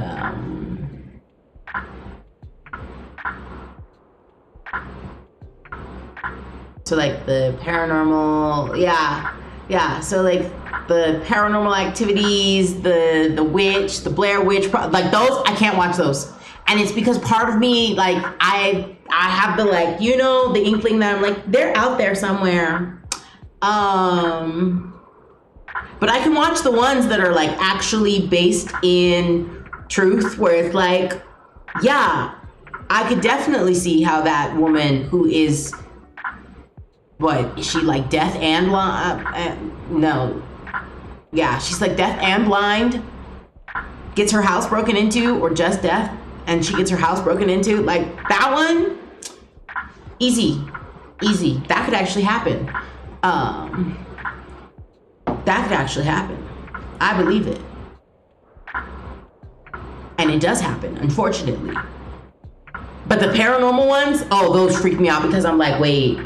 S1: so like the paranormal, yeah. So like the paranormal activities, the witch, the Blair Witch, like those, I can't watch those. And it's because part of me, like, I have the, like, you know, the inkling that I'm like, they're out there somewhere. But I can watch the ones that are, like, actually based in truth, where it's like, yeah, I could definitely see how that woman who is, what, is she, like, deaf and blind? No. Yeah, she's, like, deaf and blind, gets her house broken into, or just deaf. And she gets her house broken into, like that one, easy. That could actually happen. That could actually happen. I believe it. And it does happen, unfortunately. But the paranormal ones, oh, those freak me out because I'm like, wait.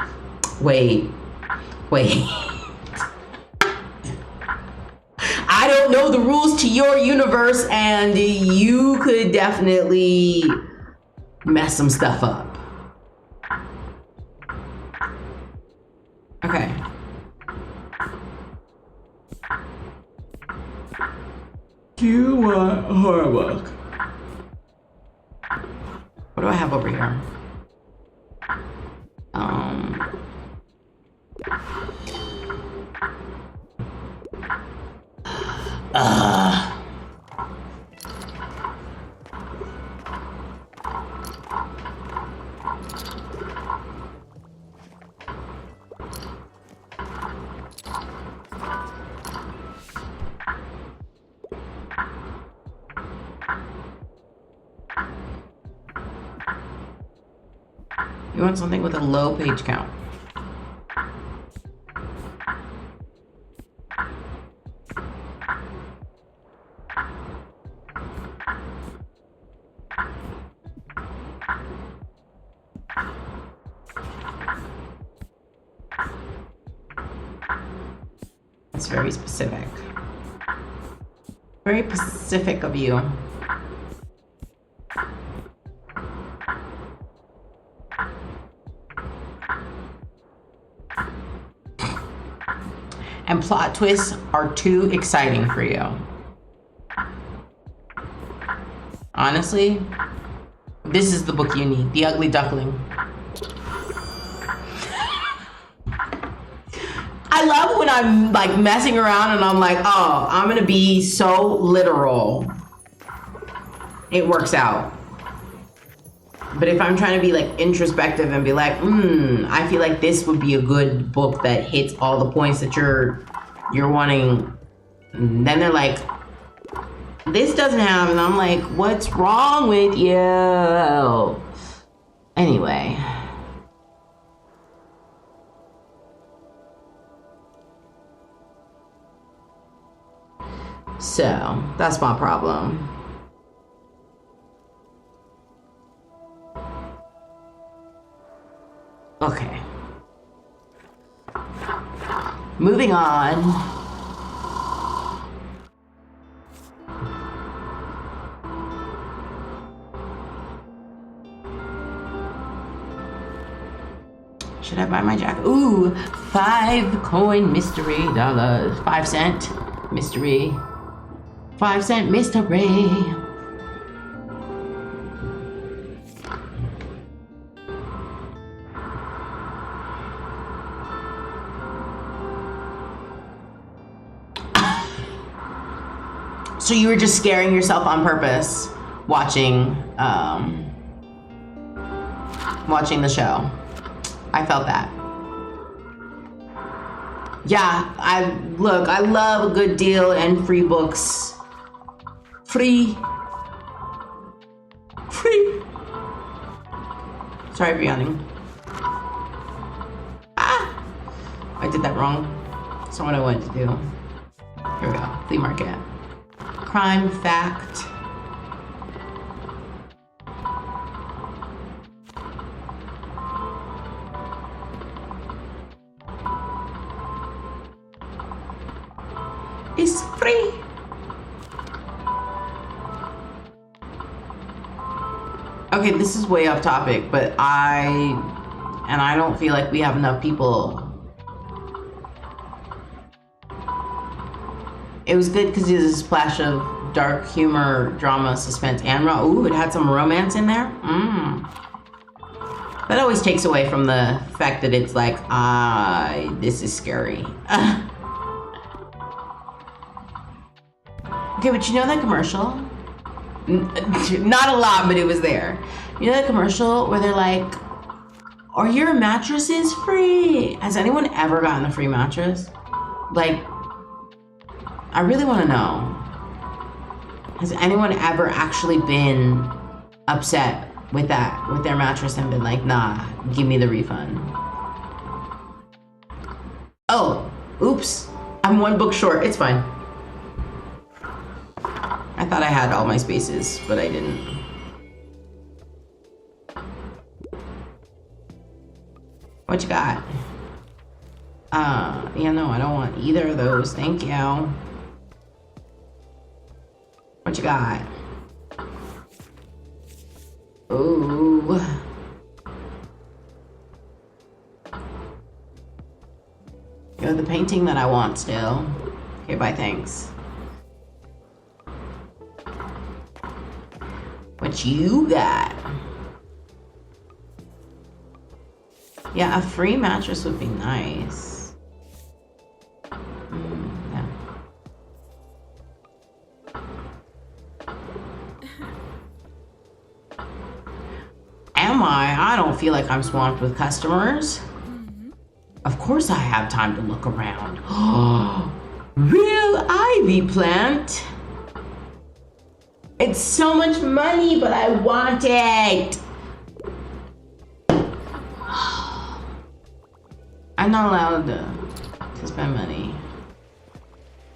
S1: I don't know the rules to your universe, and you could definitely mess some stuff up. Okay. Do you want a horror book? What do I have over here? You want something with a low page count. It's very specific. Very specific of you. And plot twists are too exciting for you. Honestly, this is the book you need. The Ugly Duckling. I love when I'm like messing around and I'm like, oh, I'm gonna be so literal. It works out. But if I'm trying to be like introspective and be like, I feel like this would be a good book that hits all the points that you're wanting, and then they're like, this doesn't have, and I'm like, what's wrong with you? Anyway. So, that's my problem. Okay. Moving on. Should I buy my jacket? Ooh, 5 coin mystery dollars. 5 cent mystery. 5 cent mystery. So you were just scaring yourself on purpose watching watching the show. I felt that. Yeah, I love a good deal and free books. Free. Sorry for yawning. Ah! I did that wrong. That's not what I wanted to do. Here we go. Flea market. Crime fact. It's free. Okay, this is way off topic, but I don't feel like we have enough people. It was good because there's a splash of dark humor, drama, suspense, and ooh, it had some romance in there. That always takes away from the fact that it's like, this is scary. Okay, but you know that commercial? Not a lot, but it was there. You know that commercial where they're like, are your mattresses free? Has anyone ever gotten a free mattress? Like, I really want to know. Has anyone ever actually been upset with that, with their mattress, and been like, nah, give me the refund? Oh, oops. I'm 1 book short. It's fine. I thought I had all my spaces, but I didn't. What you got? Yeah, no, I don't want either of those. Thank you. What you got? Ooh. You have the painting that I want still. Okay, bye, thanks. What you got? Yeah, a free mattress would be nice. Yeah. Am I? I don't feel like I'm swamped with customers. Of course I have time to look around. Real ivy plant. It's so much money, but I want it. I'm not allowed to spend money.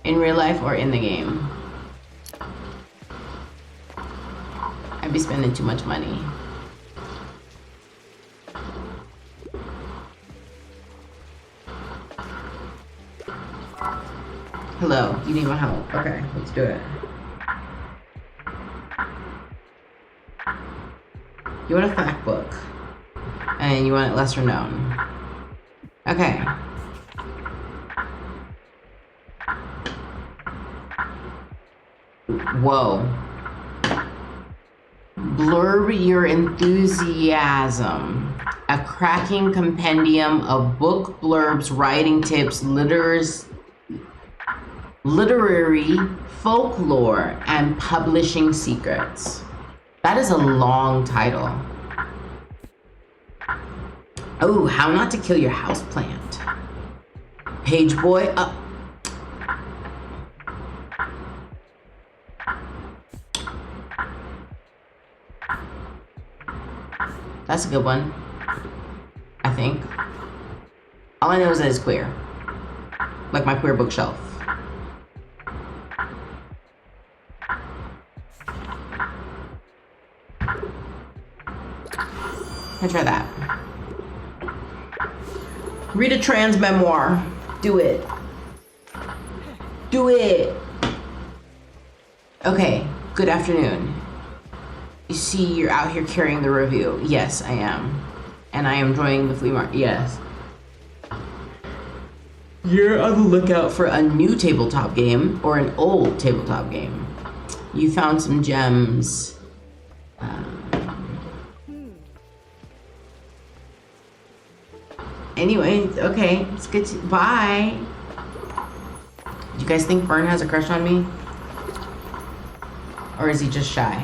S1: In real life or in the game. I'd be spending too much money. Hello, you need my help. Okay, let's do it. You want a fact book. And you want it lesser known. Okay. Whoa. Blurb your enthusiasm. A cracking compendium of book blurbs, writing tips, literary folklore, and publishing secrets. That is a long title. Oh, how not to kill your houseplant. Page boy. That's a good one. I think. All I know is that it's queer. Like my queer bookshelf. I'll try that. Read a trans memoir. Do it. Do it. Okay, good afternoon. You see, you're out here carrying the review. Yes, I am. And I am enjoying the flea market. Yes. You're on the lookout for a new tabletop game or an old tabletop game. You found some gems. Anyway, okay, it's good to, bye. Do you guys think Fern has a crush on me? Or is he just shy?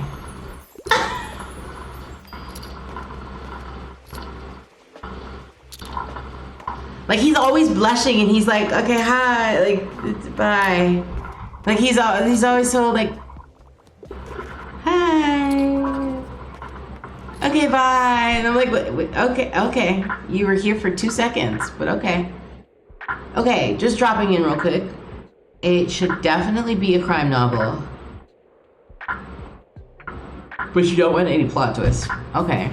S1: Like, he's always blushing and he's like, okay, hi, like, bye. Like, he's always so like, hi. Okay, bye. And I'm like, wait, okay. You were here for 2 seconds, but okay. Okay, just dropping in real quick. It should definitely be a crime novel. But you don't want any plot twists. Okay.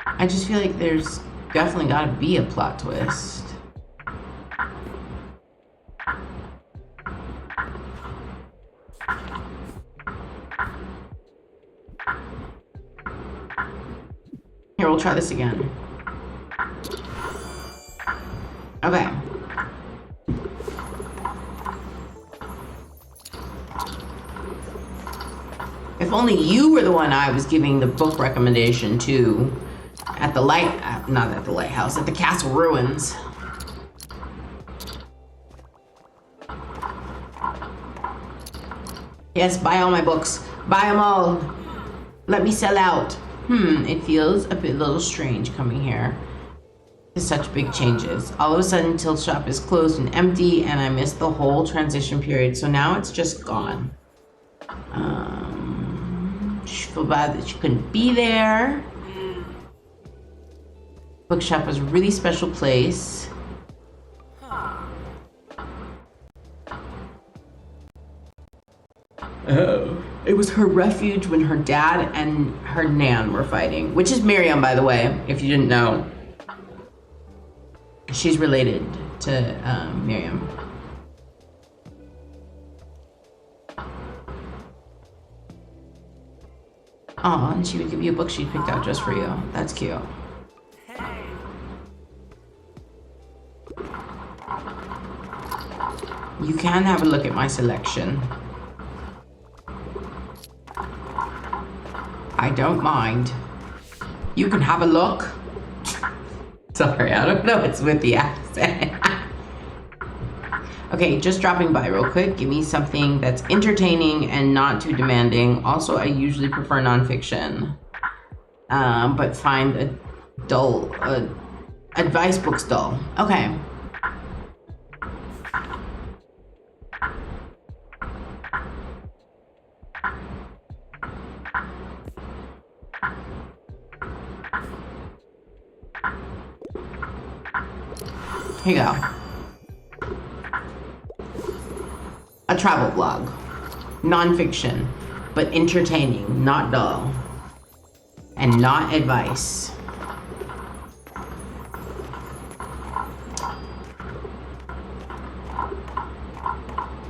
S1: I just feel like there's definitely gotta be a plot twist. Here, we'll try this again. Okay. If only you were the one I was giving the book recommendation to at the not at the lighthouse, at the castle ruins. Yes, buy all my books. Buy them all. Let me sell out. It feels a little strange coming here to such big changes. All of a sudden, Tilt Shop is closed and empty, and I missed the whole transition period, so now it's just gone. She felt bad that she couldn't be there. Bookshop was a really special place. Oh. It was her refuge when her dad and her nan were fighting, which is Miriam, by the way, if you didn't know. She's related to Miriam. Aw, and she would give you a book she picked out just for you. That's cute. You can have a look at my selection. I don't mind. You can have a look. Sorry, I don't know what's with the accent. Okay, just dropping by real quick. Give me something that's entertaining and not too demanding. Also, I usually prefer nonfiction. But find a dull, advice books dull. Okay. Here you go. A travel blog. Non-fiction, but entertaining, not dull. And not advice.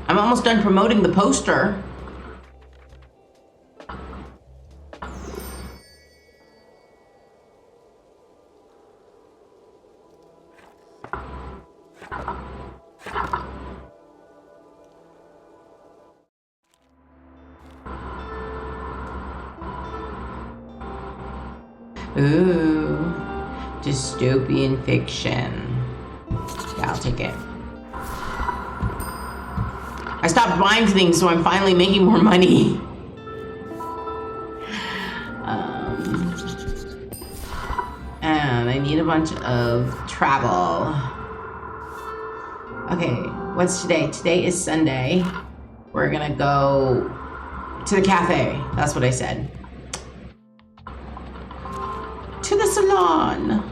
S1: I'm almost done promoting the poster. Ooh, dystopian fiction. Yeah, I'll take it. I stopped buying things, so I'm finally making more money. And I need a bunch of travel. Okay, what's today? Today is Sunday. We're gonna go to the cafe. That's what I said. To the salon.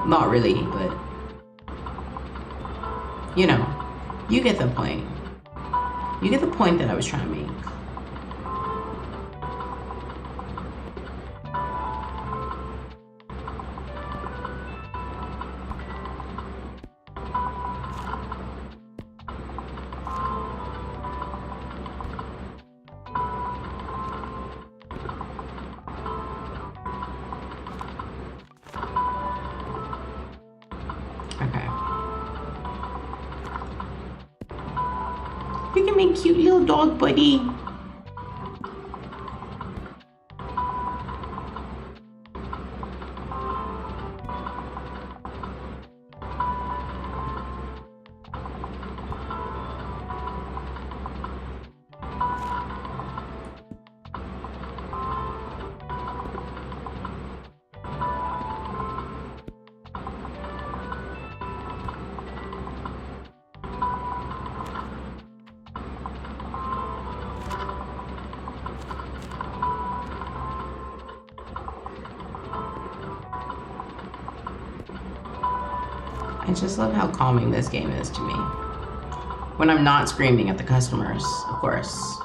S1: Not really, but you know, you get the point. You get the point that I was trying to make. Okay. Look at my cute little dog buddy. I just love how calming this game is to me. When I'm not screaming at the customers, of course.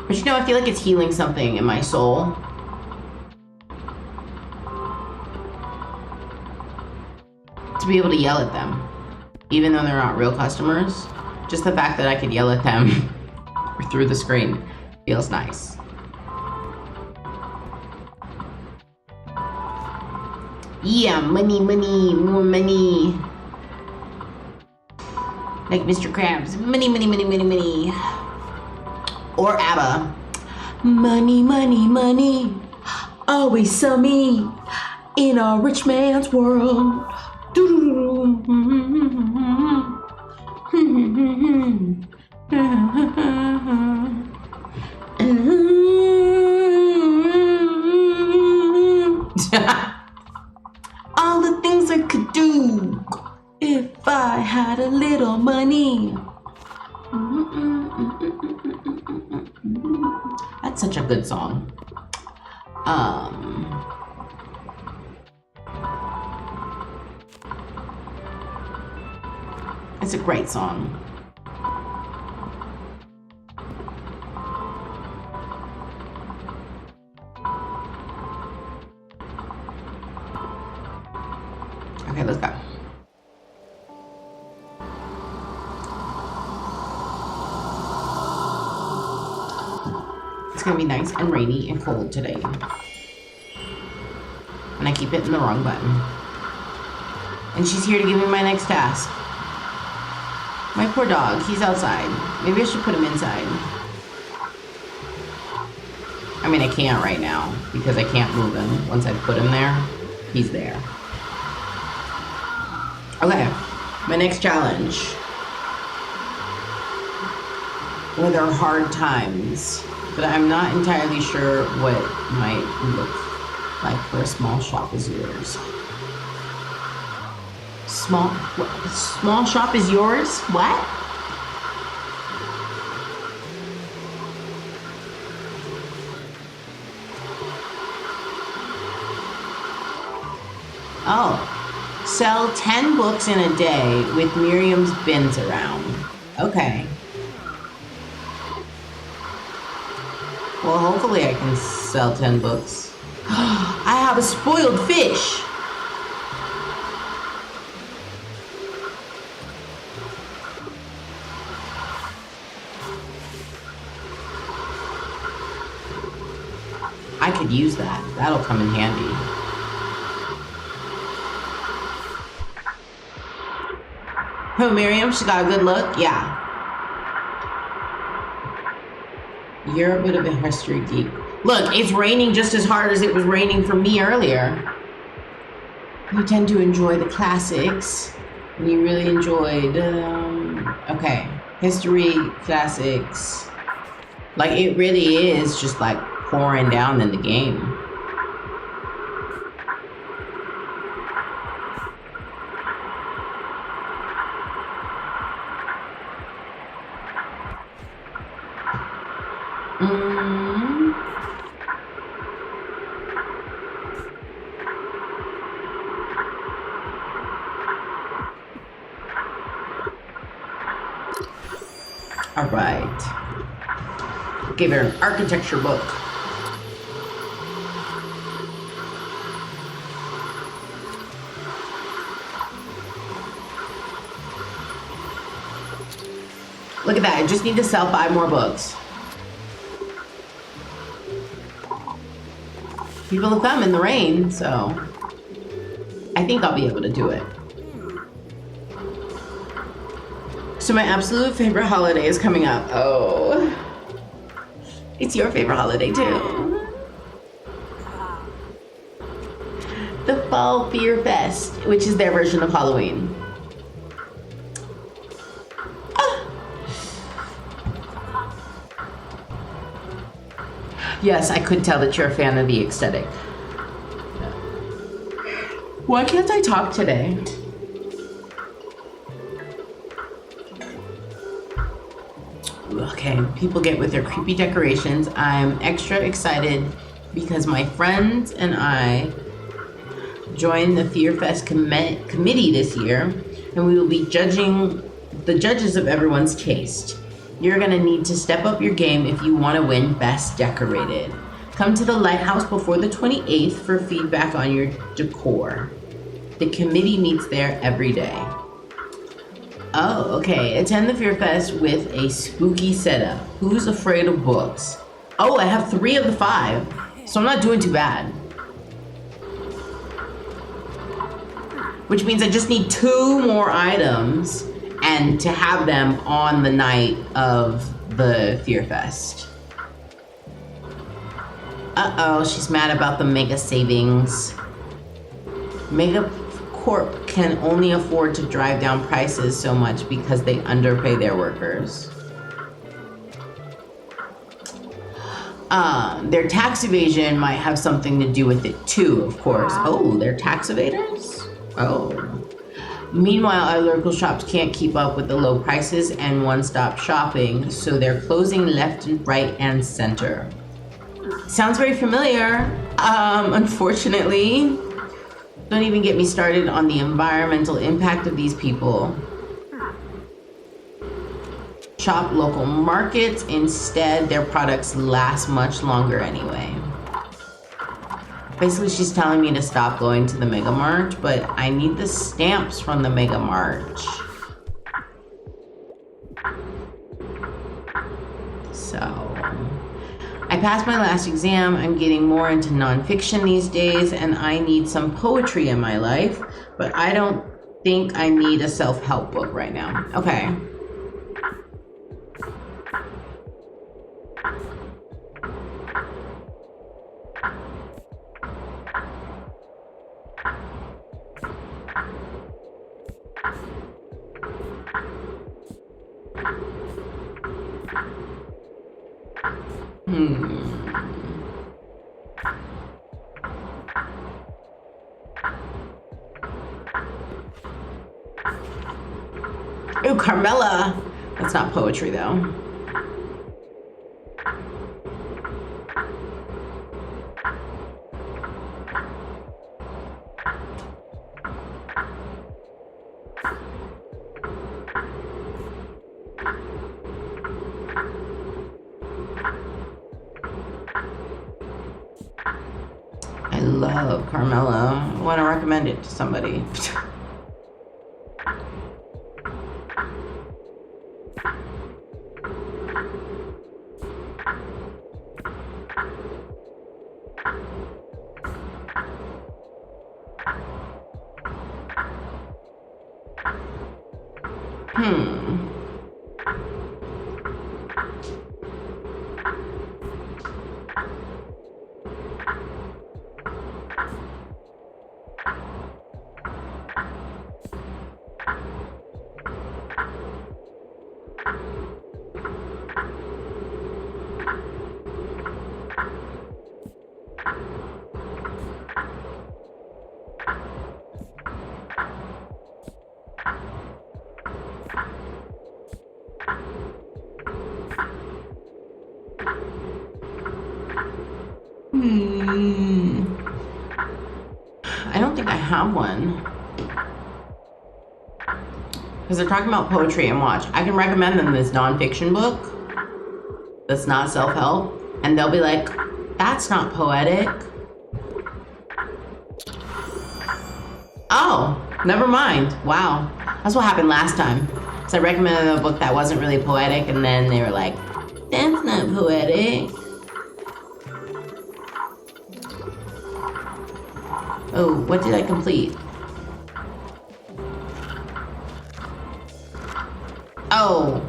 S1: But you know, I feel like it's healing something in my soul. To be able to yell at them, even though they're not real customers. Just the fact that I could yell at them through the screen feels nice. Yeah, money, money, more money. Like Mr. Krabs, money, money, money, money, money. Or ABBA. Money, money, money. Always saw me in a rich man's world. All the things I could do if I had a little money. That's such a good song. It's a great song. Okay, let's go. It's gonna be nice and rainy and cold today. And I keep hitting the wrong button. And she's here to give me my next task. My poor dog, he's outside. Maybe I should put him inside. I mean, I can't right now because I can't move him. Once I put him there, he's there. Okay, my next challenge. Well, there are hard times, but I'm not entirely sure what might look like for a small shop is yours. Small shop is yours? What? Oh, sell 10 books in a day with Miriam's bins around. Okay. Well, hopefully I can sell 10 books. I have a spoiled fish. I could use that. That'll come in handy. Oh, Miriam, she got a good look? Yeah. You're a bit of a history geek. Look, it's raining just as hard as it was raining for me earlier. You tend to enjoy the classics. And you really enjoyed, okay. History, classics. Like, it really is just like pouring down in the game. All right. Give her an architecture book. Look at that. I just need to sell 5 more books. People have come in the rain, so I think I'll be able to do it. So my absolute favorite holiday is coming up. Oh, it's your favorite holiday too. The Fall Fear Fest, which is their version of Halloween. Yes, I could tell that you're a fan of the aesthetic. Why can't I talk today? Okay, people get with their creepy decorations. I'm extra excited because my friends and I joined the Fear Fest committee this year, and we will be judging the judges of everyone's taste. You're gonna need to step up your game if you want to win Best Decorated. Come to the Lighthouse before the 28th for feedback on your decor. The committee meets there every day. Oh, okay. Attend the Fear Fest with a spooky setup. Who's afraid of books? Oh, I have 3 of the 5, so I'm not doing too bad. Which means I just need 2 more items and to have them on the night of the Fear Fest. Uh-oh, she's mad about the mega savings. Mega Corp can only afford to drive down prices so much because they underpay their workers. Their tax evasion might have something to do with it too, of course. Oh, they're tax evaders? Oh. Meanwhile, our local shops can't keep up with the low prices and one-stop shopping, so they're closing left and right and center. Sounds very familiar. Unfortunately, don't even get me started on the environmental impact of these people. Shop local markets. Instead, their products last much longer anyway. Basically, she's telling me to stop going to the Mega Mart, but I need the stamps from the Mega Mart. So, I passed my last exam. I'm getting more into nonfiction these days, and I need some poetry in my life, but I don't think I need a self-help book right now. Okay. Ooh, Carmela. That's not poetry, though. love Carmela. I want to recommend it to somebody. I don't think I have one. Because they're talking about poetry and watch. I can recommend them this nonfiction book that's not self-help, and they'll be like, that's not poetic. Oh, never mind. Wow. That's what happened last time. So I recommended a book that wasn't really poetic, and then they were like, that's not poetic. Oh, what did I complete? Oh,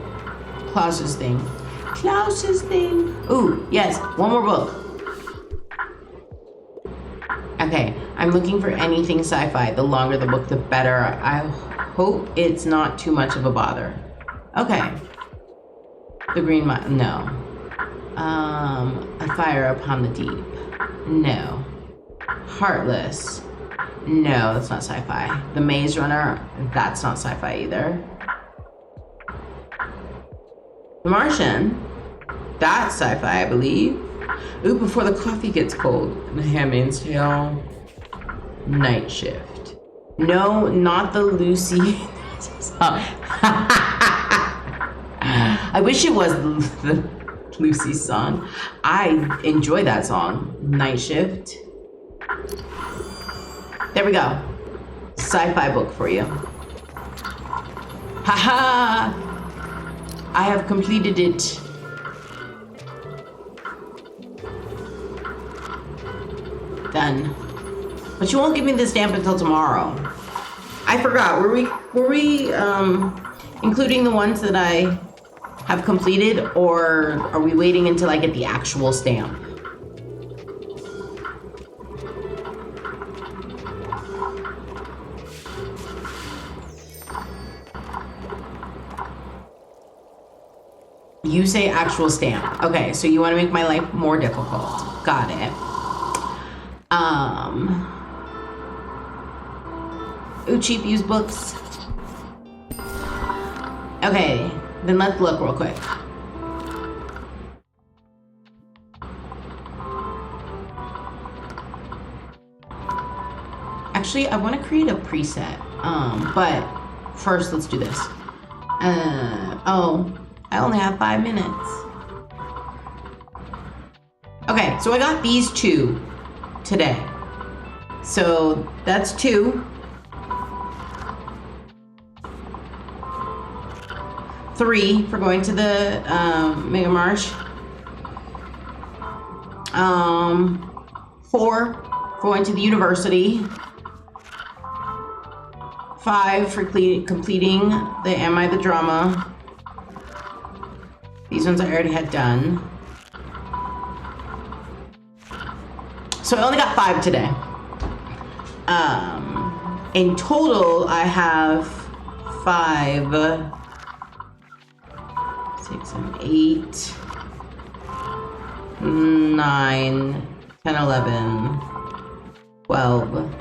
S1: Klaus's thing. Klaus's thing. Ooh, yes, one more book. Okay, I'm looking for anything sci-fi. The longer the book, the better. I hope it's not too much of a bother. Okay. The Green Mile, no. A Fire Upon the Deep, no. Heartless, no, that's not sci-fi. The Maze Runner, that's not sci-fi either. The Martian, that's sci-fi, I believe. Ooh, Before the Coffee Gets Cold. The Handmaid's Tale. Night Shift. No, not the Lucy song. I wish it was the Lucy song. I enjoy that song. Night Shift. There we go. Sci-fi book for you. Haha! I have completed it. Done. But you won't give me the stamp until tomorrow. I forgot. Were we including the ones that I have completed, or are we waiting until I get the actual stamp? You say actual stamp. Okay, so you want to make my life more difficult. Got it. Ooh, cheap used books. Okay, then let's look real quick. Actually, I want to create a preset. But first, let's do this. Oh, I only have 5 minutes. Okay, so I got these 2 today. So that's 2. 3 for going to the Mega Marsh. 4 for going to the university. 5 for completing the Am I the Drama. These ones I already had done. So I only got 5 today. In total, I have 5, 6, 7, 8, 9, 10, 11, 12,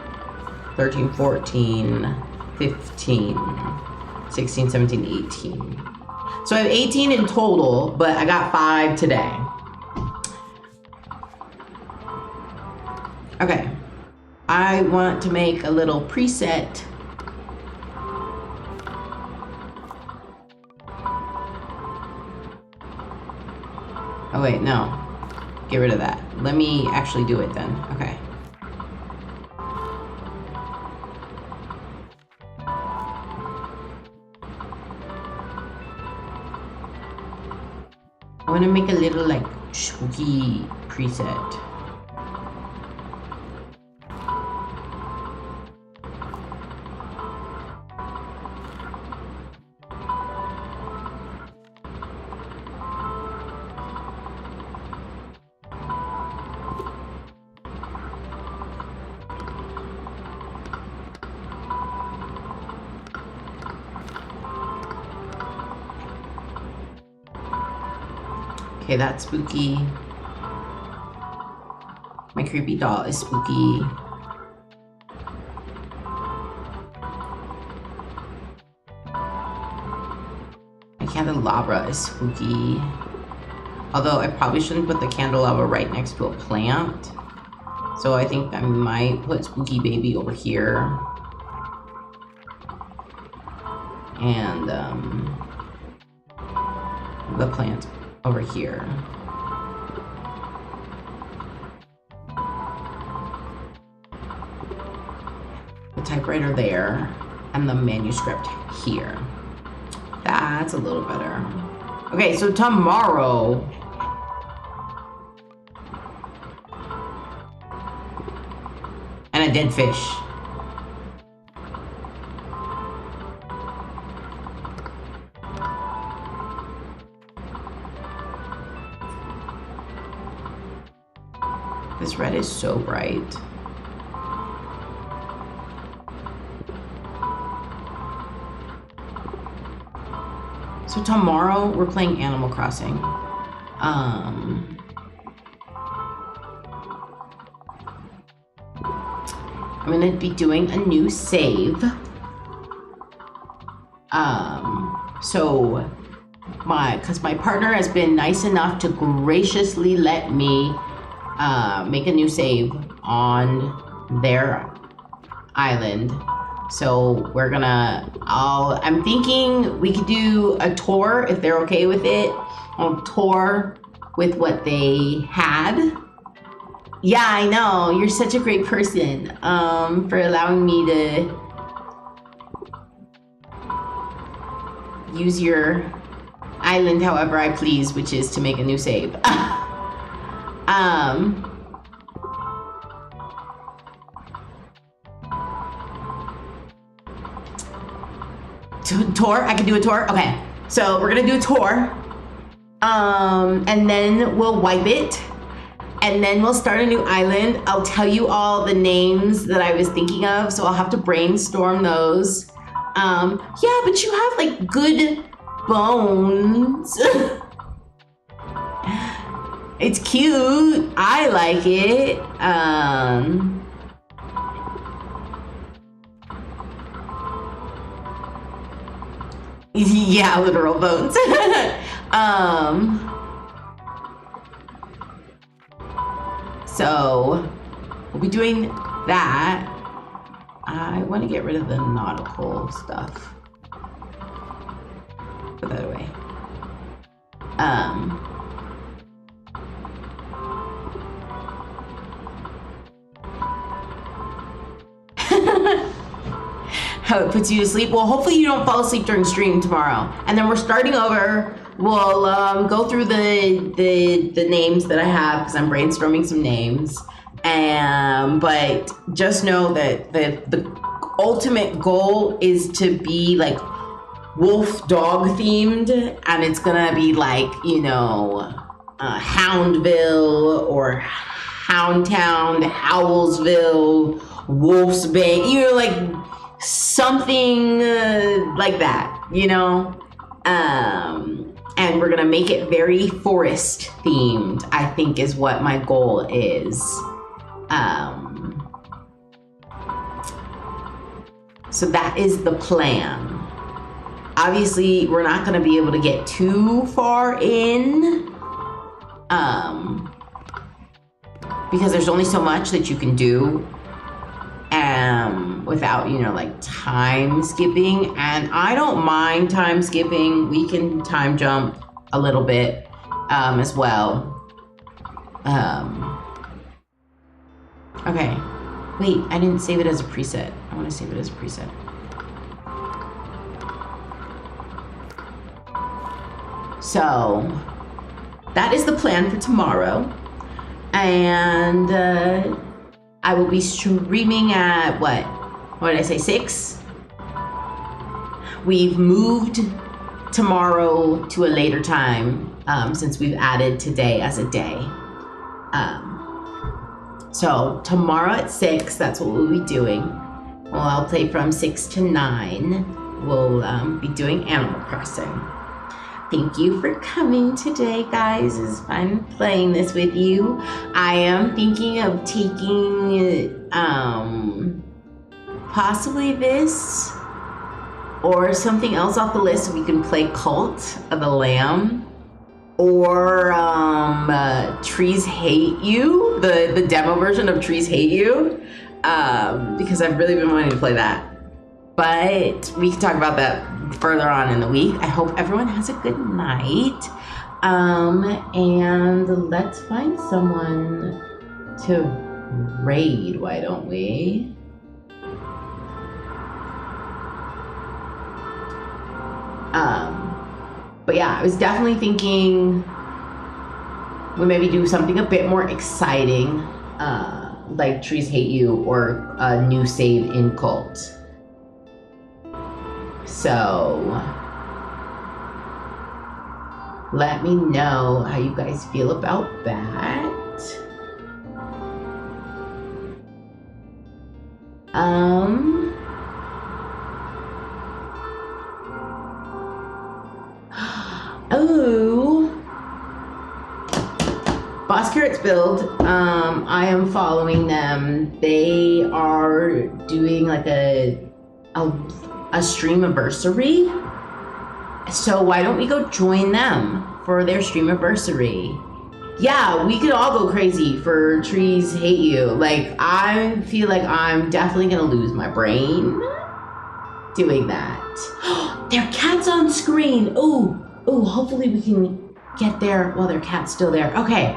S1: 13, 14, 15, 16, 17, 18. So I have 18 in total, but I got 5 today. Okay. I want to make a little preset. Oh wait, no. Get rid of that. Let me actually do it then. Okay. I want to make a little like spooky preset. Okay, that's spooky. My creepy doll is spooky. My candelabra is spooky. Although I probably shouldn't put the candelabra right next to a plant. So I think I might put Spooky Baby over here. And the plant over here. The typewriter there, and the manuscript here. That's a little better. Okay, so tomorrow, and a dead fish. This red is so bright. So tomorrow we're playing Animal Crossing. I'm gonna be doing a new save. Because my partner has been nice enough to graciously let me make a new save on their island. So we're gonna, I'm thinking we could do a tour if they're okay with it. I'll tour with what they had. Yeah, I know, you're such a great person for allowing me to use your island however I please, which is to make a new save. Tour? I can do a tour? Okay. So we're gonna do a tour. And then we'll wipe it. And then we'll start a new island. I'll tell you all the names that I was thinking of, so I'll have to brainstorm those. Yeah, but you have like good bones. It's cute. I like it. Yeah, literal bones. So we'll be doing that. I want to get rid of the nautical stuff. Put that away. How it puts you to sleep. Well, hopefully you don't fall asleep during stream tomorrow. And then we're starting over. We'll go through the names that I have because I'm brainstorming some names. But just know that the ultimate goal is to be like wolf dog themed, and it's gonna be like, you know, Houndville or Houndtown, Howlsville, Wolf's Bay, you know, like something like that, you know. And we're gonna make it very forest themed, I think is what my goal is. So that is the plan. Obviously, we're not gonna be able to get too far in, because there's only so much that you can do without, you know, like time skipping. And I don't mind time skipping. We can time jump a little bit as well. Okay, wait, I didn't save it as a preset. I want to save it as a preset. So that is the plan for tomorrow. And I will be streaming at what did I say, 6? We've moved tomorrow to a later time since we've added today as a day. So tomorrow at 6, that's what we'll be doing. Well, I'll play from 6 to 9. We'll be doing Animal Crossing. Thank you for coming today, guys. It's fun playing this with you. I am thinking of taking possibly this or something else off the list so we can play Cult of the Lamb or Trees Hate You, the demo version of Trees Hate You, because I've really been wanting to play that. But we can talk about that further on in the week. I hope everyone has a good night. And let's find someone to raid, why don't we? But yeah, I was definitely thinking we maybe do something a bit more exciting, like Trees Hate You or a new save in Cult. So let me know how you guys feel about that. Oh, Boss Carrots Build. I am following them. They are doing like a streamiversary. So why don't we go join them for their streamiversary? Yeah, we could all go crazy for Trees Hate You. Like, I feel like I'm definitely gonna lose my brain doing that. Their cat's on screen. Ooh, hopefully we can get there while their cat's still there. Okay.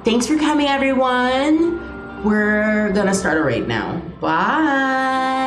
S1: Thanks for coming, everyone. We're gonna start a raid now. Bye.